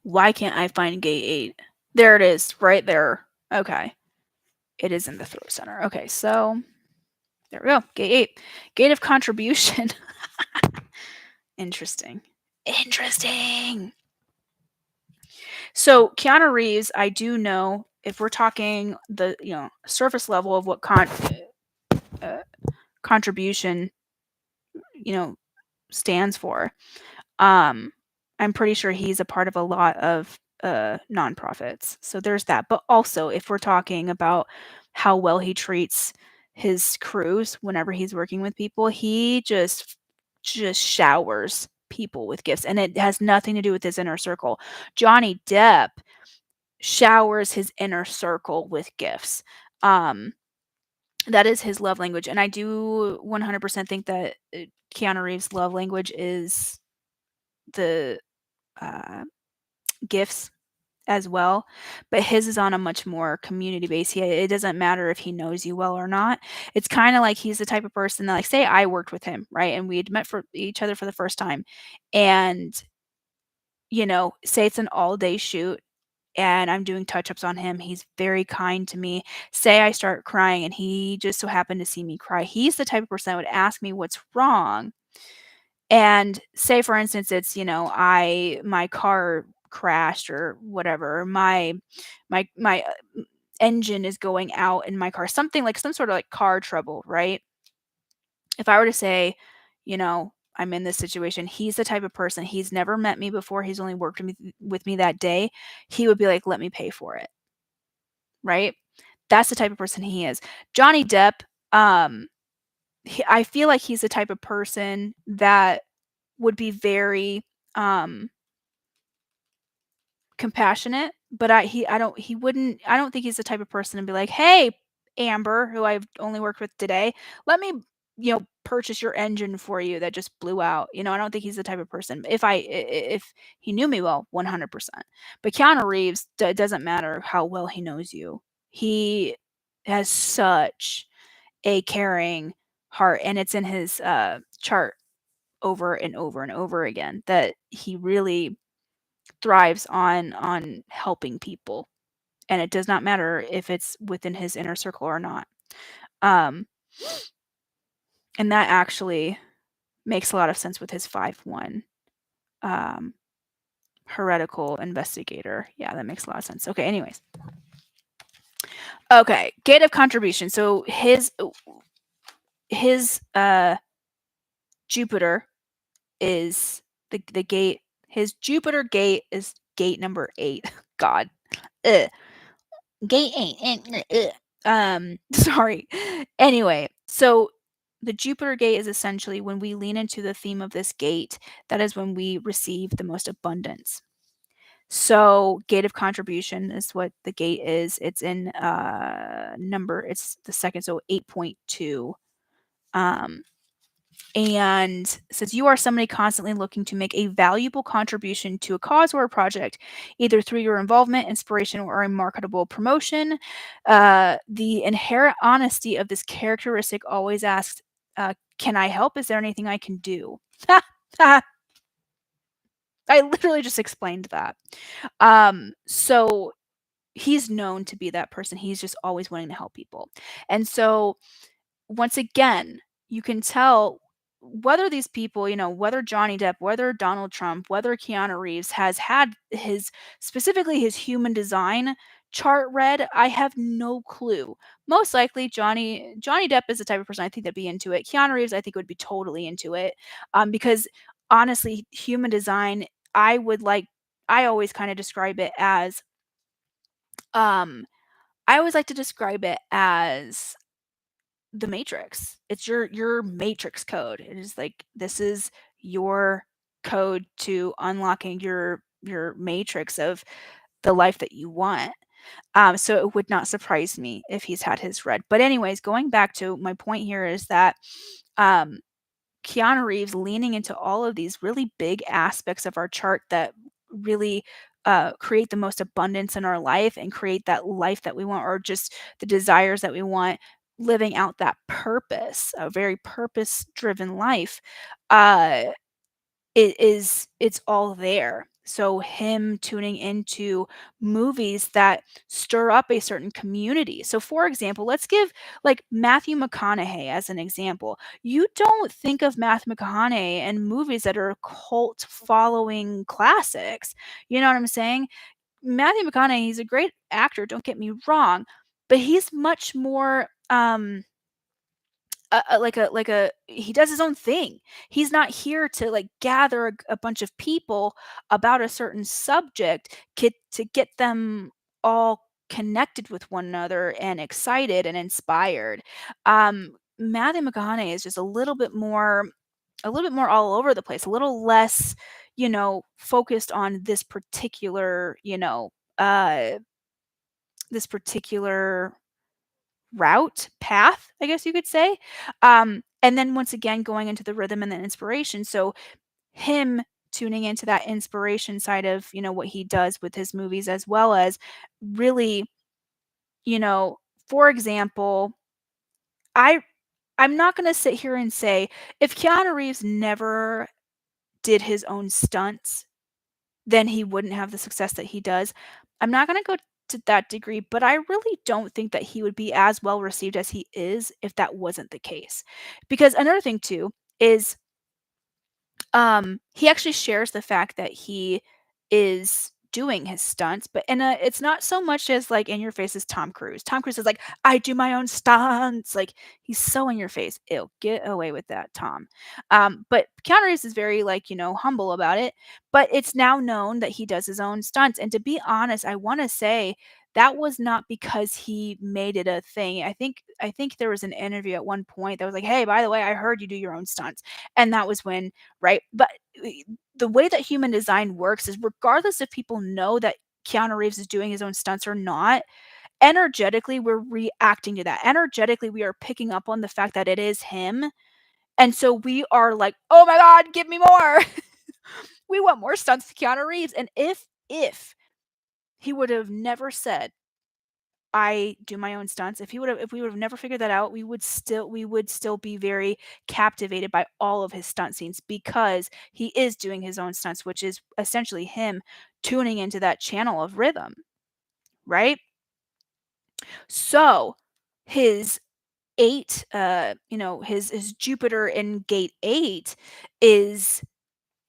Why can't I find gate 8? There it is, right there. Okay. It is in the throat center. Okay, so there we go. Gate 8. Gate of contribution. Interesting. Interesting. So Keanu Reeves, I do know, if we're talking the surface level of what contribution stands for, I'm pretty sure he's a part of a lot of nonprofits. So there's that. But also, if we're talking about how well he treats his crews whenever he's working with people, he just showers people with gifts, and it has nothing to do with his inner circle. Johnny Depp showers his inner circle with gifts. That is his love language, and I do 100% think that Keanu Reeves' love language is the gifts. as well, but his is on a much more community base. It doesn't matter if he knows you well or not. It's kind of like he's the type of person that, like, say I worked with him, right? And we had met for each other for the first time. And, say it's an all day shoot and I'm doing touch ups on him. He's very kind to me. Say I start crying and he just so happened to see me cry. He's the type of person that would ask me what's wrong. And say, for instance, it's, my car crashed or whatever, my engine is going out in my car, something like some sort of like car trouble, right? If I were to say, I'm in this situation, he's the type of person, he's never met me before, he's only worked with me that day, he would be like, "Let me pay for it." Right? That's the type of person he is. Johnny Depp, um, I feel like he's the type of person that would be very, um compassionate, but I don't think he's the type of person to be like, "Hey, Amber, who I've only worked with today, let me, purchase your engine for you that just blew out." I don't think he's the type of person. If he knew me well, 100%. But Keanu Reeves, it doesn't matter how well he knows you. He has such a caring heart, and it's in his chart over and over and over again that he really thrives on helping people, and it does not matter if it's within his inner circle or not. Um, and that actually makes a lot of sense with his 5-1 um, heretical investigator. Yeah, that makes a lot of sense. Okay, anyways. Okay, gate of contribution. So his Jupiter is the gate. His Jupiter gate is gate number 8. God. Ugh. Gate 8. Sorry. Anyway, so the Jupiter gate is essentially when we lean into the theme of this gate, that is when we receive the most abundance. So, gate of contribution is what the gate is. It's in it's the second, so 8.2. Um, and says you are somebody constantly looking to make a valuable contribution to a cause or a project, either through your involvement, inspiration, or a marketable promotion. The inherent honesty of this characteristic always asks, can I help? Is there anything I can do? I literally just explained that. So he's known to be that person. He's just always wanting to help people. And so once again, you can tell whether these people, whether Johnny Depp, whether Donald Trump, whether Keanu Reeves has had specifically his human design chart read, I have no clue. Most likely Johnny Depp is the type of person I think that'd be into it. Keanu Reeves, I think, would be totally into it. Because honestly, human design, I always kind of describe it as, um, I always like to describe it as the matrix. It's your matrix code. It is like, this is your code to unlocking your matrix of the life that you want. So it would not surprise me if he's had his read. But anyways, going back to my point here is that um Keanu Reeves leaning into all of these really big aspects of our chart that really create the most abundance in our life and create that life that we want, or just the desires that we want, living out that purpose, a very purpose driven life. Uh, it's all there. So him tuning into movies that stir up a certain community. So for example, let's give like Matthew McConaughey as an example. You don't think of Matthew McConaughey and movies that are cult following classics. You know what I'm saying? Matthew McConaughey, he's a great actor, don't get me wrong, but he's much more like a he does his own thing. He's not here to like gather a bunch of people about a certain subject to get them all connected with one another and excited and inspired. Matthew McConaughey is just a little bit more all over the place, a little less, focused on uh this particular path, I guess you could say. And then once again, going into the rhythm and the inspiration. So him tuning into that inspiration side of, what he does with his movies, as well as really, for example, I I'm not gonna sit here and say if Keanu Reeves never did his own stunts, then he wouldn't have the success that he does. I'm not gonna go to that degree, but I really don't think that he would be as well received as he is if that wasn't the case. Because another thing too is he actually shares the fact that he is doing his stunts, but it's not so much as like in your face as Tom Cruise. Tom Cruise is like, I do my own stunts. Like he's so in your face. Ew, get away with that, Tom. But Keanu Reeves is very like, humble about it. But it's now known that he does his own stunts. And to be honest, I want to say that was not because he made it a thing. I think there was an interview at one point that was like, hey, by the way, I heard you do your own stunts. And that was when, right? But the way that human design works is regardless if people know that Keanu Reeves is doing his own stunts or not, energetically we're reacting to that. Energetically we are picking up on the fact that it is him. And so we are like, "Oh my god, give me more." We want more stunts to Keanu Reeves. And if he would have never said, I do my own stunts. If we would have never figured that out, we would still be very captivated by all of his stunt scenes because he is doing his own stunts, which is essentially him tuning into that channel of rhythm, right? So his eight, his Jupiter in gate 8 is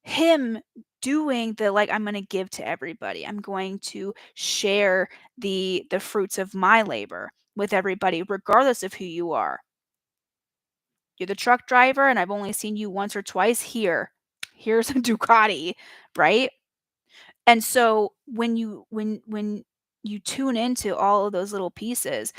him doing the like I'm going to give to everybody. I'm going to share the fruits of my labor with everybody regardless of who you are. You're the truck driver and I've only seen you once or twice here. Here's a Ducati, right? And so when you tune into all of those little pieces,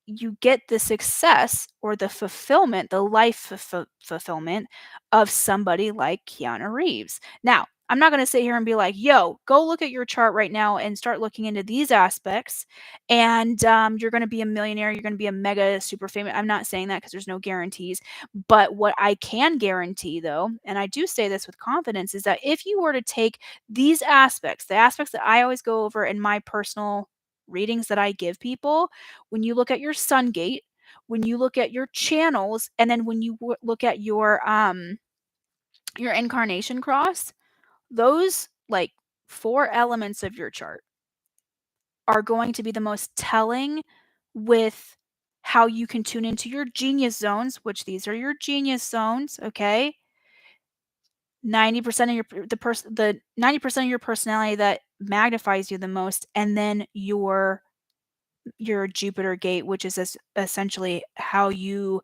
you get the success or the fulfillment, the life fulfillment of somebody like Keanu Reeves. Now, I'm not going to sit here and be like, yo, go look at your chart right now and start looking into these aspects. And you're going to be a millionaire. You're going to be a mega super famous. I'm not saying that because there's no guarantees. But what I can guarantee, though, and I do say this with confidence, is that if you were to take these aspects, the aspects that I always go over in my personal readings that I give people, when you look at your sun gate, when you look at your channels, and then when you look at your incarnation cross, those like 4 elements of your chart are going to be the most telling with how you can tune into your genius zones, which these are your genius zones, okay? 90% of the 90% of your personality that magnifies you the most, and then your Jupiter gate, which is essentially how you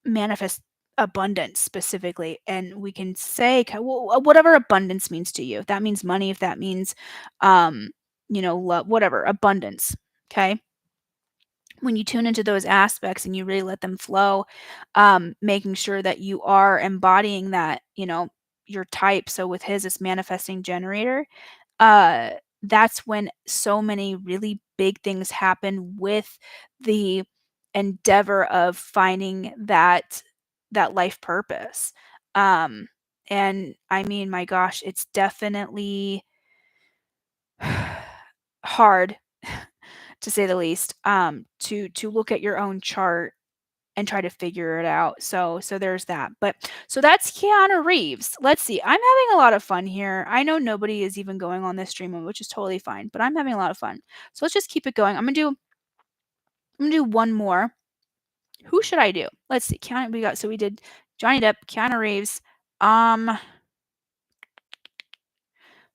manifest abundance specifically. And we can say whatever abundance means to you. If that means money, if that means, love, whatever, abundance. Okay. When you tune into those aspects and you really let them flow, making sure that you are embodying that, your type. So with his, it's manifesting generator. uh, that's when so many really big things happen with the endeavor of finding that life purpose. Um, and I mean, my gosh, it's definitely hard to say the least, to look at your own chart and try to figure it out. So there's that. But so that's Keanu Reeves. Let's see. I'm having a lot of fun here. I know nobody is even going on this stream, which is totally fine, but I'm having a lot of fun. So let's just keep it going. I'm gonna do one more. Who should I do? Let's see. We did Johnny Depp, Keanu Reeves. Um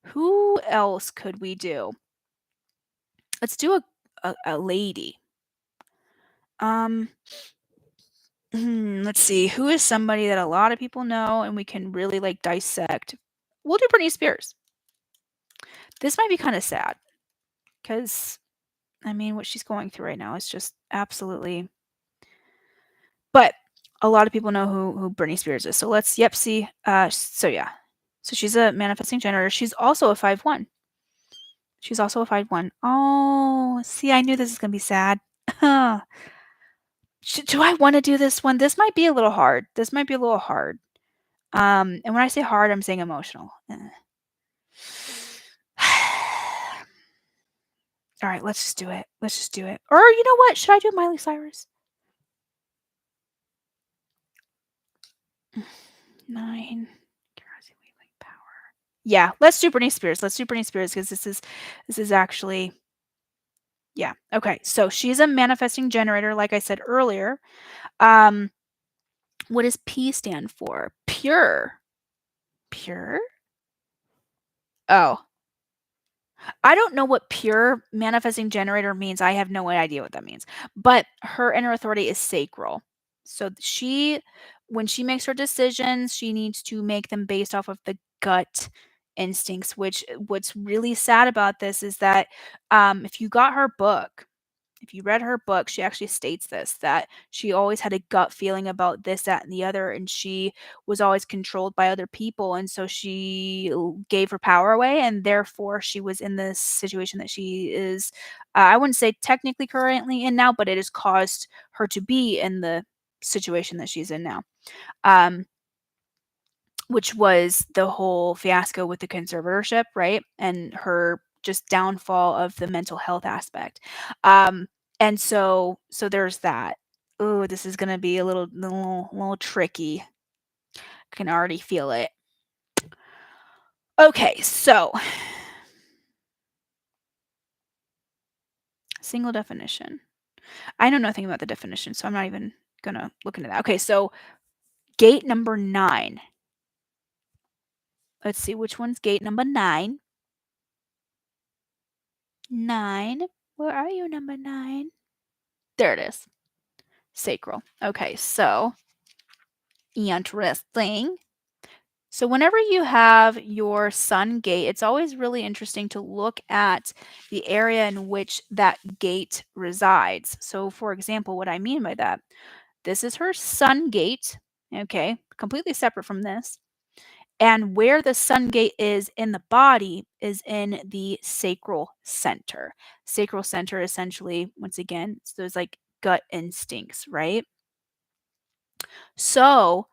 who else could we do? Let's do a lady. Um let's see. Who is somebody that a lot of people know and we can really like dissect? We'll do Britney Spears. This might be kind of sad because, I mean, what she's going through right now is just absolutely. But a lot of people know who Britney Spears is. So let's, yep, see. So yeah. So she's a manifesting generator. She's also a 5-1. She's also a 5-1. Oh, see, I knew this is going to be sad. Do I want to do this one? This might be a little hard. And when I say hard, I'm saying emotional. All right, let's just do it. Let's just do it. Or you know what? Should I do Miley Cyrus? 9. Power. Yeah, let's do Britney Spears. Let's do Britney Spears because this is actually yeah. Okay, so she's a manifesting generator, like I said earlier. Um, what does P stand for? Pure. Pure? Oh, I don't know what pure manifesting generator means. I have no idea what that means. But her inner authority is sacral. So when she makes her decisions, she needs to make them based off of the gut instincts, which what's really sad about this is that if you got her book, if you read her book, she actually states this that she always had a gut feeling about this, that, and the other, and she was always controlled by other people. And so she gave her power away, and therefore she was in this situation that she is. I wouldn't say technically currently in now, but it has caused her to be in the situation that she's in now. Um, which was the whole fiasco with the conservatorship, right? And her just downfall of the mental health aspect. Um, and so there's that. Oh, this is gonna be a little tricky. I can already feel it. Okay, so single definition. I know nothing about the definition, so I'm not even gonna look into that. Okay, so gate number 9. Let's see which one's gate number 9. 9. Where are you, number 9? There it is. Sacral. Okay, so interesting. So whenever you have your sun gate, it's always really interesting to look at the area in which that gate resides. So for example, what I mean by that, this is her sun gate, okay, completely separate from this. And where the sun gate is in the body is in the sacral center. Sacral center essentially, once again, it's those like gut instincts, right? So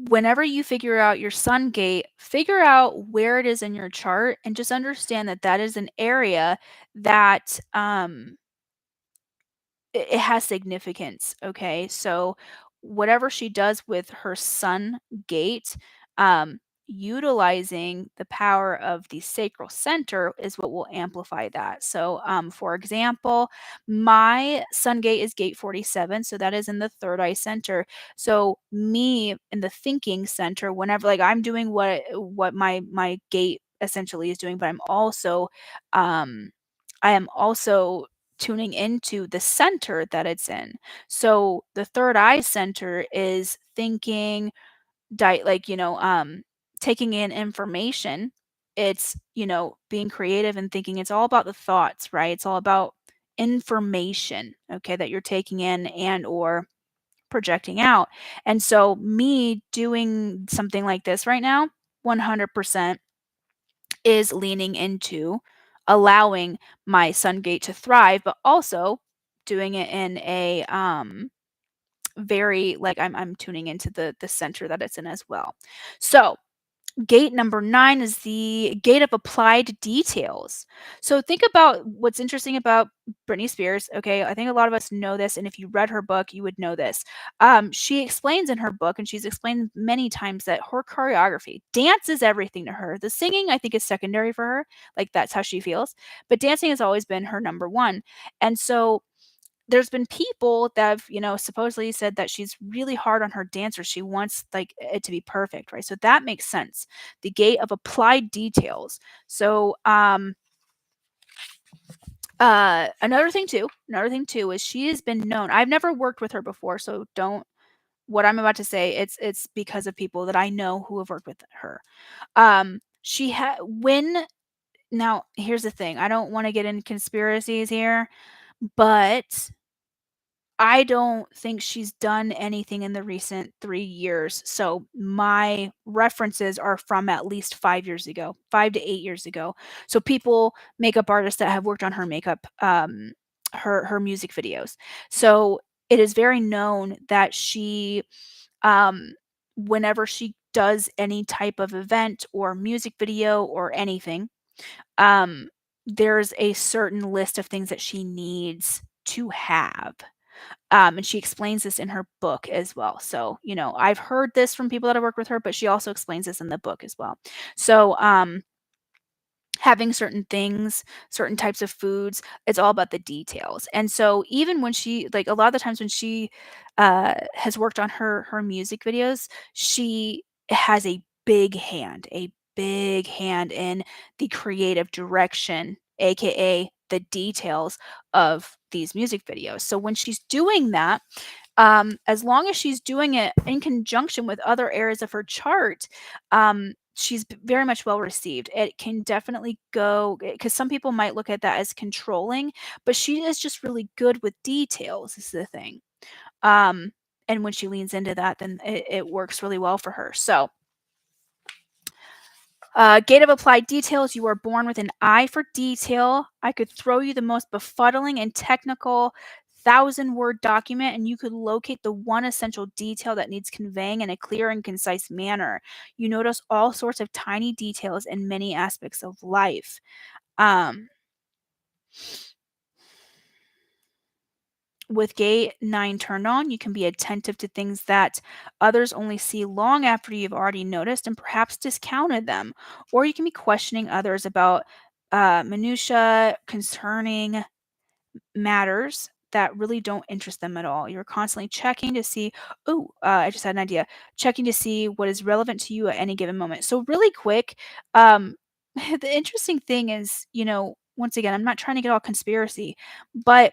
whenever you figure out your sun gate, figure out where it is in your chart and just understand that that is an area that it has significance, okay? So whatever she does with her sun gate, utilizing the power of the sacral center is what will amplify that. So, for example, my sun gate is gate 47, so that is in the third eye center. So me in the thinking center, whenever like I'm doing what my gate essentially is doing, but um I am also tuning into the center that it's in. So the third eye center is thinking, like, taking in information. It's, being creative and thinking. It's all about the thoughts, right? It's all about information, okay, that you're taking in and or projecting out. And so me doing something like this right now, 100% is leaning into allowing my sun gate to thrive, but also doing it in a very like I'm tuning into the center that it's in as well. So gate number 9 is the gate of applied details. So think about what's interesting about Britney Spears. Okay, I think a lot of us know this, and if you read her book, you would know this. She explains in her book, and she's explained many times that her choreography, dance is everything to her. The singing, I think, is secondary for her. Like that's how she feels. But dancing has always been her number one. And so there's been people that have, supposedly said that she's really hard on her dancers. She wants like it to be perfect, right? So that makes sense. The gate of applied details. So another thing too is she has been known. I've never worked with her before, so don't what I'm about to say, it's because of people that I know who have worked with her. She had when now here's the thing. I don't want to get into conspiracies here, but I don't think she's done anything in the recent 3 years, so my references are from at least 5 years ago, 5 to 8 years ago. So people makeup artists that have worked on her makeup, her music videos. So it is very known that she, um, whenever she does any type of event or music video or anything, um, there's a certain list of things that she needs to have. And she explains this in her book as well. So, I've heard this from people that have worked with her, but she also explains this in the book as well. So, having certain things, certain types of foods, it's all about the details. And so even when she like a lot of the times when she has worked on her music videos, she has a big hand in the creative direction, aka the details of these music videos. So when she's doing that, as long as she's doing it in conjunction with other areas of her chart, she's very much well received. It can definitely go because some people might look at that as controlling, but she is just really good with details, is the thing. Um, and when she leans into that, then it works really well for her. So, gate of applied details. You are born with an eye for detail. I could throw you the most befuddling and technical 1,000-word document, and you could locate the one essential detail that needs conveying in a clear and concise manner. You notice all sorts of tiny details in many aspects of life. Um, with gate 9 turned on, you can be attentive to things that others only see long after you've already noticed and perhaps discounted them. Or you can be questioning others about minutia concerning matters that really don't interest them at all. You're constantly checking to see, oh, I just had an idea, checking to see what is relevant to you at any given moment. So, really quick, the interesting thing is, once again, I'm not trying to get all conspiracy, but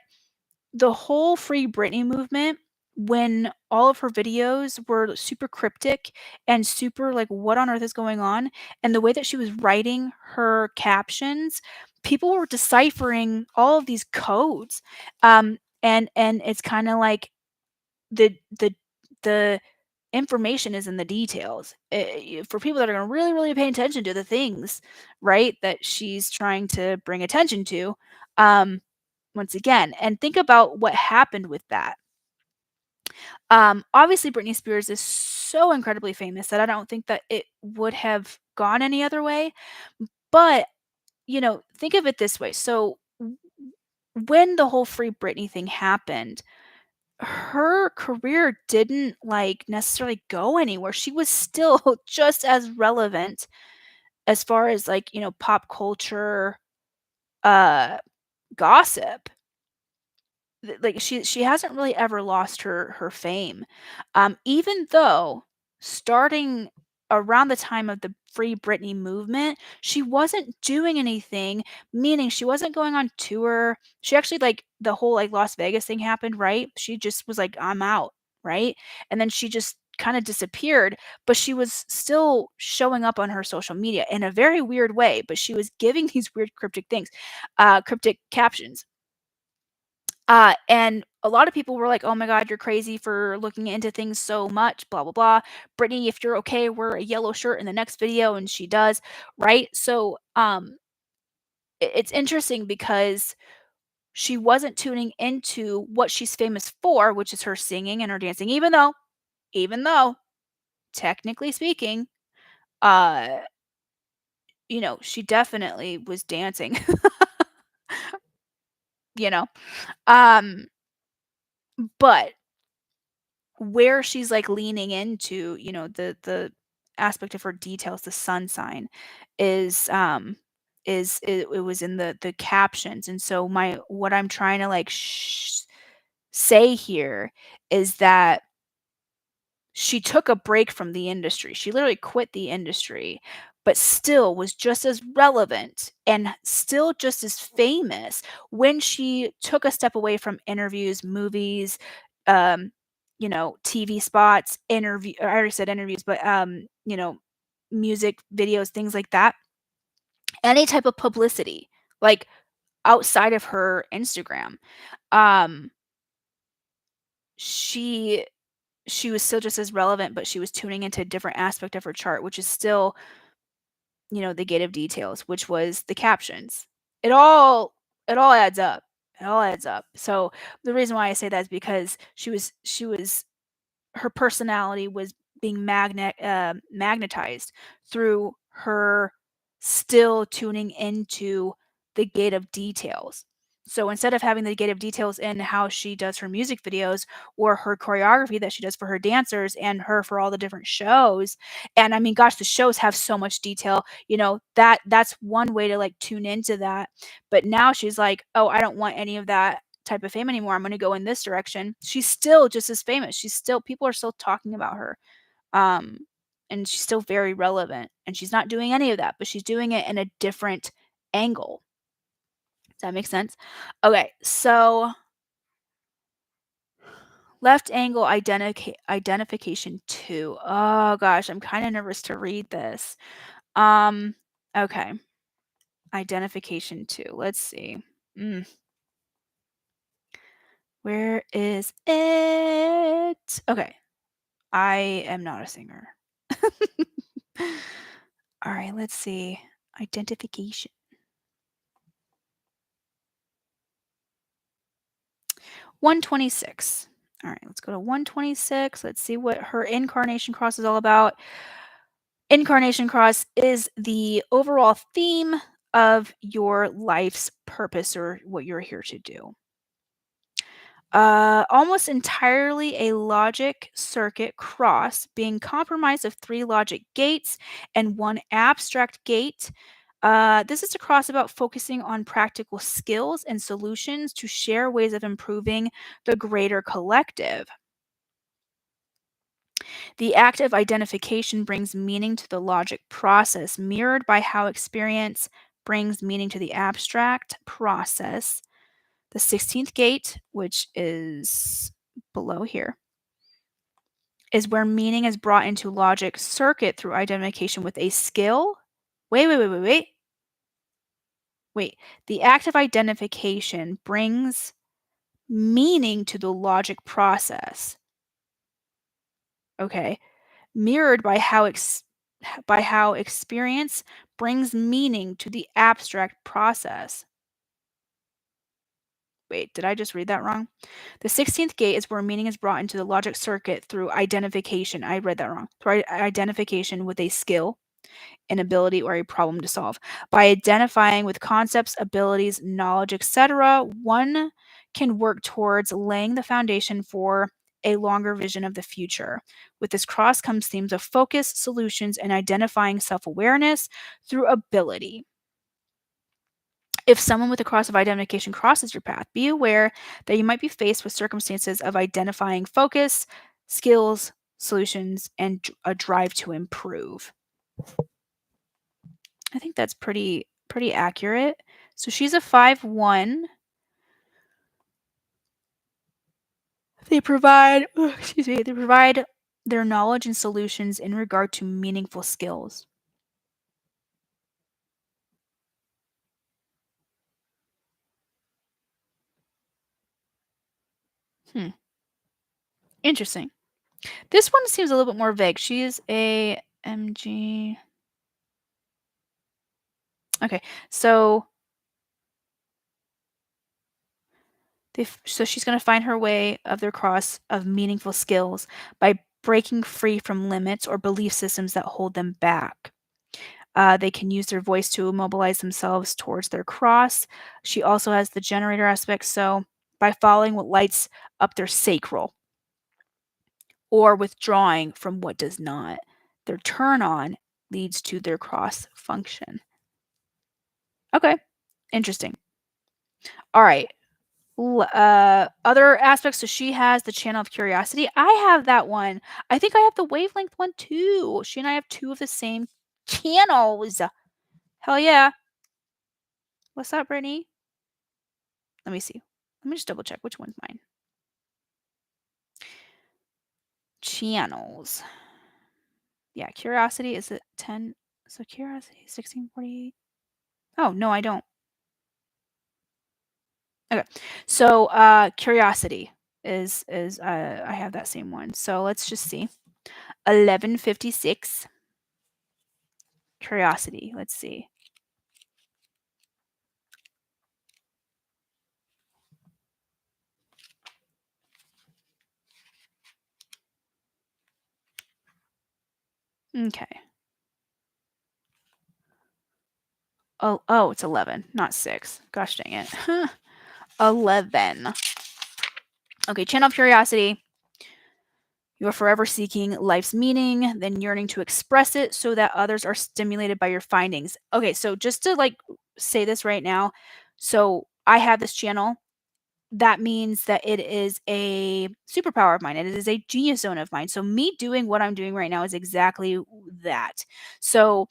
the whole Free Britney movement, when all of her videos were super cryptic and super like, what on earth is going on? And the way that she was writing her captions, people were deciphering all of these codes. And it's kind of like the information is in the details. For people that are going to really, really pay attention to the things, right, that she's trying to bring attention to. Um, once again, and think about what happened with that. Obviously, Britney Spears is so incredibly famous that I don't think that it would have gone any other way. But, think of it this way. So, when the whole Free Britney thing happened, her career didn't like necessarily go anywhere. She was still just as relevant as far as like, pop culture uh gossip. Like she hasn't really ever lost her fame. Even though starting around the time of the Free Britney movement, she wasn't doing anything, meaning she wasn't going on tour. She actually like the whole like Las Vegas thing happened, right? She just was like, I'm out, right? And then she just kind of disappeared, but she was still showing up on her social media in a very weird way, but she was giving these weird cryptic things, cryptic captions. And a lot of people were like, "Oh my god, you're crazy for looking into things so much, blah blah blah. Brittany, if you're okay, wear a yellow shirt in the next video," and she does, right? So, it's interesting because she wasn't tuning into what she's famous for, which is her singing and her dancing, even though, technically speaking, uh, she definitely was dancing, you know? Um, but where she's, like, leaning into, the aspect of her details, the sun sign is, it was in the captions, and so my what I'm trying to, like, say here is that she took a break from the industry. She literally quit the industry, but still was just as relevant and still just as famous when she took a step away from interviews, movies, um, TV spots, I already said interviews, but music videos, things like that. Any type of publicity, like outside of her Instagram. Um, she she was still just as relevant, but she was tuning into a different aspect of her chart, which is still, the gate of details, which was the captions. It all it all adds up. It all adds up. So the reason why I say that is because she was her personality was being magnetized through her still tuning into the gate of details. So instead of having the gate of details in how she does her music videos or her choreography that she does for her dancers and her for all the different shows, and I mean, gosh, the shows have so much detail, that's one way to like tune into that. But now she's like, oh, I don't want any of that type of fame anymore. I'm going to go in this direction. She's still just as famous. People are still talking about her. Um, and she's still very relevant. And she's not doing any of that, but she's doing it in a different angle. Does that make sense? Okay, so left angle identification 2. Oh gosh, I'm kind of nervous to read this. Okay. Identification 2. Let's see. Where is it? Okay. I am not a singer. All right, let's see. Identification. 126. All right, let's go to 126. Let's see what her Incarnation Cross is all about. Incarnation Cross is the overall theme of your life's purpose or what you're here to do. Almost entirely a logic circuit cross, being comprised of 3 logic gates and 1 abstract gate. This is a cross about focusing on practical skills and solutions to share ways of improving the greater collective. The act of identification brings meaning to the logic process, mirrored by how experience brings meaning to the abstract process. The 16th gate, which is below here, is where meaning is brought into logic circuit through identification with a skill. Wait. The act of identification brings meaning to the logic process. Okay. Mirrored by how experience brings meaning to the abstract process. Wait, did I just read that wrong? The 16th gate is where meaning is brought into the logic circuit through identification. I read that wrong. Through identification with a skill, an ability, or a problem to solve. By identifying with concepts, abilities, knowledge, etc., one can work towards laying the foundation for a longer vision of the future. With this cross comes themes of focus, solutions, and identifying self-awareness through ability. If someone with a cross of identification crosses your path, be aware that you might be faced with circumstances of identifying focus, skills, solutions, and a drive to improve. I think that's pretty accurate. So she's a 5-1. They provide their knowledge and solutions in regard to meaningful skills. Interesting. This one seems a little bit more vague. She is a MG. Okay, so she's going to find her way of their cross of meaningful skills by breaking free from limits or belief systems that hold them back. They can use their voice to immobilize themselves towards their cross. She also has the generator aspect, so by following what lights up their sacral or withdrawing from what does not. Their turn on leads to their cross function. Okay, interesting. All right. Other aspects. So she has the channel of curiosity. I have that one. I think I have the wavelength one too. She and I have 2 of the same channels. Hell yeah. What's up, Brittany? Let me see. Let me just double check which one's mine. Channels. Yeah, curiosity is at 10. So curiosity 1648. Oh, no, I don't. Okay. So curiosity is I have that same one. So let's just see. 1156. Curiosity. Let's see. Okay. Oh, it's 11, not 6. Gosh dang it. 11. Okay, channel of curiosity. You are forever seeking life's meaning, then yearning to express it so that others are stimulated by your findings. Okay, so just to like say this right now. So I have this channel. That means that it is a superpower of mine. It is a genius zone of mine. So me doing what I'm doing right now is exactly that. So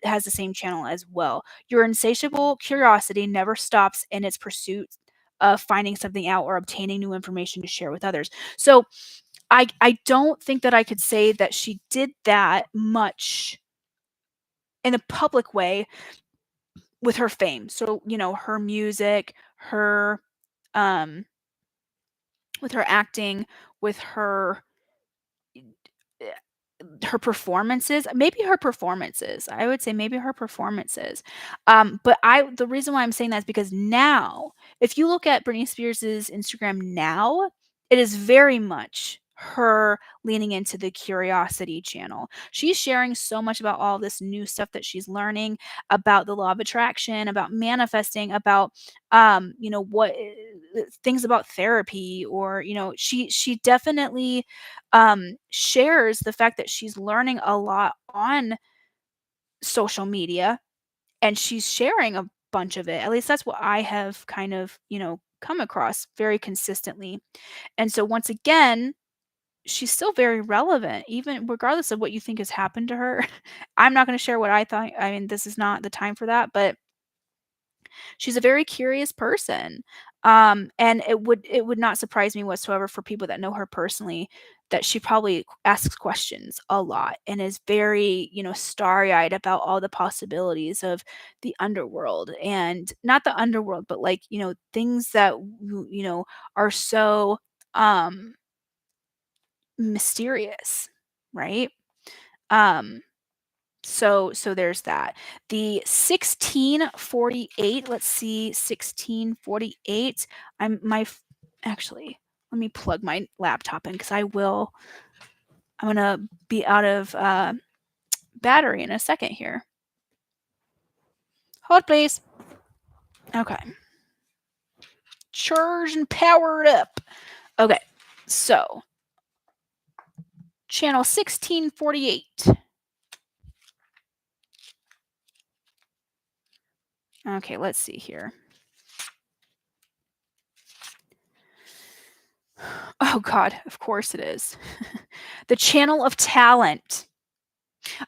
has the same channel as well. Your insatiable curiosity never stops in its pursuit of finding something out or obtaining new information to share with others. So I don't think that I could say that she did that much in a public way with her fame. So, her music, her um with her acting, with her performances, maybe her performances. I would say maybe her performances. But the reason why I'm saying that is because now, if you look at Britney Spears's Instagram now, it is very much her leaning into the curiosity channel. She's sharing so much about all this new stuff that she's learning about the law of attraction, about manifesting, about what things about therapy, or she definitely shares the fact that she's learning a lot on social media, and she's sharing a bunch of it. At least that's what I have kind of, come across very consistently. And so once again, she's still very relevant, even regardless of what you think has happened to her. I'm not going to share what I thought. I mean, this is not the time for that, but she's a very curious person. And it would not surprise me whatsoever for people that know her personally that she probably asks questions a lot and is very, starry-eyed about all the possibilities of the underworld, and not the underworld, but like, things that are so mysterious, right? Um so there's that. The 1648, let's see, 1648. Actually, let me plug my laptop in because I'm gonna be out of battery in a second here. Hold please. Okay. Charged and powered up. Okay. So, channel 1648. Okay, let's see here. Oh God, of course it is. The channel of talent.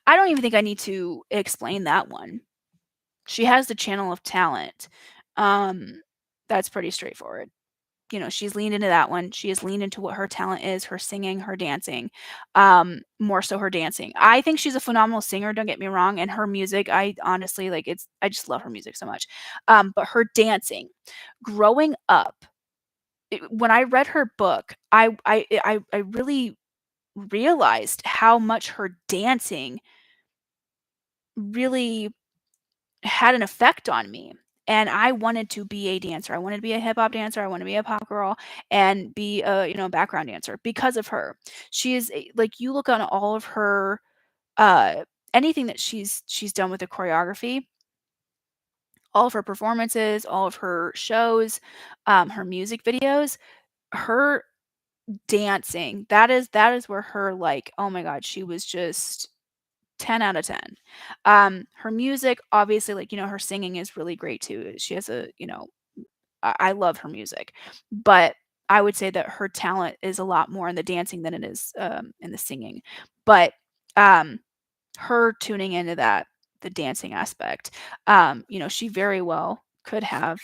I don't even think I need to explain that one. She has the channel of talent. Um, that's pretty straightforward. She's leaned into that one. She has leaned into what her talent is, her singing, her dancing, more so her dancing. I think she's a phenomenal singer, don't get me wrong, and her music, I honestly, like, I just love her music so much. But her dancing, growing up, when I read her book, I really realized how much her dancing really had an effect on me. And I wanted to be a dancer. I wanted to be a hip hop dancer. I want to be a pop girl and be a, background dancer because of her. She is like, you look on all of her uh anything that she's done with the choreography, all of her performances, all of her shows, her music videos, her dancing, that is where her, like, oh my god, she was just 10 out of 10. Her music, obviously, like, her singing is really great too. She has I love her music, but I would say that her talent is a lot more in the dancing than it is in the singing. But um, her tuning into the dancing aspect, she very well could have,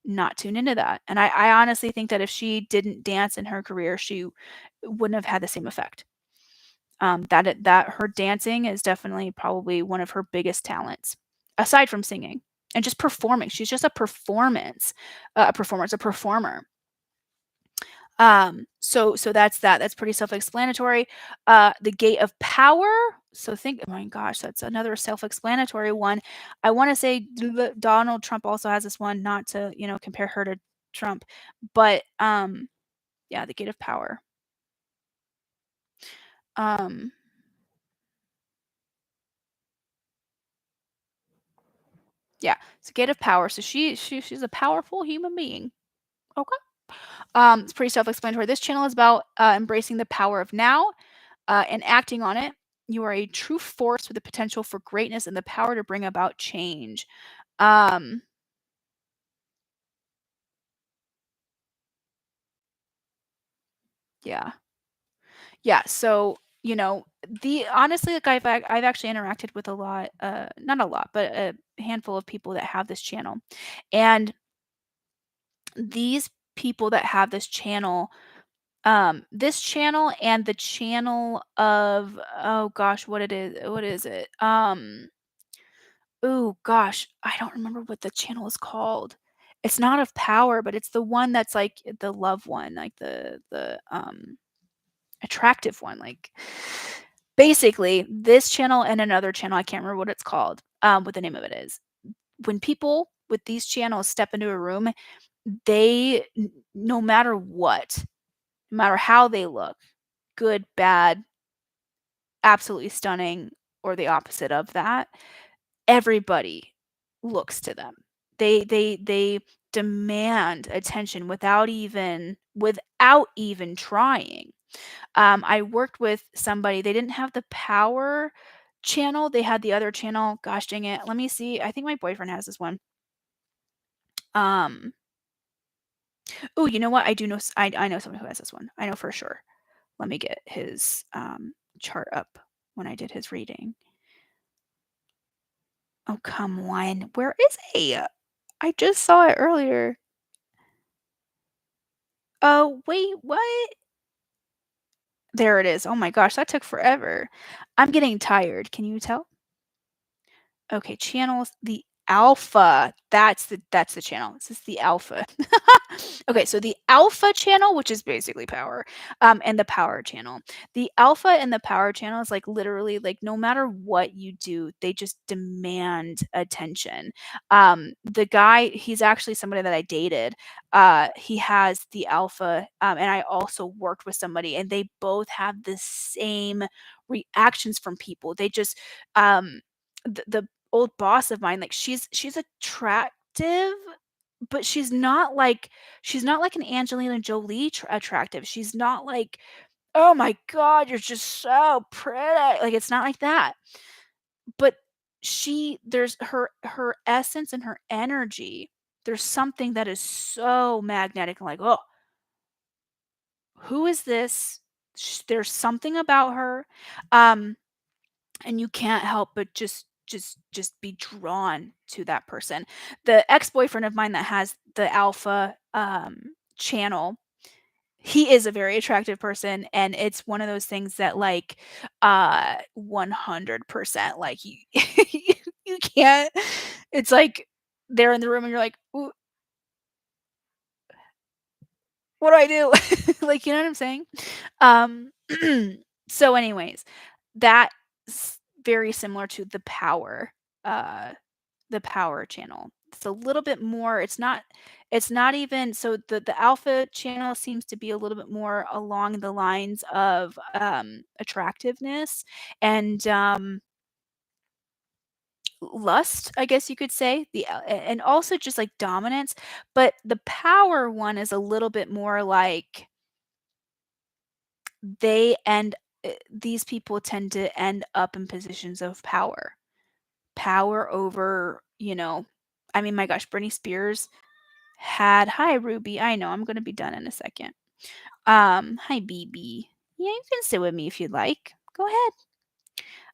not tuned into that. And I honestly think that if she didn't dance in her career, she wouldn't have had the same effect. That her dancing is definitely probably one of her biggest talents, aside from singing and just performing. She's just a a performer. So that's that. That's pretty self-explanatory. The gate of power. So think, oh my gosh, that's another self-explanatory one. I want to say Donald Trump also has this one, not to, compare her to Trump, but yeah, the gate of power. Um Yeah, it's a gate of power. So she's a powerful human being. Okay. It's pretty self-explanatory. This channel is about embracing the power of now and acting on it. You are a true force with the potential for greatness and the power to bring about change. Um, yeah, yeah. So the honestly, like I've actually interacted with a lot, not a lot, but a handful of people that have this channel, and these people that have this channel and the channel of oh gosh, what is it? Oh gosh, I don't remember what the channel is called. It's not of power, but it's the one that's like the love one, like the attractive one. Like basically this channel and another channel, I can't remember what it's called, what the name of it is. When people with these channels step into a room, no matter what, no matter how they look, good, bad, absolutely stunning, or the opposite of that, everybody looks to them. They demand attention without even trying. I worked with somebody, they didn't have the power channel, they had the other channel. Gosh dang it. Let me see. I think my boyfriend has this one. Um, oh, you know what? I do know I know someone who has this one. I know for sure. Let me get his chart up when I did his reading. Oh, come on. Where is he? I just saw it earlier. Oh, wait, what? There it is. Oh my gosh, that took forever. I'm getting tired. Can you tell? Okay, channels, the alpha. That's the channel. This is the alpha. Okay, so the alpha channel, which is basically power, and the power channel. The alpha and the power channel is like literally like no matter what you do, they just demand attention. The guy, he's actually somebody that I dated. He has the alpha, and I also worked with somebody, and they both have the same reactions from people. They just the old boss of mine, like she's attractive, but she's not like an Angelina Jolie attractive. She's not like, "Oh my god, you're just so pretty." Like it's not like that. But there's her essence and her energy. There's something that is so magnetic and like, "Oh, who is this?" There's something about her. Um and you can't help but just be drawn to that person. The ex-boyfriend of mine that has the alpha channel, he is a very attractive person, and it's one of those things that like 100% like you you can't, it's like they're in the room and you're like, "Ooh, what do I do?" Like, you know what I'm saying? Um so anyways, that's very similar to uh the power channel. It's a little bit more, it's not even so the alpha channel seems to be a little bit more along the lines of attractiveness and lust, I guess you could say. And also just like dominance, but the power one is a little bit more like these people tend to end up in positions of power over, I mean, my gosh, Britney Spears had hi, Ruby, I know, I'm gonna be done in a second. Hi, BB. Yeah, you can sit with me if you'd like. Go ahead.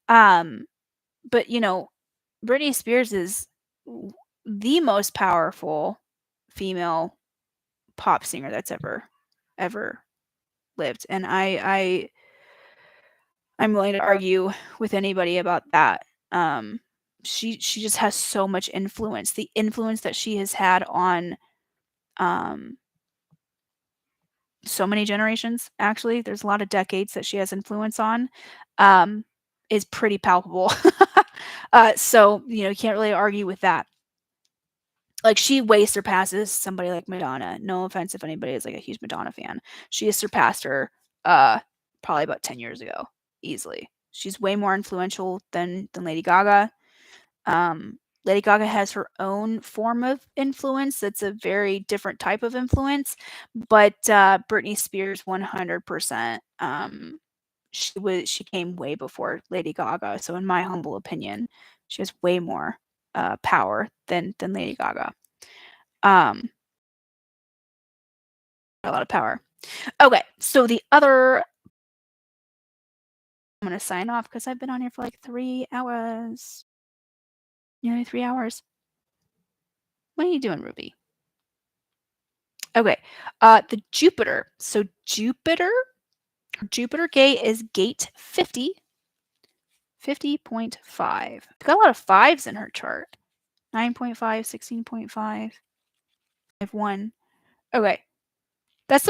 Um, but, Britney Spears is w the most powerful female pop singer that's ever lived, and I'm willing to argue with anybody about that. Um, she just has so much influence. The influence that she has had on, um so many generations, actually, there's a lot of decades that she has influence on, um, is pretty palpable. So, you can't really argue with that. Like, she way surpasses somebody like Madonna. No offense if anybody is, like, a huge Madonna fan. She has surpassed her, probably about 10 years ago, easily. She's way more influential than Lady Gaga. Lady Gaga has her own form of influence that's a very different type of influence, but, Britney Spears 100%, she came way before Lady Gaga, so in my humble opinion, she has way more, power than Lady Gaga. Um, a lot of power. Okay, so the other I'm gonna sign off because 'cause I've been on here for, like, 3 hours. Nearly 3 hours. What are you doing, Ruby? Okay, the Jupiter. So Jupiter gate is gate 50, 50.5. Got a lot of fives in her chart. 9.5, 16.5, 5.1. Okay. That's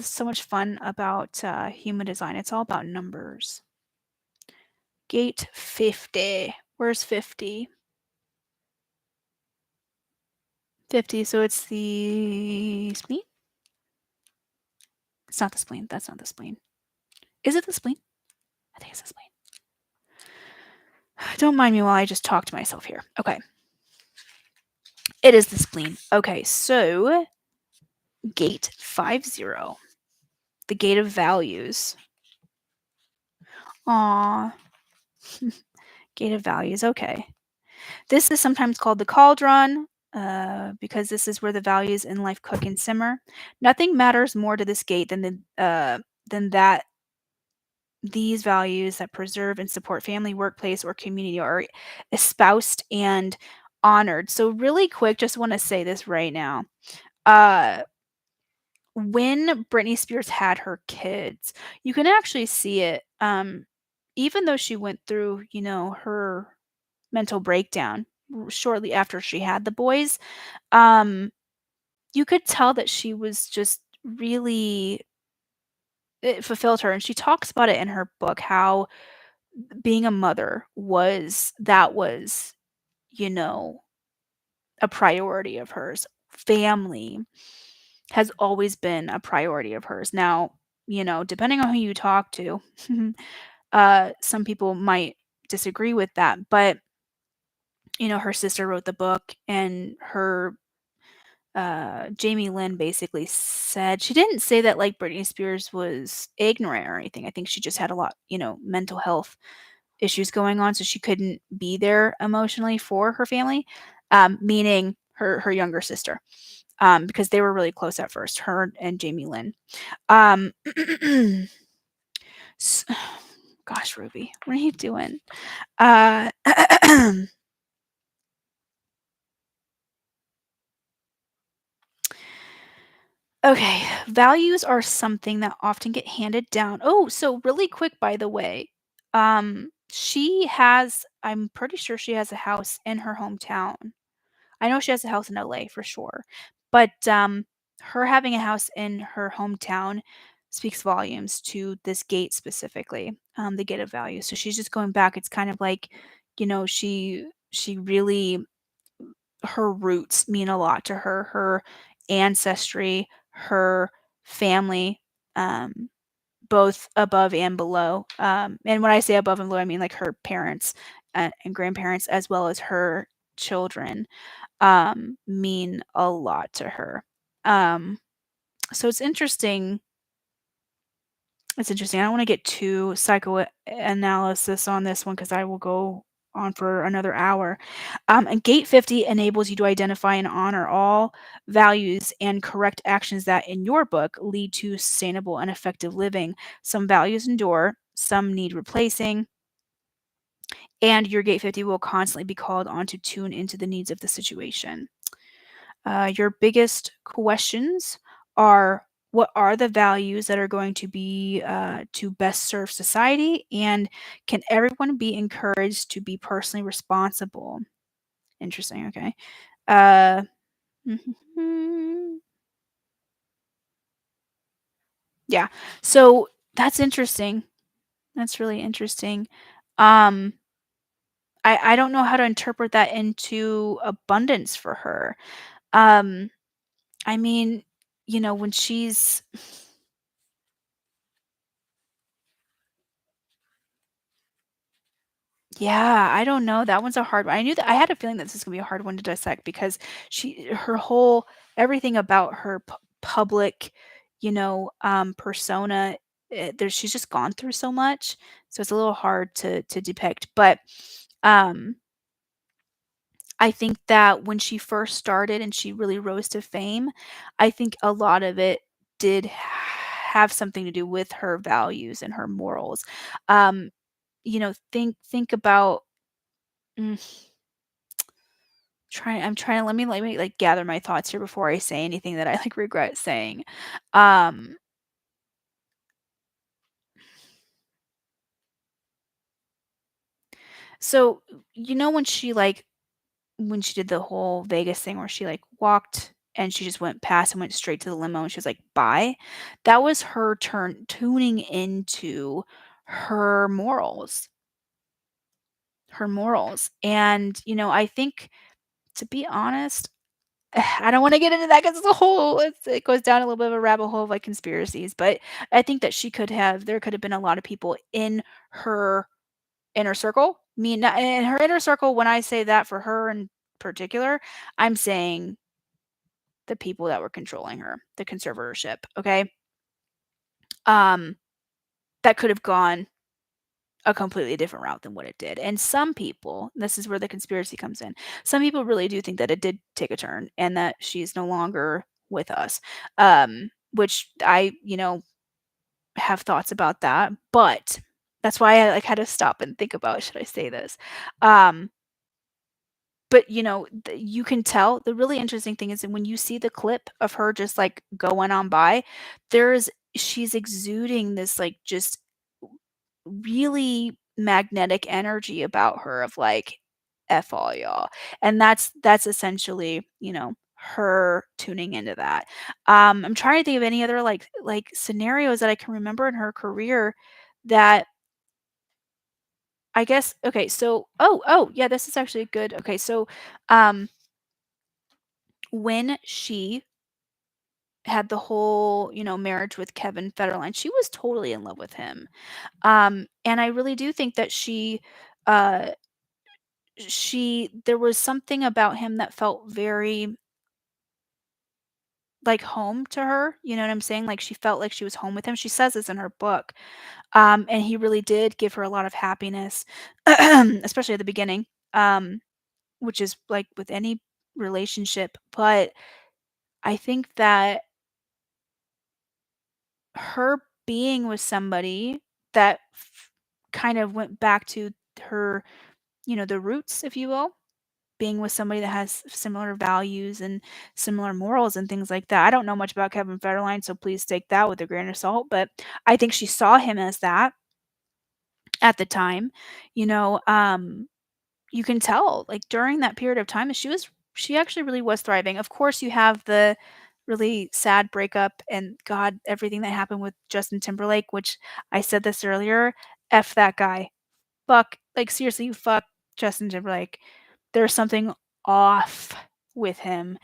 so much fun about human design. It's all about numbers. Gate 50. Where's 50? 50, so it's the spleen? It's not the spleen. That's not the spleen. Is it the spleen? I think it's the spleen. Don't mind me while I just talk to myself here. Okay. It is the spleen. Okay, so gate 50. The gate of values. Aw. Gate of values. Okay. This is sometimes called the cauldron because this is where the values in life cook and simmer. Nothing matters more to this gate than that these values that preserve and support family, workplace, or community are espoused and honored. So really quick, just want to say this right now. When Britney Spears had her kids, you can actually see it. Even though she went through, her mental breakdown shortly after she had the boys, um, you could tell that she was just really it fulfilled her. And she talks about it in her book how being a mother was, you know, a priority of hers. Family has always been a priority of hers. Now, depending on who you talk to, some people might disagree with that, but her sister wrote the book and her Jamie Lynn basically said she didn't say that like Britney Spears was ignorant or anything. I think she just had a lot, mental health issues going on, so she couldn't be there emotionally for her family, meaning her younger sister, because they were really close at first, her and Jamie Lynn. Um, gosh, Ruby, what are you doing? Uh, okay, values are something that often get handed down. Oh, so really quick, by the way, I'm pretty sure she has a house in her hometown. I know she has a house in LA for sure, but, her having a house in her hometown speaks volumes to this gate specifically, the gate of value. So she's just going back. It's kind of like, she really her roots mean a lot to her, her ancestry, her family, um, both above and below. And when I say above and below, I mean like her parents, and grandparents as well as her children mean a lot to her. Um, so it's interesting. I don't want to get too psychoanalysis on this one because I will go on for another hour. And Gate 50 enables you to identify and honor all values and correct actions that, in your book, lead to sustainable and effective living. Some values endure, some need replacing, and your Gate 50 will constantly be called on to tune into the needs of the situation. Your biggest questions are what are the values that are going to be to best serve society, and can everyone be encouraged to be personally responsible? Interesting. Okay. Uh, yeah. So that's interesting. That's really interesting. Um, I don't know how to interpret that into abundance for her. Um, I mean, when she's Yeah, I don't know. That one's a hard one. I knew that I had a feeling that this is gonna be a hard one to dissect because her whole everything about her public, persona, she's just gone through so much, so it's a little hard to depict. But um, I think that when she first started and she really rose to fame, I think a lot of it did have something to do with her values and her morals. Um, think about. Mm, I'm trying to let me, like, gather my thoughts here before I say anything that I, like, regret saying. Um, so, when when she did the whole Vegas thing where she, like, walked and she just went past and went straight to the limo and she was like, "Bye," that was her tuning into her morals her morals, and, I think, to be honest, I don't wanna get into that 'cause it goes down a little bit of a rabbit hole of, like, conspiracies, but I think that there could have been a lot of people in her inner circle. Not in her inner circle, when I say that for her in particular, I'm saying the people that were controlling her, the conservatorship, okay? Um, that could have gone a completely different route than what it did. And some people, this is where the conspiracy comes in. Some people really do think that it did take a turn and that she's no longer with us. Which I, have thoughts about that, but that's why I like had to stop and think about should I say this. Um, but you can tell the really interesting thing is that when you see the clip of her just like going on by, there's she's exuding this like just really magnetic energy about her of like F all y'all. And that's essentially, her tuning into that. I'm trying to think of any other like scenarios that I can remember in her career that I guess okay, so yeah, this is actually good. Okay, so um when she had the whole, marriage with Kevin Federline, she was totally in love with him. And I really do think that uh there was something about him that felt very like home to her, you know what I'm saying? Like she felt like she was home with him. She says this in her book. And he really did give her a lot of happiness, especially at the beginning. Which is like with any relationship, but I think that her being with somebody that kind of went back to her, the roots, if you will, being with somebody that has similar values and similar morals and things like that. I don't know much about Kevin Federline, so please take that with a grain of salt, but I think she saw him as that at the time. You know, um, you can tell, like, during that period of time, she actually really was thriving. Of course, you have the really sad breakup and God, everything that happened with Justin Timberlake, which I said this earlier, F that guy. Fuck, like, seriously, fuck Justin Timberlake. There's something off with him.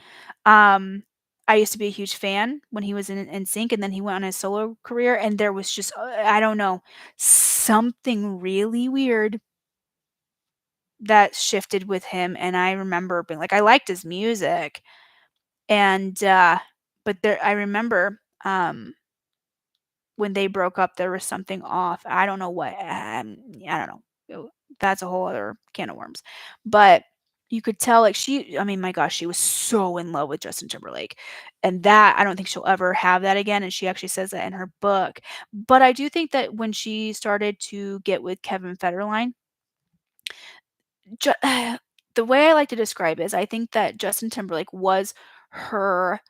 Um, I used to be a huge fan when he was in Sync, and then he went on his solo career, and there was just, I don't know, something really weird that shifted with him, and I remember being like I liked his music, and, but I remember, when they broke up, there was something off. I don't know what, I don't know. That's a whole other can of worms. But you could tell, like, I mean, my gosh, she was so in love with Justin Timberlake, and that I don't think she'll ever have that again, and she actually says that in her book. But I do think that when she started to get with Kevin Federline, Ju the way I like to describe it is I think that Justin Timberlake was her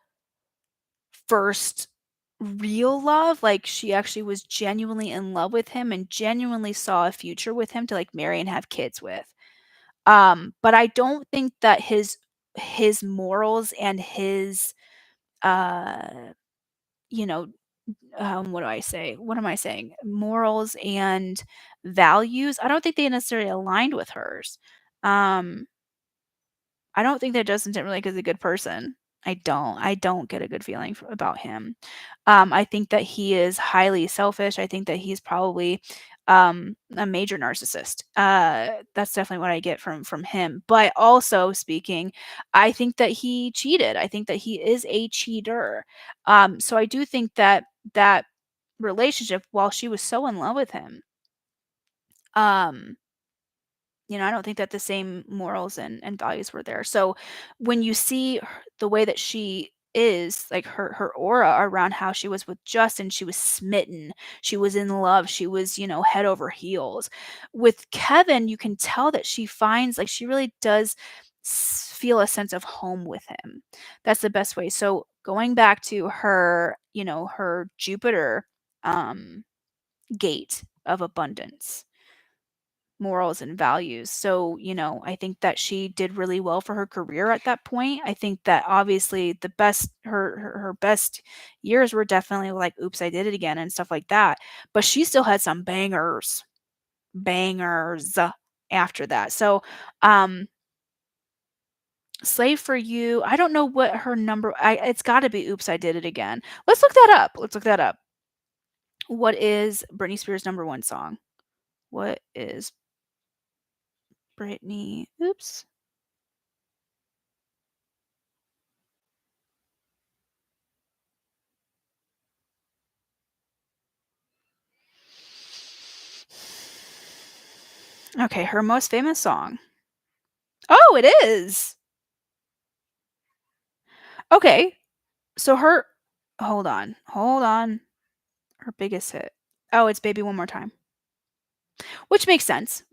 first real love, like, she actually was genuinely in love with him and genuinely saw a future with him to, like, marry and have kids with. But I don't think that his morals and his, uh, you know, what do I say? What am I saying? Morals and values, I don't think they necessarily aligned with hers. Um I don't think that Justin Timberlake is a good person. I don't get a good feeling about him. I think that he is highly selfish. I think that he's probably, a major narcissist. That's definitely what I get from him. But also speaking, I think that he cheated. I think that he is a cheater. So I do think that that relationship, while she was so in love with him, um, I don't think that the same morals and values were there. So when you see the way that she is, like her aura around how she was with Justin, she was smitten, she was in love, she was, head over heels. With Kevin, you can tell that she finds, like, she really does feel a sense of home with him. That's the best way. So going back to her, her Jupiter um gate of abundance, morals and values. So, I think that she did really well for her career at that point. I think that obviously the best her best years were definitely like Oops, I Did It Again and stuff like that. But she still had some bangers, bangers after that. So, um Slave for You, I don't know what her number it's got to be Oops, I Did It Again. Let's look that up. Let's look that up. What is Britney Spears' number 1 song? What is Britney? Oops. Okay, her most famous song. Oh, it is! Okay, so her hold on. Her biggest hit. Oh, it's Baby One More Time. Which makes sense.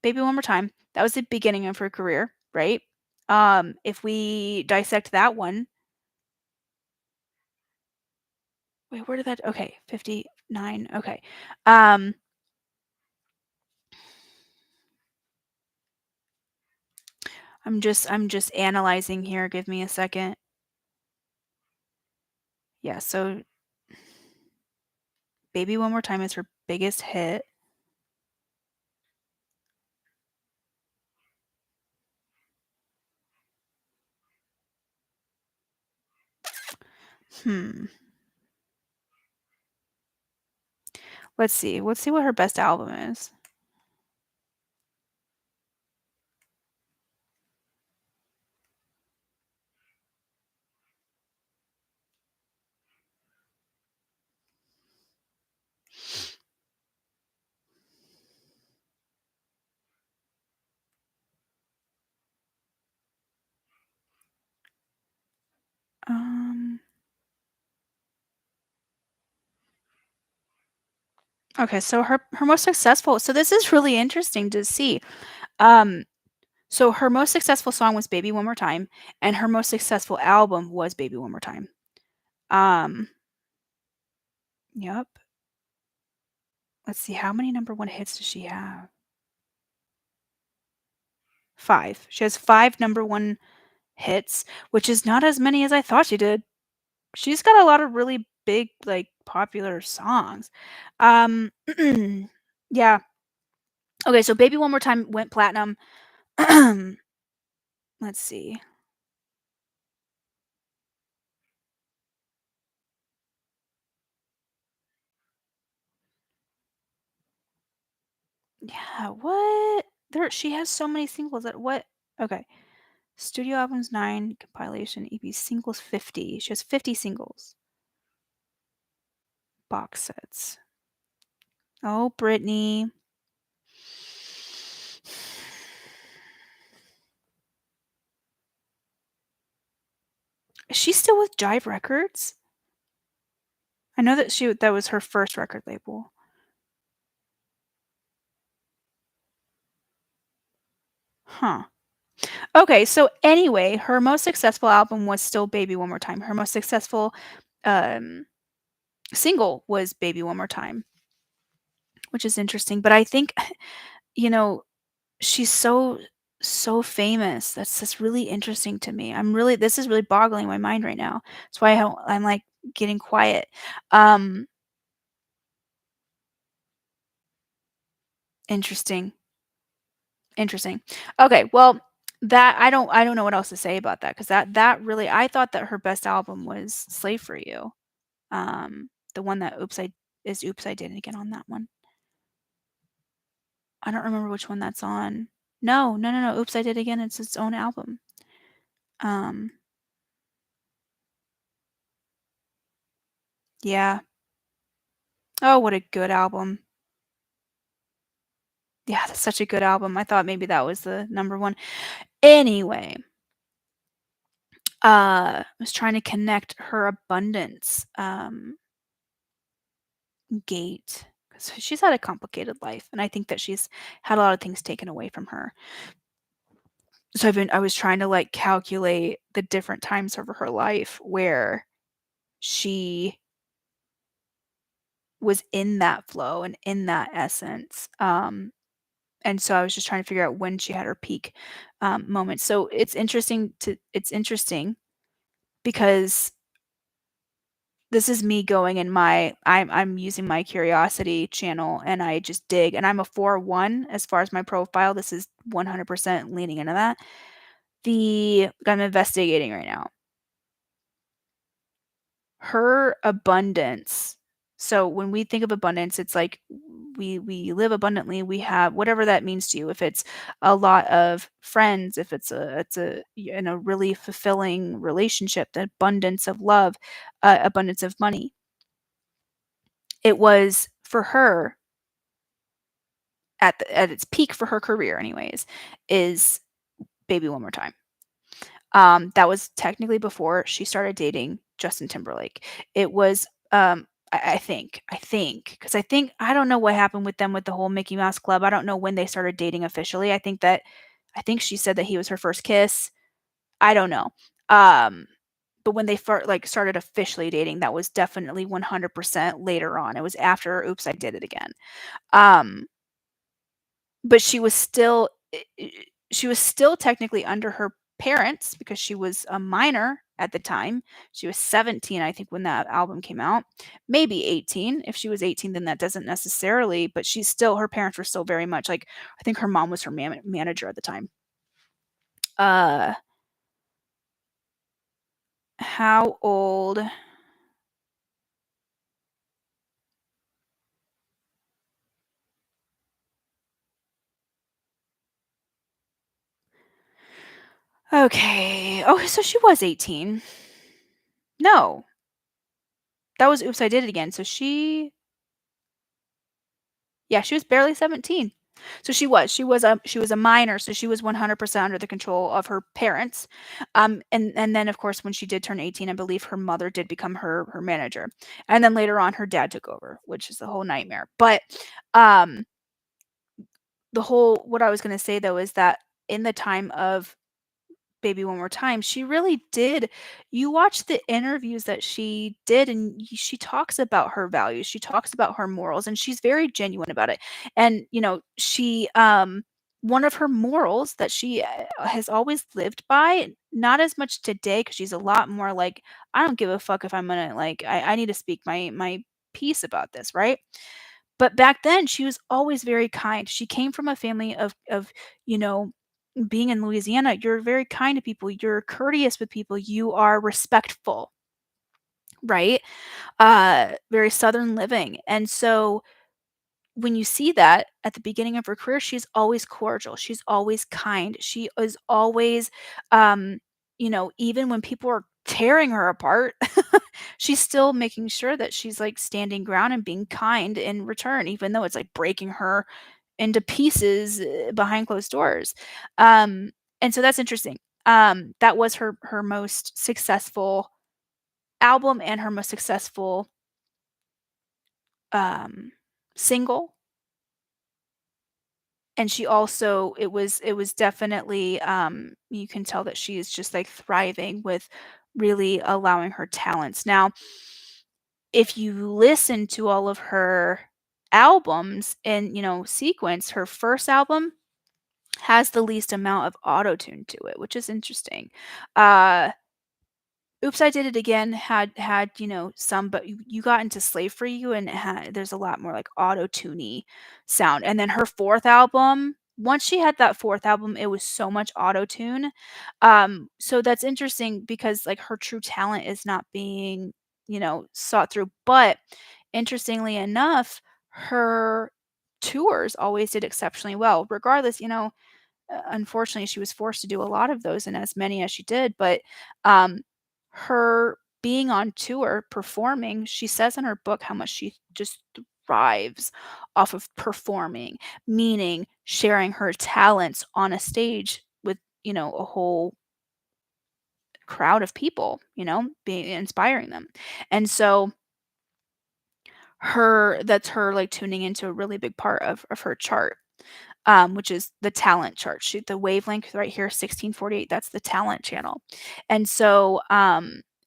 Baby One More Time, that was the beginning of her career, right? If we dissect that one, wait, where did that, okay, 59, okay. Um, I'm just analyzing here, give me a second. Yeah, so Baby One More Time is her biggest hit. Hmm. Let's see. Let's see what her best album is. Um, okay, so her most successful, so this is really interesting to see. Um, so her most successful song was Baby One More Time, and her most successful album was Baby One More Time. Um, yep. Let's see, how many number 1 hits does she have? 5. She has 5 number 1 hits, which is not as many as I thought she did. She's got a lot of really big, like, popular songs. Um, yeah. Okay, so Baby One More Time went platinum. Let's see. Yeah, what? She has so many singles that what? Okay. Studio albums 9, compilation EP singles 50. She has 50 singles. Box sets. Oh, Britney. Is she still with Jive Records? I know that that was her first record label. Huh. Okay, so anyway, her most successful album was still Baby One More Time. Her most successful um single was Baby One More Time, which is interesting. But I think, you know, she's so famous. That's just really interesting to me. This is really boggling my mind right now. That's why I'm like getting quiet. Um, interesting. Interesting. Okay, well, that I don't know what else to say about that, because that really, I thought that her best album was Slave for You. The one that Oops I Did It Again on that one. I don't remember which one that's on. No, no, no, no. Oops, I Did It Again. It's its own album. Um, yeah. Oh, what a good album. Yeah, that's such a good album. I thought maybe that was the number one. Anyway, I was trying to connect her abundance gate because she's had a complicated life, and I think that she's had a lot of things taken away from her. So I was trying to like calculate the different times of her life where she was in that flow and in that essence. And so I was just trying to figure out when she had her peak moment. So it's interesting because this is me going in I'm using my curiosity channel and I just dig, and I'm a 4-1 as far as my profile. This is 100% leaning into that. I'm investigating right now. Her abundance. So when we think of abundance, it's like we live abundantly. We have whatever that means to you. If it's a lot of friends, if it's a in a really fulfilling relationship, the abundance of love, abundance of money. It was for her at its peak for her career, anyways, is Baby One More Time. That was technically before she started dating Justin Timberlake. It was, because I don't know what happened with them with the whole Mickey Mouse Club. I don't know when they started dating officially. I think she said that he was her first kiss. I don't know. Um, but when they started officially dating, that was definitely 100% later on. It was after Oops, I Did It Again. Um, but she was still technically under her parents because she was a minor at the time. She was 17, I think, when that album came out. Maybe 18. If she was 18, then that doesn't necessarily, but her parents were still very much like, I think her mom was her manager at the time. Uh, how old? Okay. Oh, so she was 18. No, that was Oops, I Did It Again. Yeah, she was barely 17. So she was a minor, so she was 100% under the control of her parents. And then of course when she did turn 18, I believe her mother did become her manager. And then later on her dad took over, which is a whole nightmare. But um the whole what I was going to say though is that in the time of Baby One More Time, she really did. You watch the interviews that she did, and she talks about her values. She talks about her morals, and she's very genuine about it. And one of her morals that she has always lived by, not as much today, because she's a lot more like, I don't give a fuck if I'm gonna like, I need to speak my piece about this, right? But back then, she was always very kind. She came from a family of you know being in Louisiana, you're very kind to people, you're courteous with people, you are respectful, right? Very Southern living. And so when you see that at the beginning of her career, she's always cordial, she's always kind, she is always, even when people are tearing her apart, she's still making sure that she's like standing ground and being kind in return, even though it's like breaking her into pieces behind closed doors. Um, and so that's interesting. That was her most successful album and her most successful um, single. And she also it was definitely you can tell that she is just like thriving with really allowing her talents. Now, if you listen to all of her albums in sequence, her first album has the least amount of auto-tune to it, which is interesting. Uh, Oops, I Did It Again had, some, but you got into Slave for You and there's a lot more like auto-tuney sound. And then her 4th album, once she had that 4th album, it was so much auto-tune. So that's interesting because like her true talent is not being, sought through. But interestingly enough, her tours always did exceptionally well. Regardless, unfortunately, she was forced to do a lot of those and as many as she did, but, um, her being on tour, performing, she says in her book how much she just thrives off of performing, meaning sharing her talents on a stage with, a whole crowd of people, being inspiring them. And so that's her, like, tuning into a really big part of her chart, which is the talent chart. The wavelength right here, 1648, that's the talent channel. And so,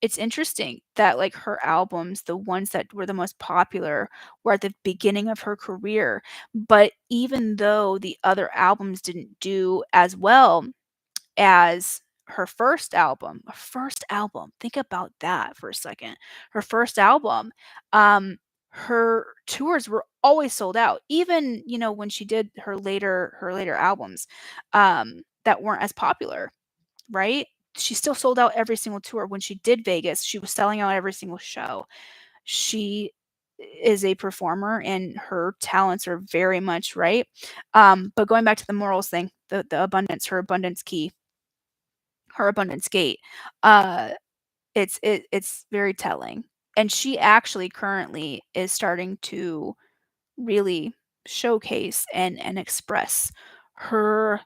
it's interesting that, like, her albums, the ones that were the most popular, were at the beginning of her career. But even though the other albums didn't do as well as her first album, think about that for a second. Her first album, um, her tours were always sold out. Even, when she did her later albums, that weren't as popular, right? She still sold out every single tour. When she did Vegas, she was selling out every single show. She is a performer and her talents are very much right. But going back to the morals thing, the abundance, her abundance key, her abundance gate, uh, it's very telling. And she actually currently is starting to really showcase and express her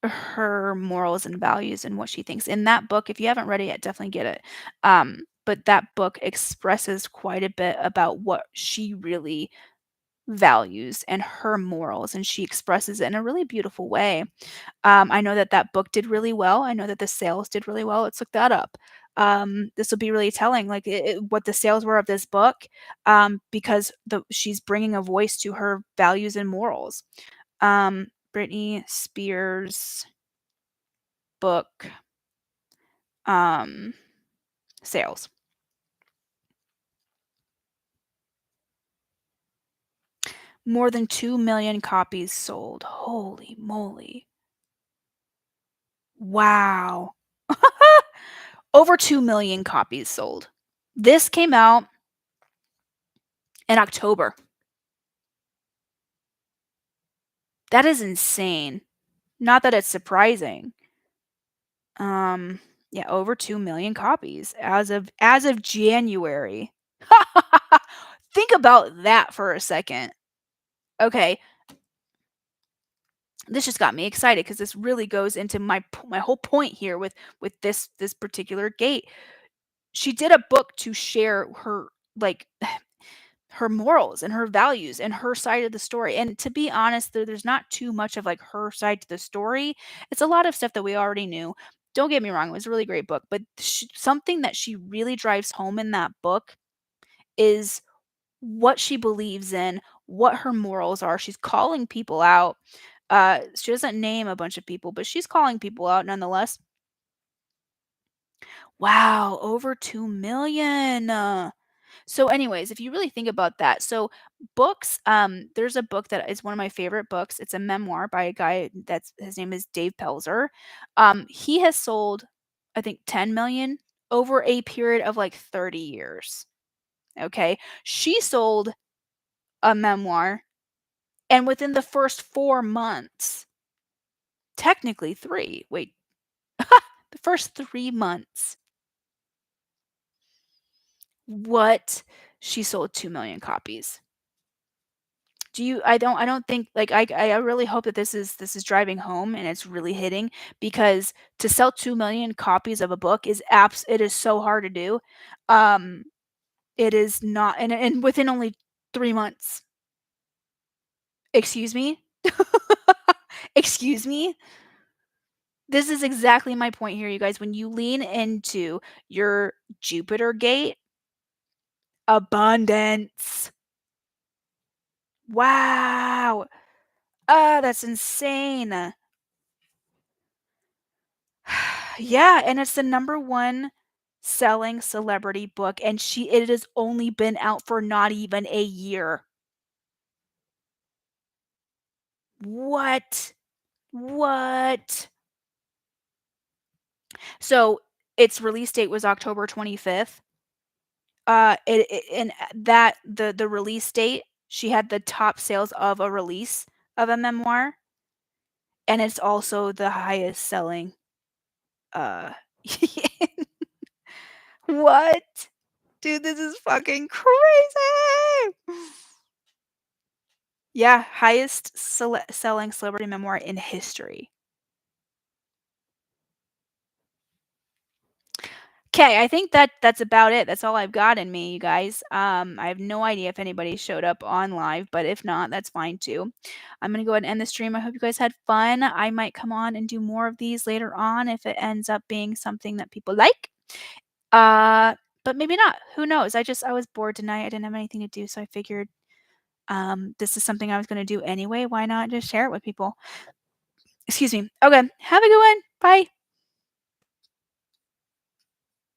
her morals and values and what she thinks. In that book, if you haven't read it yet, definitely get it. But that book expresses quite a bit about what she really values and her morals, and she expresses it in a really beautiful way. I know that that book did really well. I know that the sales did really well. Let's look that up. This will be really telling, like what the sales were of this book, because she's bringing a voice to her values and morals. Britney Spears book um, sales. More than 2 million copies sold. Holy moly. Wow. Over 2 million copies sold. This came out in October. That is insane. Not that it's surprising. Um, yeah, over 2 million copies as of January. Think about that for a second. Okay, this just got me excited because this really goes into my whole point here with this particular gate. She did a book to share her, like, her morals and her values and her side of the story. And to be honest, there's not too much of, like, her side to the story. It's a lot of stuff that we already knew. Don't get me wrong, it was a really great book, but something that she really drives home in that book is what she believes in, what her morals are. She's calling people out. She doesn't name a bunch of people, but she's calling people out nonetheless. Wow, over 2 million. So anyways, if you really think about that, so books, there's a book that is one of my favorite books. It's a memoir by a guy that's his name is Dave Pelzer. He has sold, I think, 10 million over a period of like 30 years. Okay. She sold a memoir, and within the first 4 months, technically 3, wait, the first 3 months, what? She sold 2 million copies. I don't think, like, I really hope that this is driving home and it's really hitting, because to sell 2 million copies of a book it is so hard to do. Um, it is not, and within only 3 months. Excuse me? Excuse me? This is exactly my point here, you guys. When you lean into your Jupiter gate, abundance. Wow. That's insane. Yeah, and it's the number 1 selling celebrity book, and it has only been out for not even a year. What? What? So, its release date was October 25th. It and that the release date She had the top sales of a release of a memoir, and it's also the highest selling, uh What? Dude, this is fucking crazy! Yeah, highest selling celebrity memoir in history. Okay, I think that's about it. That's all I've got in me, you guys. I have no idea if anybody showed up on live, but if not, that's fine too. I'm gonna go ahead and end the stream. I hope you guys had fun. I might come on and do more of these later on if it ends up being something that people like. Uh, but maybe not. Who knows? I was bored tonight. I didn't have anything to do, so I figured this is something I was gonna do anyway. Why not just share it with people? Excuse me. Okay, have a good one. Bye.